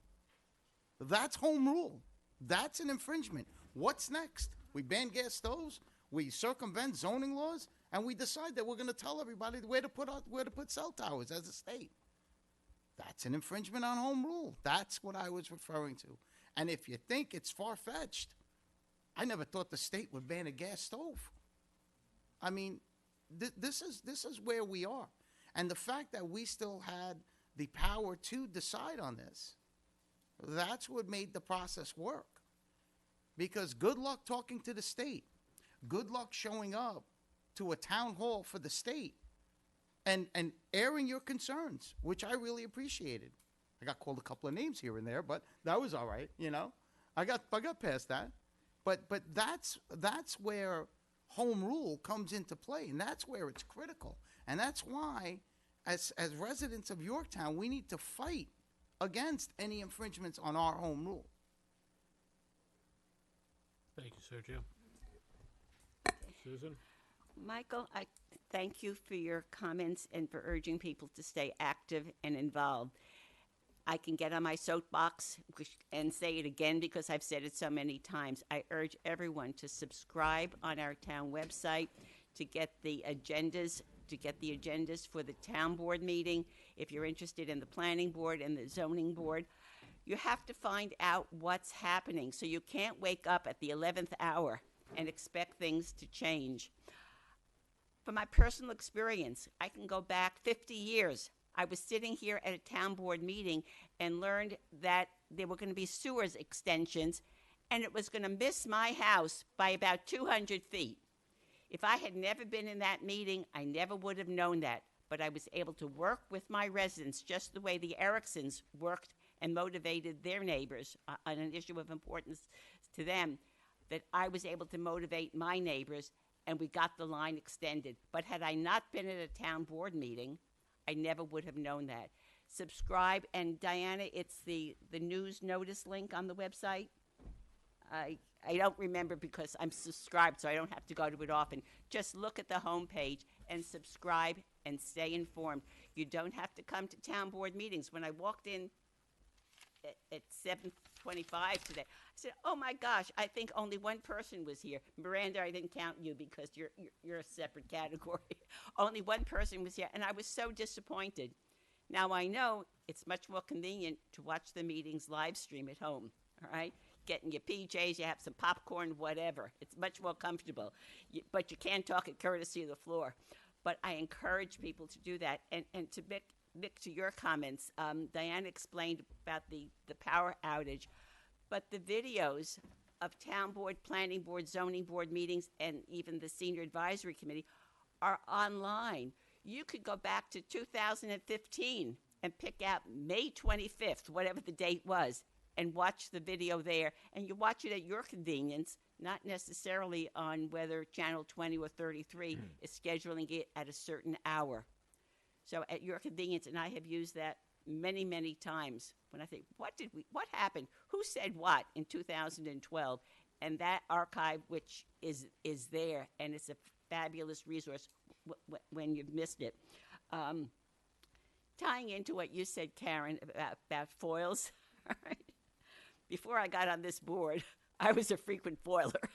That's home rule. That's an infringement. What's next? We ban gas stoves, we circumvent zoning laws, and we decide that we're going to tell everybody where to put cell towers as a state. That's an infringement on home rule. That's what I was referring to. And if you think it's far-fetched, I never thought the state would ban a gas stove. I mean, this is where we are. And the fact that we still had the power to decide on this, that's what made the process work. Because good luck talking to the state. Good luck showing up to a town hall for the state and airing your concerns, which I really appreciated. I got called a couple of names here and there, but that was all right, you know. I got past that. But that's where home rule comes into play, and that's where it's critical. And that's why, as residents of Yorktown, we need to fight against any infringements on our home rule. Thank you, Sergio. Susan? Michael, I thank you for your comments and for urging people to stay active and involved. I can get on my soapbox and say it again because I've said it so many times. I urge everyone to subscribe on our town website to get the agendas for the town board meeting. If you're interested in the planning board and the zoning board, you have to find out what's happening. So you can't wake up at the 11th hour and expect things to change. From my personal experience, I can go back 50 years. I was sitting here at a town board meeting and learned that there were going to be sewers extensions, and it was going to miss my house by about 200 feet. If I had never been in that meeting, I never would have known that, but I was able to work with my residents just the way the Ericksons worked and motivated their neighbors on an issue of importance to them, that I was able to motivate my neighbors, and we got the line extended. But had I not been at a town board meeting, I never would have known that. Subscribe, and Diana, it's the news notice link on the website. I don't remember because I'm subscribed, so I don't have to go to it often. Just look at the homepage and subscribe and stay informed. You don't have to come to town board meetings. When I walked in at 7:25 today, I said, "Oh my gosh, I think only one person was here." Miranda, I didn't count you because you're a separate category. Only one person was here, and I was so disappointed. Now I know it's much more convenient to watch the meetings live stream at home, all right? Getting your PJs, you have some popcorn, whatever. It's much more comfortable. But you can't talk at courtesy of the floor. But I encourage people to do that. And to Nick, to your comments, Diana explained about the power outage. But the videos of town board, planning board, zoning board meetings, and even the senior advisory committee are online. You could go back to 2015 and pick out May 25th, whatever the date was, and watch the video there. And you watch it at your convenience, not necessarily on whether Channel 20 or 33 is scheduling it at a certain hour. So at your convenience, and I have used that many, many times when I think, what happened? Who said what in 2012? And that archive, which is there, and it's a fabulous resource when you've missed it. Tying into what you said, Karen, about foils, right? Before I got on this board, I was a frequent foiler.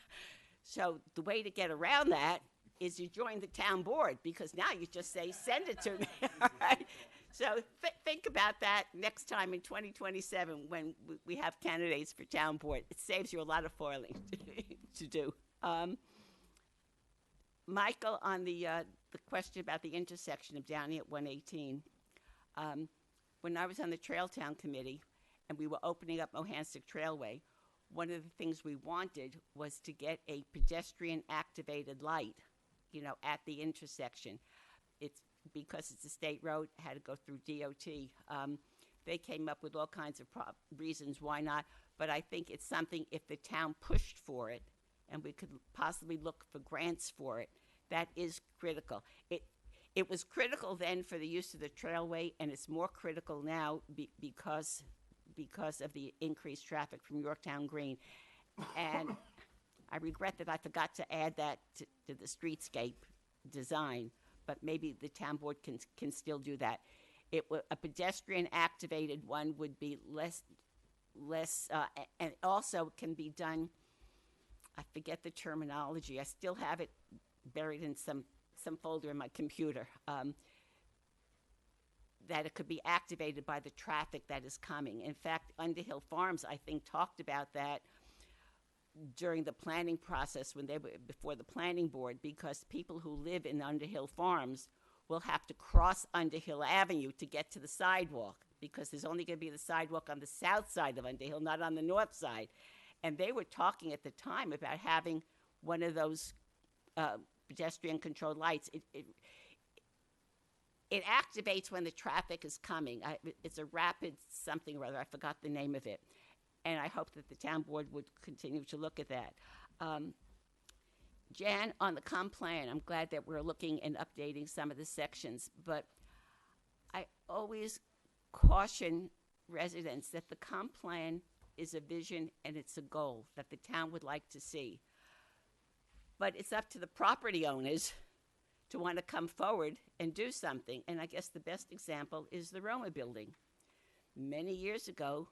So the way to get around that is you join the town board, because now you just say, send it to me, all right? So think about that next time in 2027 when we have candidates for town board. It saves you a lot of foiling to do. Michael, on the question about the intersection of Downey at 118, when I was on the Trail Town Committee and we were opening up Mohansick Trailway, one of the things we wanted was to get a pedestrian-activated light, at the intersection. It's because it's a state road, had to go through DOT. They came up with all kinds of reasons why not, but I think it's something, if the town pushed for it, and we could possibly look for grants for it, that is critical. It was critical then for the use of the trailway, and it's more critical now because of the increased traffic from Yorktown Green. And I regret that I forgot to add that to the streetscape design, but maybe the town board can still do that. A pedestrian activated one would be less, and also can be done. I forget the terminology. I still have it buried in some folder in my computer. That it could be activated by the traffic that is coming. In fact, Underhill Farms, I think, talked about that during the planning process when they were before the planning board, because people who live in Underhill Farms will have to cross Underhill Avenue to get to the sidewalk, because there's only going to be the sidewalk on the south side of Underhill, not on the north side. And they were talking at the time about having one of those pedestrian-controlled lights. It activates when the traffic is coming. It's a rapid something or other. I forgot the name of it. And I hope that the town board would continue to look at that. Jan, on the comp plan, I'm glad that we're looking and updating some of the sections, but I always caution residents that the comp plan is a vision and it's a goal that the town would like to see. But it's up to the property owners to want to come forward and do something. And I guess the best example is the Roma building. Many years ago,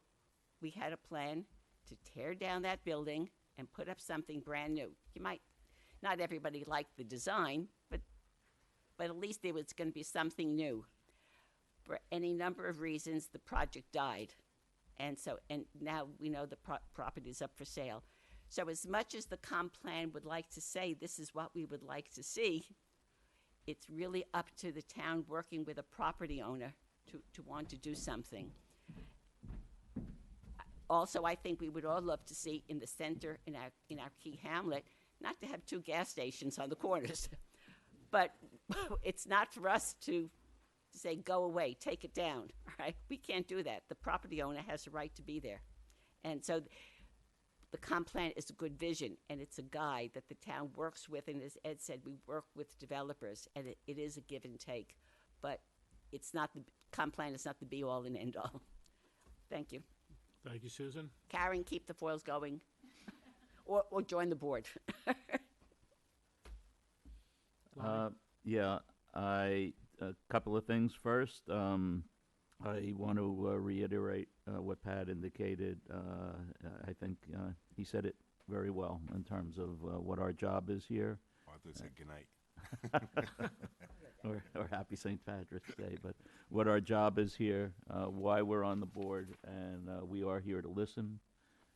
we had a plan to tear down that building and put up something brand new. You might, not everybody liked the design, but at least there was going to be something new. For any number of reasons, the project died. And now we know the property is up for sale. So as much as the comp plan would like to say this is what we would like to see, it's really up to the town working with a property owner to want to do something. Also, I think we would all love to see in the center, in our key hamlet, not to have 2 gas stations on the corners. But it's not for us to say, go away, take it down, right? We can't do that. The property owner has a right to be there. And so the comp plan is a good vision, and it's a guide that the town works with. And as Ed said, we work with developers, and it is a give and take. But it's not the comp plan is not the be-all and end-all. Thank you. Thank you, Susan. Karen, keep the foils going, or join the board. Yeah, a couple of things first. I want to reiterate what Pat indicated. I think he said it very well in terms of what our job is here. I thought say good night. or happy St. Patrick's Day, but what our job is here, why we're on the board, and we are here to listen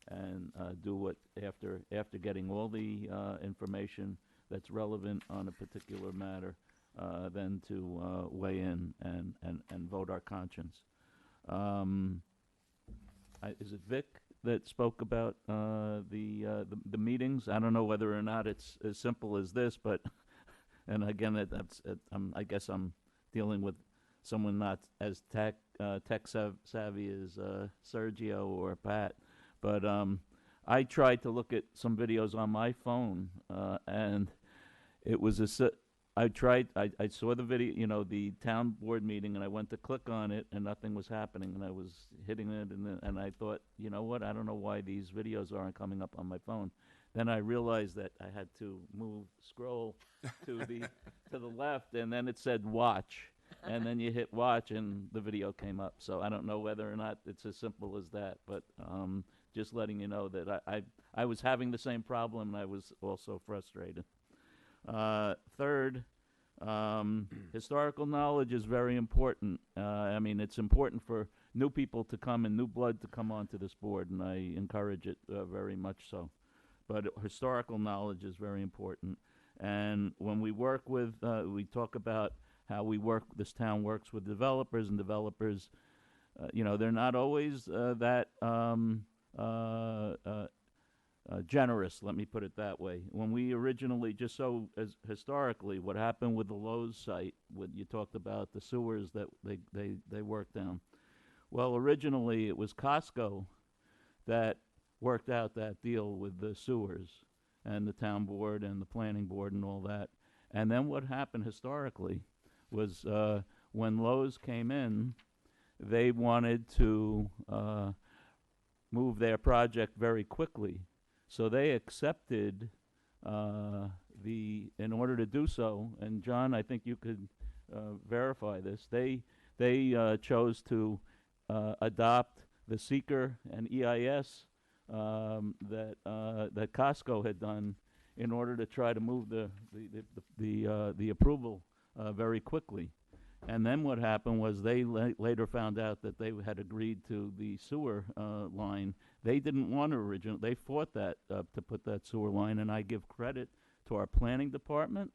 and do what after getting all the information that's relevant on a particular matter, then to weigh in and vote our conscience. Is it Vic that spoke about the meetings? I don't know whether or not it's as simple as this, but and again, I guess I'm dealing with someone not as tech savvy as Sergio or Pat, but I tried to look at some videos on my phone, and it was I saw the video, the town board meeting, and I went to click on it, and nothing was happening, and I was hitting it, and I thought, you know what, I don't know why these videos aren't coming up on my phone. Then I realized that I had to scroll to the left, and then it said watch, and then you hit watch, and the video came up. So I don't know whether or not it's as simple as that, but just letting you know that I was having the same problem, and I was also frustrated. Third, historical knowledge is very important. I mean, it's important for new people to come and new blood to come onto this board, and I encourage it very much so. But historical knowledge is very important. And when we work with, we talk about how this town works with developers, and developers, they're not always that generous, let me put it that way. When we originally, historically, what happened with the Lowe's site, you talked about the sewers that they worked down. Well, originally it was Costco that worked out that deal with the sewers and the town board and the planning board and all that. And then what happened historically was when Lowe's came in, they wanted to move their project very quickly. So they accepted in order to do so, and John, I think you could verify this, they chose to adopt the seeker and EIS that Costco had done in order to try to move the approval very quickly. And then what happened was they later found out that they had agreed to the sewer line. They didn't want to originally. They fought that to put that sewer line, and I give credit to our planning department,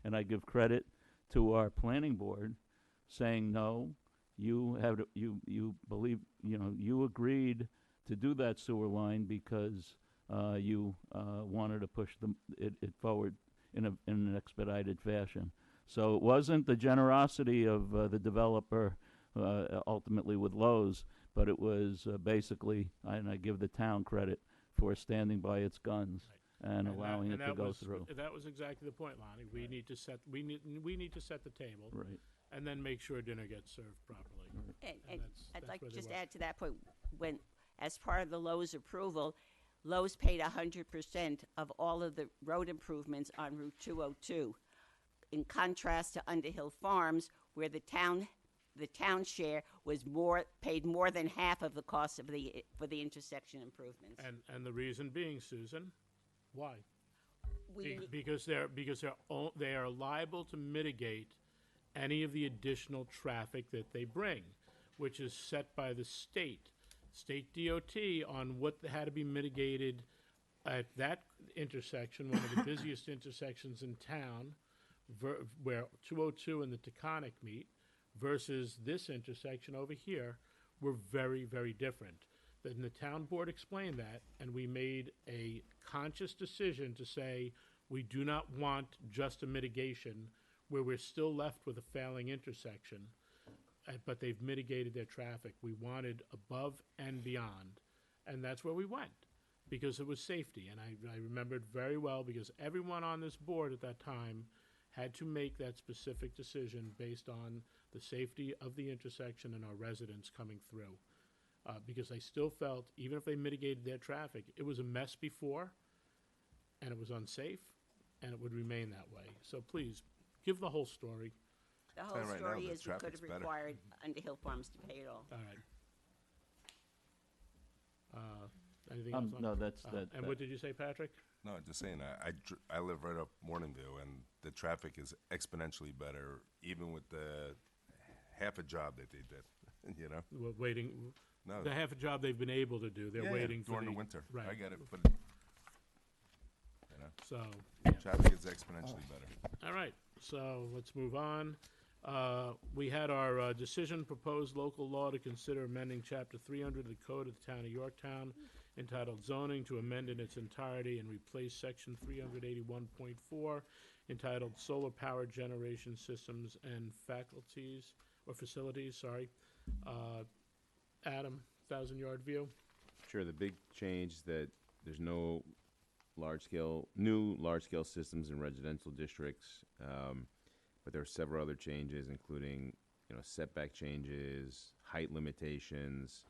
and I give credit to our planning board, saying no. You believe, you agreed to do that sewer line because you wanted to push it forward in an expedited fashion. So it wasn't the generosity of the developer ultimately with Lowe's, but it was basically, and I give the town credit for standing by its guns and allowing it to go through. That was exactly the point, Lonnie. We need to set we need to set the table, right, and then make sure dinner gets served properly. And I'd like to where they just were. add to that point, when, as part of the Lowe's approval, Lowe's paid 100% of all of the road improvements on Route 202, in contrast to Underhill Farms, where the town share was paid more than half of the cost for the intersection improvements. And the reason being, Susan, why? We Because they are liable to mitigate any of the additional traffic that they bring, which is set by the state DOT on what had to be mitigated at that intersection, one of the busiest intersections in town, where 202 and the Taconic meet, versus this intersection over here, were very, very different. Then the town board explained that, and we made a conscious decision to say we do not want just a mitigation where we're still left with a failing intersection, but they've mitigated their traffic. We wanted above and beyond, and that's where we went, because it was safety. And I remember it very well, because everyone on this board at that time had to make that specific decision based on the safety of the intersection and our residents coming through. Because they still felt, even if they mitigated their traffic, it was a mess before, and it was unsafe, and it would remain that way. So please, give the whole story. The whole story is we could have required Underhill Farms to pay it all. All right. Anything else? No, that's that. And what did you say, Patrick? No, just saying, I live right up Morningview, and the traffic is exponentially better, even with the half a job that they did, you know? We're waiting. No. The half a job they've been able to do, they're waiting for during the winter. Right. I get it, but, you know? So. Traffic is exponentially better. All right, so let's move on. We had our decision, proposed local law to consider amending Chapter 300 of the Code of the Town of Yorktown, entitled Zoning, to amend in its entirety and replace Section 381.4, entitled Solar Power Generation Systems and Facilities. Adam, 1,000-yard view. Sure, the big change is that there's no new large-scale systems in residential districts, but there are several other changes, including setback changes, height limitations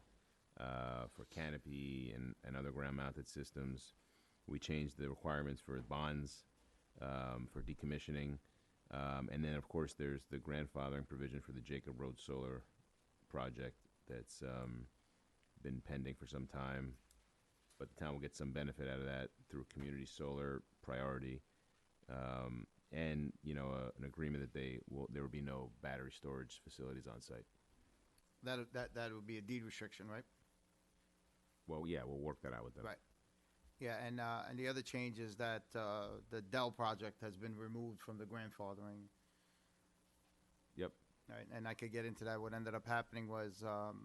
for canopy and other ground-mounted systems. We changed the requirements for bonds for decommissioning, and then of course there's the grandfathering provision for the Jacob Road Solar project that's been pending for some time, but the town will get some benefit out of that through community solar priority, and an agreement that there will be no battery storage facilities on site. That would be a deed restriction, right? Well, yeah, we'll work that out with them. Right. Yeah, and the other change is that the Dell project has been removed from the grandfathering. Yep. Right, and I could get into that. What ended up happening was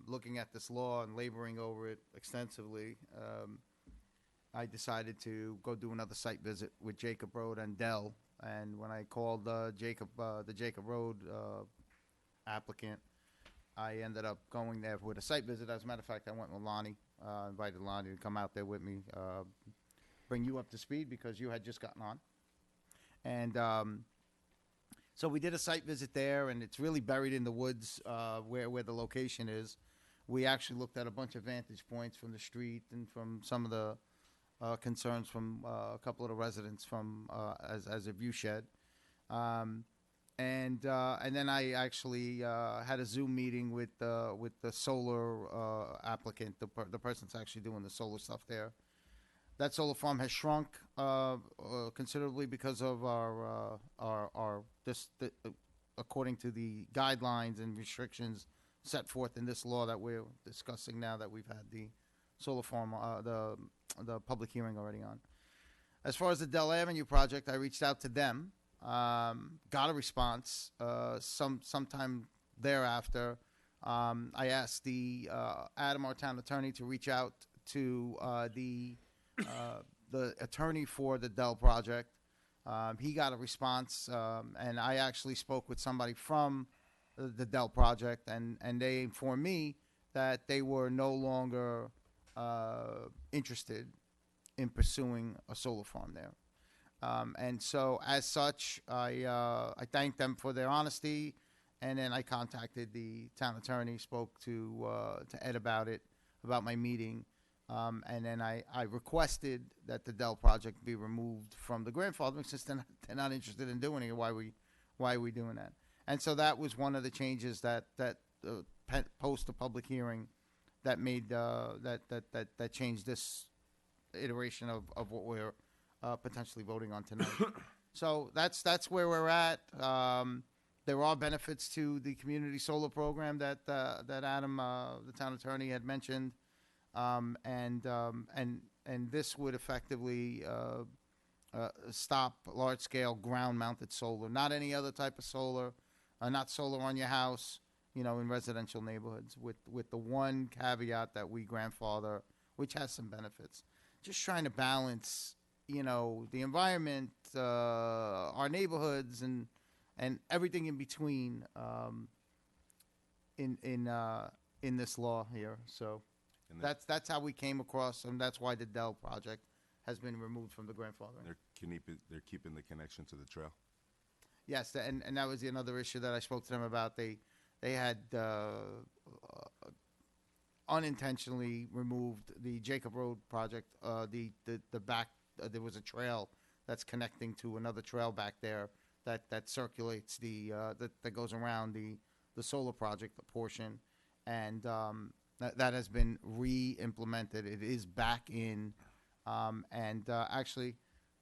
looking at this law and laboring over it extensively. I decided to go do another site visit with Jacob Road and Dell. And when I called the Jacob Road applicant, I ended up going there with a site visit. As a matter of fact, I went with Lonnie. Invited Lonnie to come out there with me, bring you up to speed because you had just gotten on. And So we did a site visit there, and it's really buried in the woods where the location is. We actually looked at a bunch of vantage points from the street and from some of the concerns from a couple of the residents from as a view shed. And then I actually had a Zoom meeting with the solar applicant, the person that's actually doing the solar stuff there. That solar farm has shrunk considerably because of according to the guidelines and restrictions set forth in this law that we're discussing now that we've had the solar farm, the public hearing already on. As far as the Dell Avenue project, I reached out to them, got a response sometime thereafter. I asked the Adam, our town attorney, to reach out to the attorney for the Dell project. He got a response, and I actually spoke with somebody from the Dell project, and they informed me that they were no longer interested in pursuing a solar farm there. And so, as such, I thanked them for their honesty, and then I contacted the town attorney, spoke to Ed about it, about my meeting, and then I requested that the Dell project be removed from the grandfathering since they're not interested in doing it. Why are we doing that? And so that was one of the changes that post the public hearing that made that changed this iteration of what we're potentially voting on tonight. So that's where we're at. There are benefits to the community solar program that Adam, the town attorney, had mentioned, and this would effectively stop large-scale ground-mounted solar, not any other type of solar, not solar on your house, in residential neighborhoods, with the one caveat that we grandfather, which has some benefits. Just trying to balance, the environment, our neighborhoods, and everything in between in this law here. So that's how we came across, and that's why the Dell project has been removed from the grandfathering. They're keeping the connection to the trail. Yes, and that was another issue that I spoke to them about. They had unintentionally removed the Jacob Road project. The back there was a trail that's connecting to another trail back there that circulates that goes around the solar project portion, and that has been re-implemented. It is back in, and actually,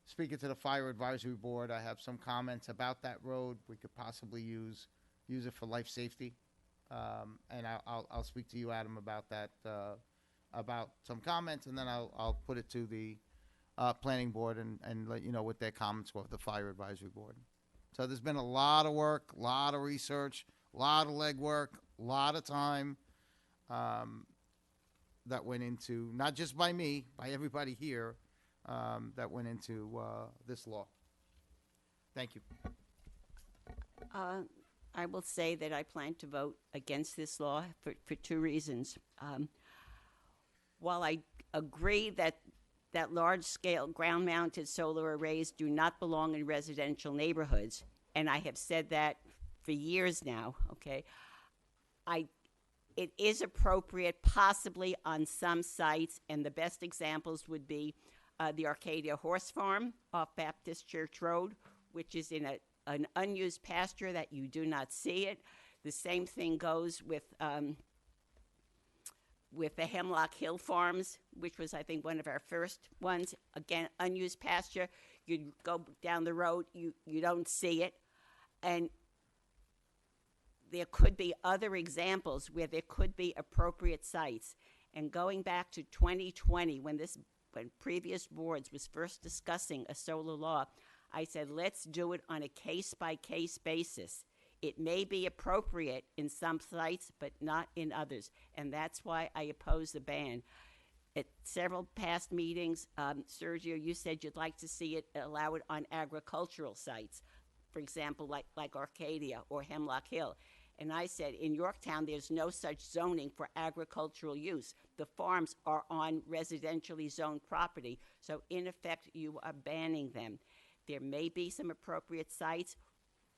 speaking to the Fire Advisory Board, I have some comments about that road. We could possibly use it for life safety, and I'll speak to you, Adam, about that, about some comments, and then I'll put it to the planning board and let you know what their comments were, the Fire Advisory Board. So there's been a lot of work, a lot of research, a lot of legwork, a lot of time that went into, not just by me, by everybody here, that went into this law. Thank you. I will say that I plan to vote against this law for two reasons. While I agree that large-scale ground-mounted solar arrays do not belong in residential neighborhoods, and I have said that for years now, okay, it is appropriate possibly on some sites, and the best examples would be the Arcadia Horse Farm off Baptist Church Road, which is in an unused pasture that you do not see it. The same thing goes with the Hemlock Hill Farms, which was, I think, one of our first ones. Again, unused pasture. You go down the road, you don't see it. And there could be other examples where there could be appropriate sites. And going back to 2020, when previous boards was first discussing a solar law, I said, let's do it on a case-by-case basis. It may be appropriate in some sites, but not in others. And that's why I oppose the ban. At several past meetings, Sergio, you said you'd like to see it allow it on agricultural sites, for example, like Arcadia or Hemlock Hill. And I said, in Yorktown, there's no such zoning for agricultural use. The farms are on residentially zoned property. So, in effect, you are banning them. There may be some appropriate sites.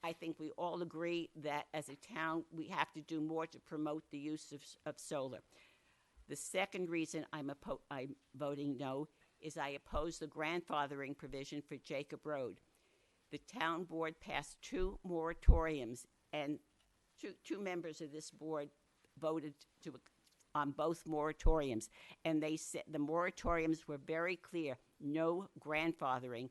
I think we all agree that as a town, we have to do more to promote the use of solar. The second reason I'm voting no is I oppose the grandfathering provision for Jacob Road. The town board passed 2 moratoriums, and two members of this board voted on both moratoriums. And they said the moratoriums were very clear, no grandfathering.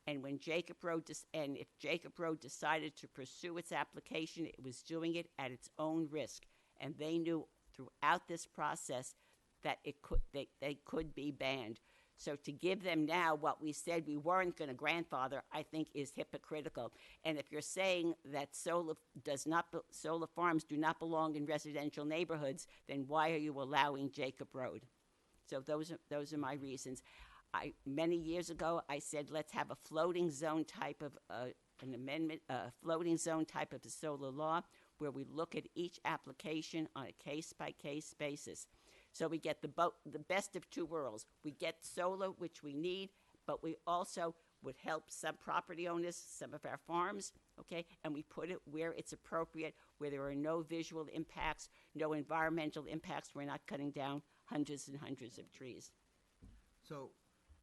And when Jacob Road, if Jacob Road decided to pursue its application, it was doing it at its own risk. And they knew throughout this process that they could be banned. So to give them now what we said we weren't going to grandfather, I think is hypocritical. And if you're saying that solar farms do not belong in residential neighborhoods, then why are you allowing Jacob Road? So those are my reasons. Many years ago, I said let's have a floating zone type of an amendment, floating zone type of a solar law, where we look at each application on a case-by-case basis. So we get the best of 2 worlds. We get solar, which we need, but we also would help some property owners, some of our farms, okay? And we put it where it's appropriate, where there are no visual impacts, no environmental impacts. We're not cutting down hundreds and hundreds of trees. So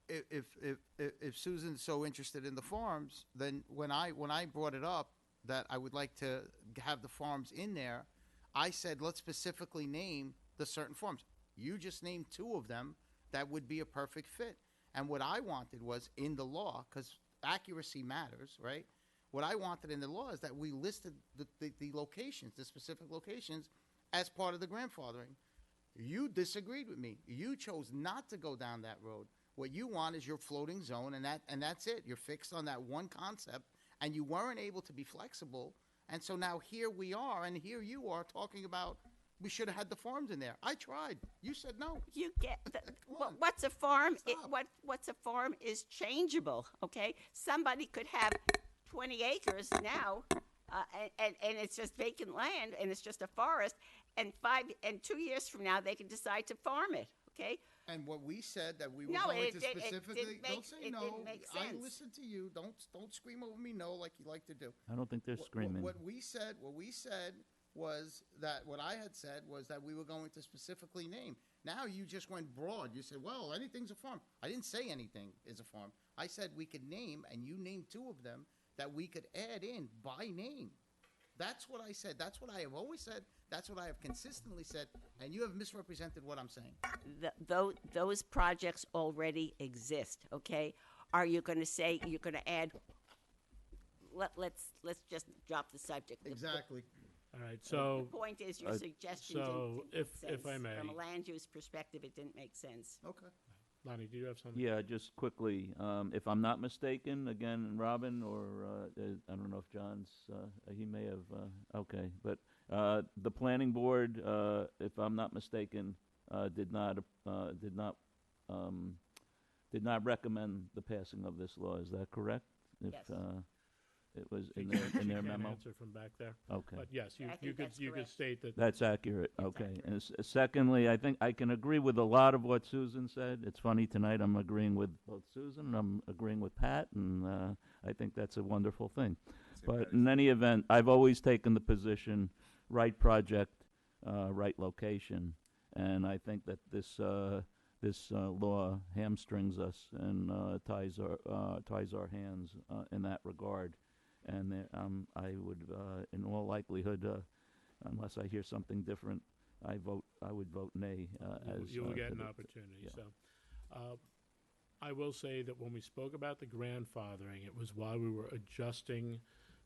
if Susan's so interested in the farms, then when I brought it up that I would like to have the farms in there, I said let's specifically name the certain farms. You just named 2 of them that would be a perfect fit. And what I wanted was in the law, because accuracy matters, right? What I wanted in the law is that we listed the locations, the specific locations, as part of the grandfathering. You disagreed with me. You chose not to go down that road. What you want is your floating zone, and that's it. You're fixed on that one concept, and you weren't able to be flexible. And so now here we are, and here you are talking about we should have had the farms in there. I tried. You said no. You get what's a farm? What's a farm is changeable. Okay, somebody could have 20 acres now, and it's just vacant land, and it's just a forest. And 2 years from now, they can decide to farm it. Okay. And what we said that we were No, going it- to it- it specifically didn't make- don't say it no. didn't make I sense. listened to you. Don't scream over me no like you like to do. I don't think they're screaming. What we said was that what I had said was that we were going to specifically name. Now you just went broad. You said, well, anything's a farm. I didn't say anything is a farm. I said we could name, and you named 2 of them that we could add in by name. That's what I said. That's what I have always said. That's what I have consistently said, and you have misrepresented what I'm saying. Those projects already exist. Okay, are you going to say you're going to add? Let's just drop the subject. Exactly. All right, so. The point is your suggestion so didn't make if I sense. may. From a land use perspective, it didn't make sense. Okay. Lonnie, do you have something? Yeah, just quickly, if I'm not mistaken, again, Robin, or I don't know if John's, he may have, okay, but the planning board, if I'm not mistaken, did not recommend the passing of this law. Is that correct? Yes. It was She in can't- their she can't memo. answer from back there. Okay. But yes, I you think could that's you could correct. state that. That's accurate. Okay. And secondly, I think I can agree with a lot of what Susan said. It's funny tonight. I'm agreeing with both Susan and I'm agreeing with Pat, and I think that's a wonderful thing. But in any event, I've always taken the position: right project, right location, and I think that this law hamstrings us and ties our hands in that regard. And I would, in all likelihood, unless I hear something different, I would vote nay. You will get to an the- opportunity. yeah. So, I will say that when we spoke about the grandfathering, it was while we were adjusting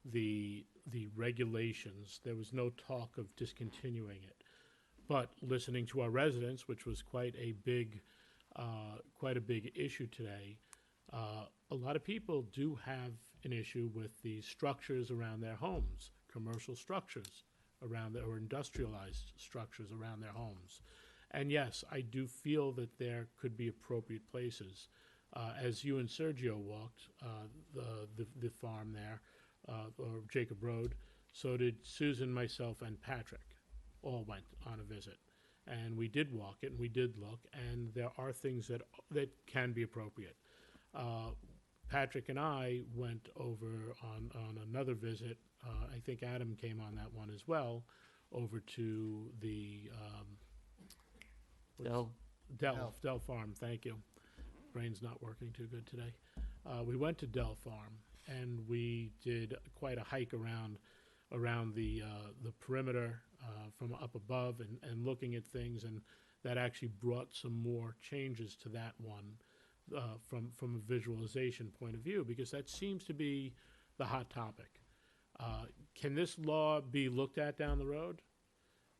the regulations. There was no talk of discontinuing it. But listening to our residents, which was quite a big issue today, a lot of people do have an issue with the structures around their homes, commercial structures around or industrialized structures around their homes. And yes, I do feel that there could be appropriate places. As you and Sergio walked the farm there, or Jacob Road, so did Susan, myself, and Patrick. All went on a visit. And we did walk it, and we did look, and there are things that can be appropriate. Patrick and I went over on another visit. I think Adam came on that one as well, over to the Dell Farm. Thank you. Brain's not working too good today. We went to Dell Farm and we did quite a hike around the perimeter from up above and looking at things, and that actually brought some more changes to that one from a visualization point of view, because that seems to be the hot topic. Can this law be looked at down the road?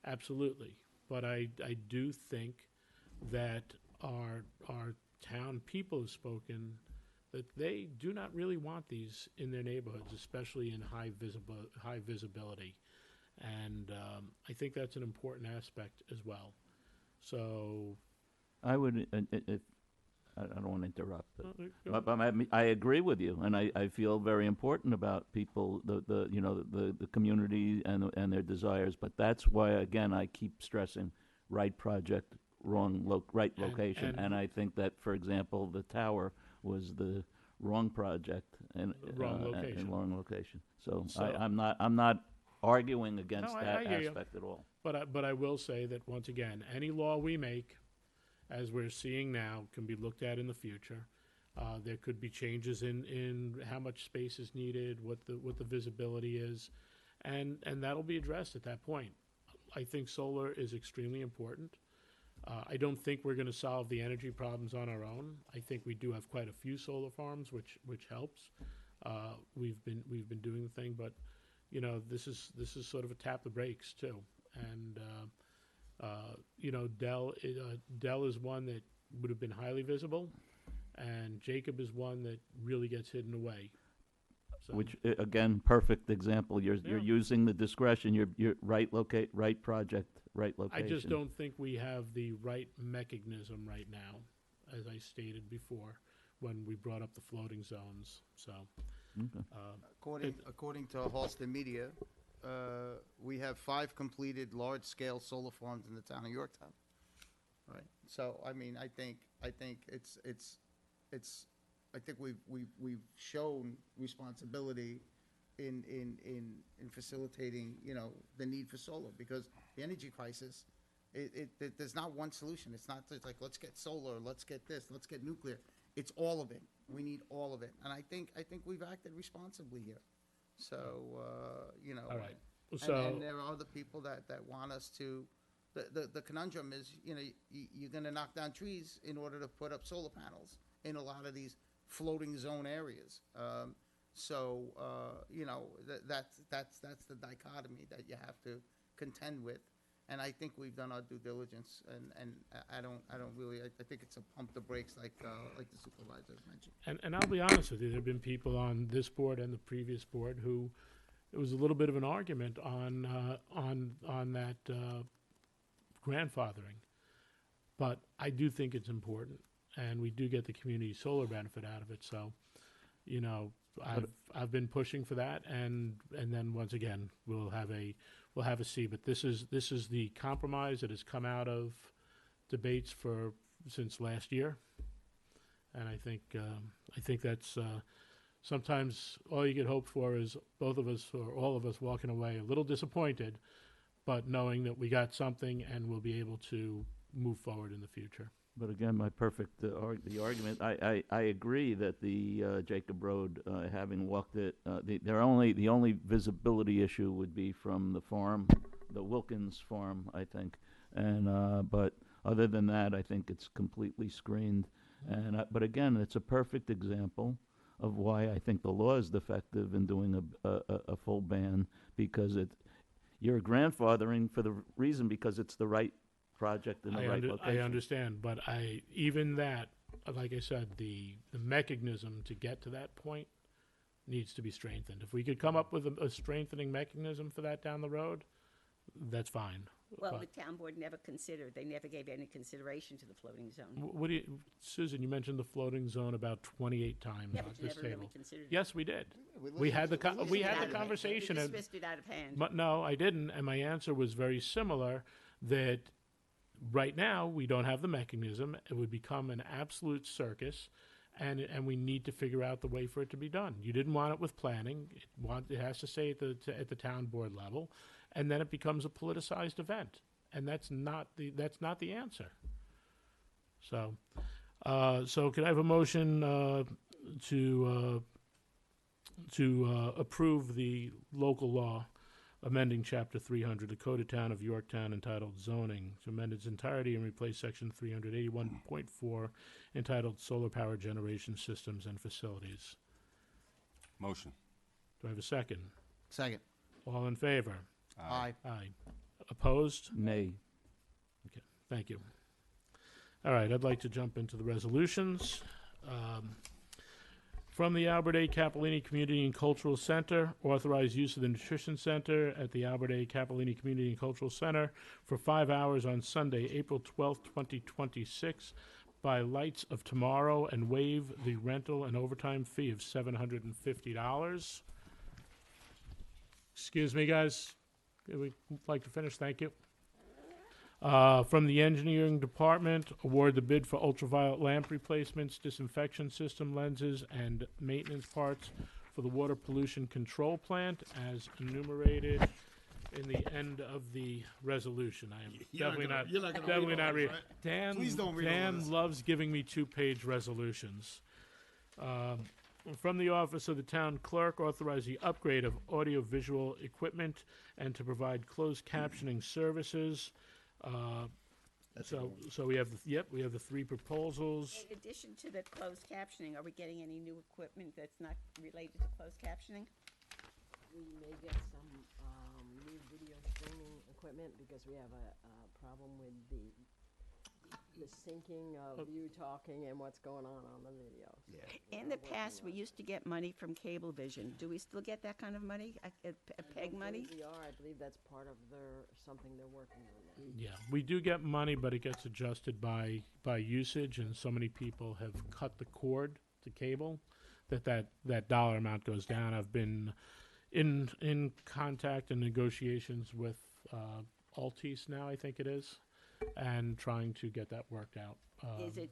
Absolutely. But I do think that our town people have spoken that they do not really want these in their neighborhoods, especially in high visibility. And I think that's an important aspect as well. So I would, if I don't want to interrupt, but I agree with you, and I feel very important about people, the community and their desires. But that's why, again, I keep stressing right project, right location. And I think that, for example, the tower was the wrong project and wrong location. So I'm not arguing against that aspect at all. But I will say that, once again, any law we make, as we're seeing now, can be looked at in the future. There could be changes in how much space is needed, what the visibility is, and that'll be addressed at that point. I think solar is extremely important. I don't think we're going to solve the energy problems on our own. I think we do have quite a few solar farms, which helps. We've been doing the thing, but this is sort of a tap the brakes too. And Dell is one that would have been highly visible, and Jacob is one that really gets hidden away. So. Which, again, perfect example. You're using the discretion. You're right project, right location. I just don't think we have the right mechanism right now, as I stated before, when we brought up the floating zones. So, according to Halston Media, we have 5 completed large-scale solar farms in the town of Yorktown. Right. So I mean, I think we've shown responsibility in facilitating the need for solar, because the energy crisis, there's not one solution. It's not just like, let's get solar, let's get this, let's get nuclear. It's all of it. We need all of it, and I think we've acted responsibly here. So all right. And there are other people that want us to. The conundrum is, you're going to knock down trees in order to put up solar panels in a lot of these floating zone areas. That's the dichotomy that you have to contend with. And I think we've done our due diligence, and I think it's a pump the brakes, like the supervisor mentioned. And I'll be honest with you, there have been people on this board and the previous board who it was a little bit of an argument on that grandfathering, but I do think it's important, and we do get the community solar benefit out of it. So, I've been pushing for that, and then once again we'll have a see. But this is the compromise that has come out of debates since last year, and I think that's sometimes all you could hope for is both of us or all of us walking away a little disappointed, but knowing that we got something and we'll be able to move forward in the future. But again, the argument, I agree that the Jacob Road, having walked it, the only visibility issue would be from the farm, the Wilkins farm, I think. And but other than that, I think it's completely screened. And but again, it's a perfect example of why I think the law is defective in doing a full ban, because you're grandfathering for the reason because it's the right project in the right location. I understand, but even that, like I said, the mechanism to get to that point needs to be strengthened. If we could come up with a strengthening mechanism for that down the road, that's fine. Well, But the town board never considered, they never gave any consideration to the floating zone. what do you, Susan? You mentioned the floating zone about 28 times Yeah, on but you this never really table. considered it. Yes, we did. We We had the listened we to it had out the of hand. conversation. You and- dismissed it out of hand. But no, I didn't, and my answer was very similar. That right now we don't have the mechanism. It would become an absolute circus, and we need to figure out the way for it to be done. You didn't want it with planning. It has to stay at the town board level, and then it becomes a politicized event, and that's not the answer. So, so could I have a motion to approve the local law amending Chapter 300, the Code of Town of Yorktown, entitled Zoning, to amend its entirety and replace Section 381.4, entitled Solar Power Generation Systems and Facilities? Motion. Do I have a second? Second. All in favor? Aye. Aye. Opposed? Nay. Okay, thank you. All right, I'd like to jump into the resolutions. From the Albert A. Capellini Community and Cultural Center, authorize use of the Nutrition Center at the Albert A. Capellini Community and Cultural Center for 5 hours on Sunday, April 12th, 2026, by lights of tomorrow, and waive the rental and overtime fee of $750. Excuse me, guys. We'd like to finish. Thank you. From the Engineering Department, award the bid for ultraviolet lamp replacements, disinfection system lenses, and maintenance parts for the water pollution control plant as enumerated in the end of the resolution. I am definitely not reading. Dan, Please don't read all Dan this. loves giving me 2-page resolutions. From the Office of the Town Clerk, authorize the upgrade of audiovisual equipment and to provide closed captioning services. So we have, we have the 3 proposals. In addition to the closed captioning, are we getting any new equipment that's not related to closed captioning? We may get some new video streaming equipment because we have a problem with the syncing of you talking and what's going on the video. In the past, we used to get money from Cablevision. Do we still get that kind of money, PEG money? We are. I believe that's part of something they're working on now. Yeah, we do get money, but it gets adjusted by usage, and so many people have cut the cord to cable that dollar amount goes down. I've been in contact and negotiations with Altice now, I think it is, and trying to get that worked out. Is it,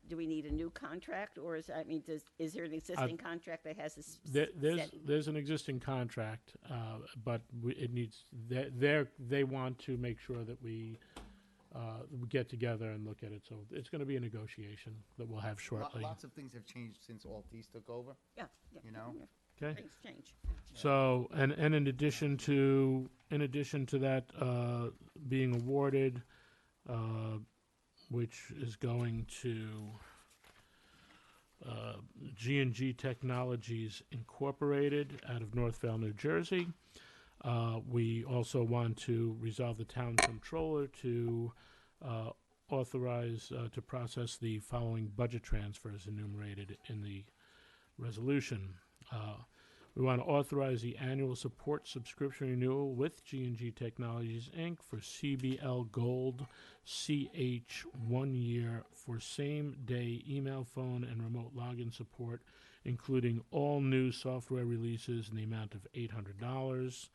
do we need a new contract, or is there an existing contract that has this? There's an existing contract, but it needs, they want to make sure that we get together and look at it. So it's going to be a negotiation that we'll have shortly. Lots of things have changed since Altice took over. Yeah. You know? Okay. Things change. So, and in addition to that being awarded, which is going to G&G Technologies Incorporated out of Northvale, New Jersey. We also want to resolve the town controller to authorize to process the following budget transfers enumerated in the resolution. We want to authorize the annual support subscription renewal with G&G Technologies, Inc. for CBL Gold CH 1 year for same-day email, phone, and remote login support, including all new software releases in the amount of $800.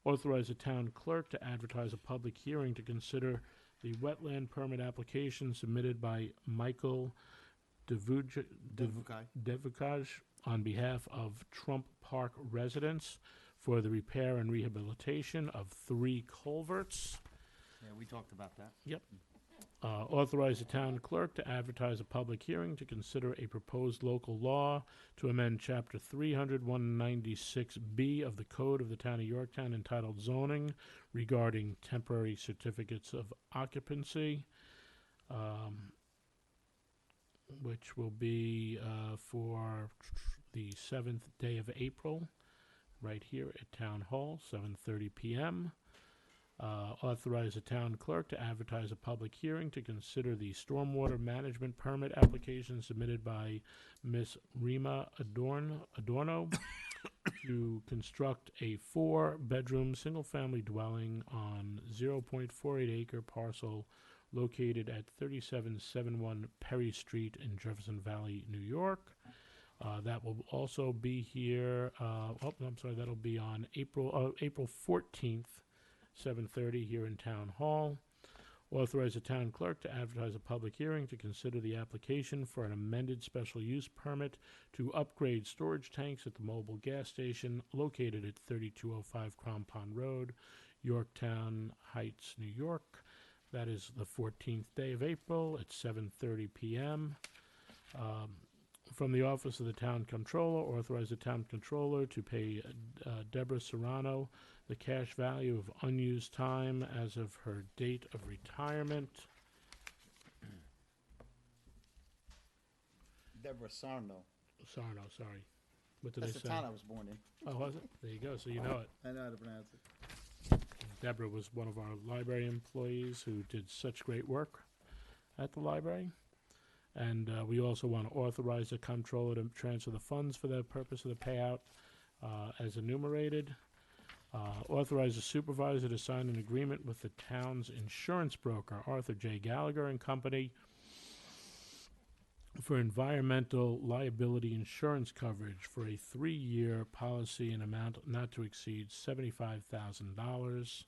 Authorize the town clerk to advertise a public hearing to consider the wetland permit application submitted by Michael Devukaj on behalf of Trump Park residents for the repair and rehabilitation of 3 culverts. Yeah, we talked about that. Yep. Authorize the town clerk to advertise a public hearing to consider a proposed local law to amend Chapter 396B of the Code of the Town of Yorktown entitled Zoning regarding temporary certificates of occupancy, which will be for the 7th day of April, right here at Town Hall, 7:30 p.m. Authorize the town clerk to advertise a public hearing to consider the stormwater management permit application submitted by Miss Rima Adorno to construct a 4-bedroom single-family dwelling on 0.48 acre parcel located at 3771 Perry Street in Jefferson Valley, New York. That will also be here, that'll be on April 14th, 7:30 here in Town Hall. Authorize the town clerk to advertise a public hearing to consider the application for an amended special use permit to upgrade storage tanks at the mobile gas station located at 3205 Crampon Road, Yorktown Heights, New York. That is the 14th day of April at 7:30 p.m. From the Office of the Town Controller, authorize the Town Controller to pay Deborah Serrano the cash value of unused time as of her date of retirement. Deborah Sarno. Sarno, sorry. What did That's I the say? town I was born in. Oh, was it? There you go, so you know it. I know how to pronounce it. Deborah was one of our library employees who did such great work at the library. And we also want to authorize the comptroller to transfer the funds for the purpose of the payout as enumerated. Authorize the supervisor to sign an agreement with the town's insurance broker, Arthur J. Gallagher and Company, for environmental liability insurance coverage for a 3-year policy in amount not to exceed $75,000.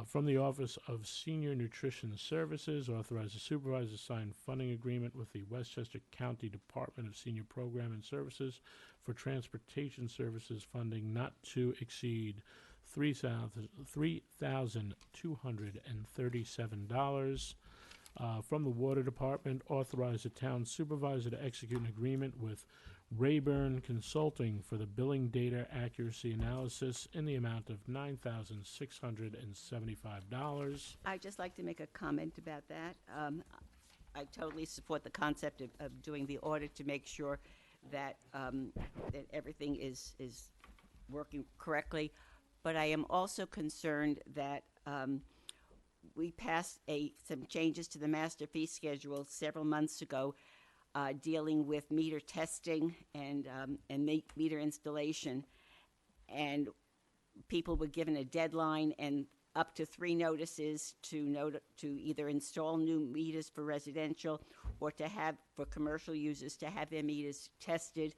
From the Office of Senior Nutrition Services, authorize the supervisor to sign funding agreement with the Westchester County Department of Senior Program and Services for transportation services funding not to exceed $3,237. From the Water Department, authorize the town supervisor to execute an agreement with Rayburn Consulting for the billing data accuracy analysis in the amount of $9,675. I'd just like to make a comment about that. I totally support the concept of doing the audit to make sure that that everything is working correctly, but I am also concerned that we passed some changes to the master fee schedule several months ago, dealing with meter testing and meter installation, and people were given a deadline and up to 3 notices to either install new meters for residential or to have for commercial users to have their meters tested.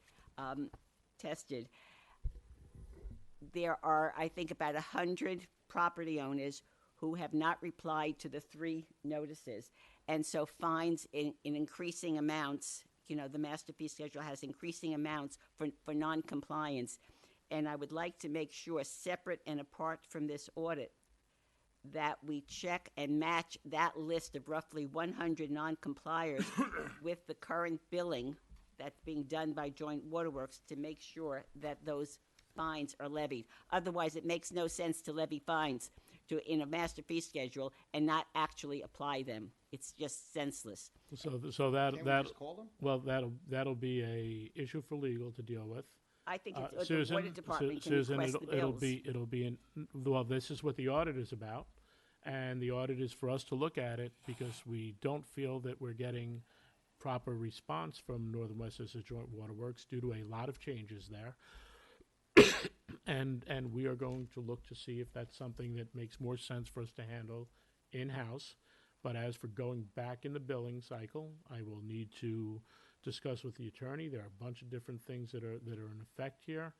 There are, I think, about 100 property owners who have not replied to the 3 notices, and so fines in increasing amounts. You know, the master fee schedule has increasing amounts for non-compliance, and I would like to make sure, separate and apart from this audit, that we check and match that list of roughly 100 non-compliers with the current billing that's being done by Joint Waterworks to make sure that those fines are levied. Otherwise, it makes no sense to levy fines in a master fee schedule and not actually apply them. It's just senseless. So Can't we just call them? well, that'll be a issue for legal to deal with. I think it's, the Susan, water department can Susan, request the bills. it'll be well, this is what the audit is about, and the audit is for us to look at it because we don't feel that we're getting proper response from Northern Westchester Joint Waterworks due to a lot of changes there. And we are going to look to see if that's something that makes more sense for us to handle in-house. But as for going back in the billing cycle, I will need to discuss with the attorney. There are a bunch of different things that are in effect here,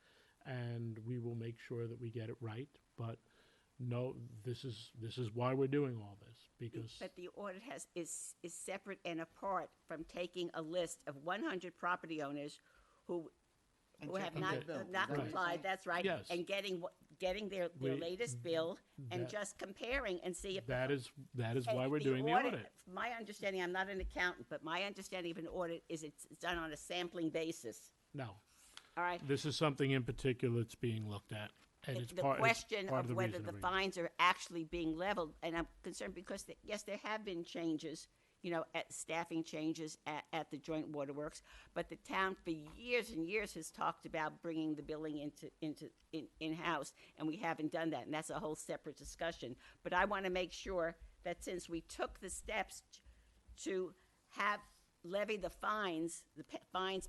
and we will make sure that we get it right. But no, this is why we're doing all this, because But the audit is separate and apart from taking a list of 100 property owners who have checking not their bill. not Right. complied. That's right. Yes. And getting their latest bill and that- just comparing and see if that is why and we're doing the audit. My understanding, I'm not an accountant, but my understanding of an audit is it's done on a sampling basis. No. All right. This is something in particular that's being looked at, and it's The part question it's part of the whether reason the I'm fines are actually being leveled, and I'm concerned because, yes, there have been changes, at staffing changes at the Joint Waterworks, but the town for years and years has talked about bringing the billing in-house, and we haven't done that, and that's a whole separate discussion. But I want to make sure that since we took the steps to levy the fines,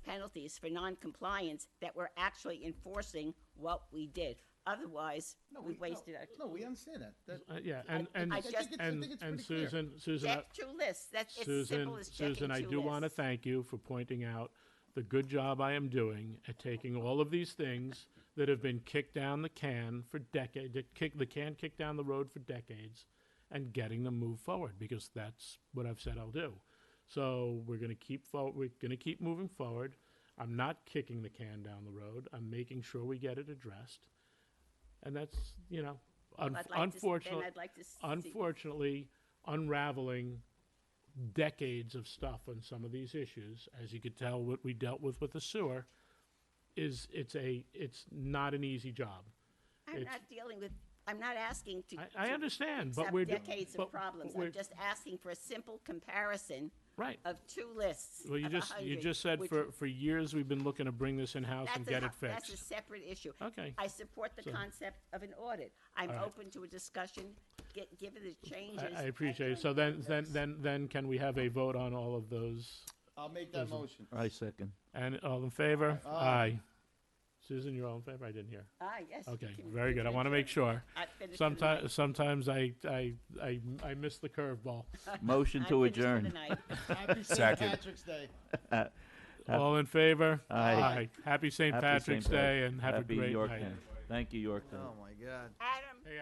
penalties for non-compliance, that we're actually enforcing what we did. Otherwise, we wasted our. No, we understand that. yeah, I think it's and pretty clear. Susan, Check 2 lists. That's it's Susan, simple as checking Susan, I 2 do want to lists. thank you for pointing out the good job I am doing at taking all of these things that have been kicked down the can for decades, the can kicked down the road for decades, and getting them moved forward, because that's what I've said I'll do. So we're going to keep moving forward. I'm not kicking the can down the road. I'm making sure we get it addressed. And that's, you know, unfortunately, unraveling decades of stuff on some of these issues, as you could tell what we dealt with the sewer, it's not an easy job. I'm not asking to. I understand, but accept we're decades of problems. I'm just asking for a simple comparison. Right. Of two lists. Well, you just said for years we've been looking to bring this in-house and get it fixed. That's a separate issue. Okay. I support the concept of an audit. I'm open to a discussion, given the changes. I appreciate it. So then can we have a vote on all of those? I'll make that motion. I second. And all in favor? Aye. Susan, you're all in favor? I didn't hear. Yes. Okay, very good. I want to make sure. Sometimes I miss the curveball. Motion to adjourn. Happy St. Second. Patrick's Day. All in favor? Aye. Happy St. Happy Patrick's St. Day, and have Happy a great Yorktown. night. Thank you, Yorktown. Oh, my God. Adam. Hey,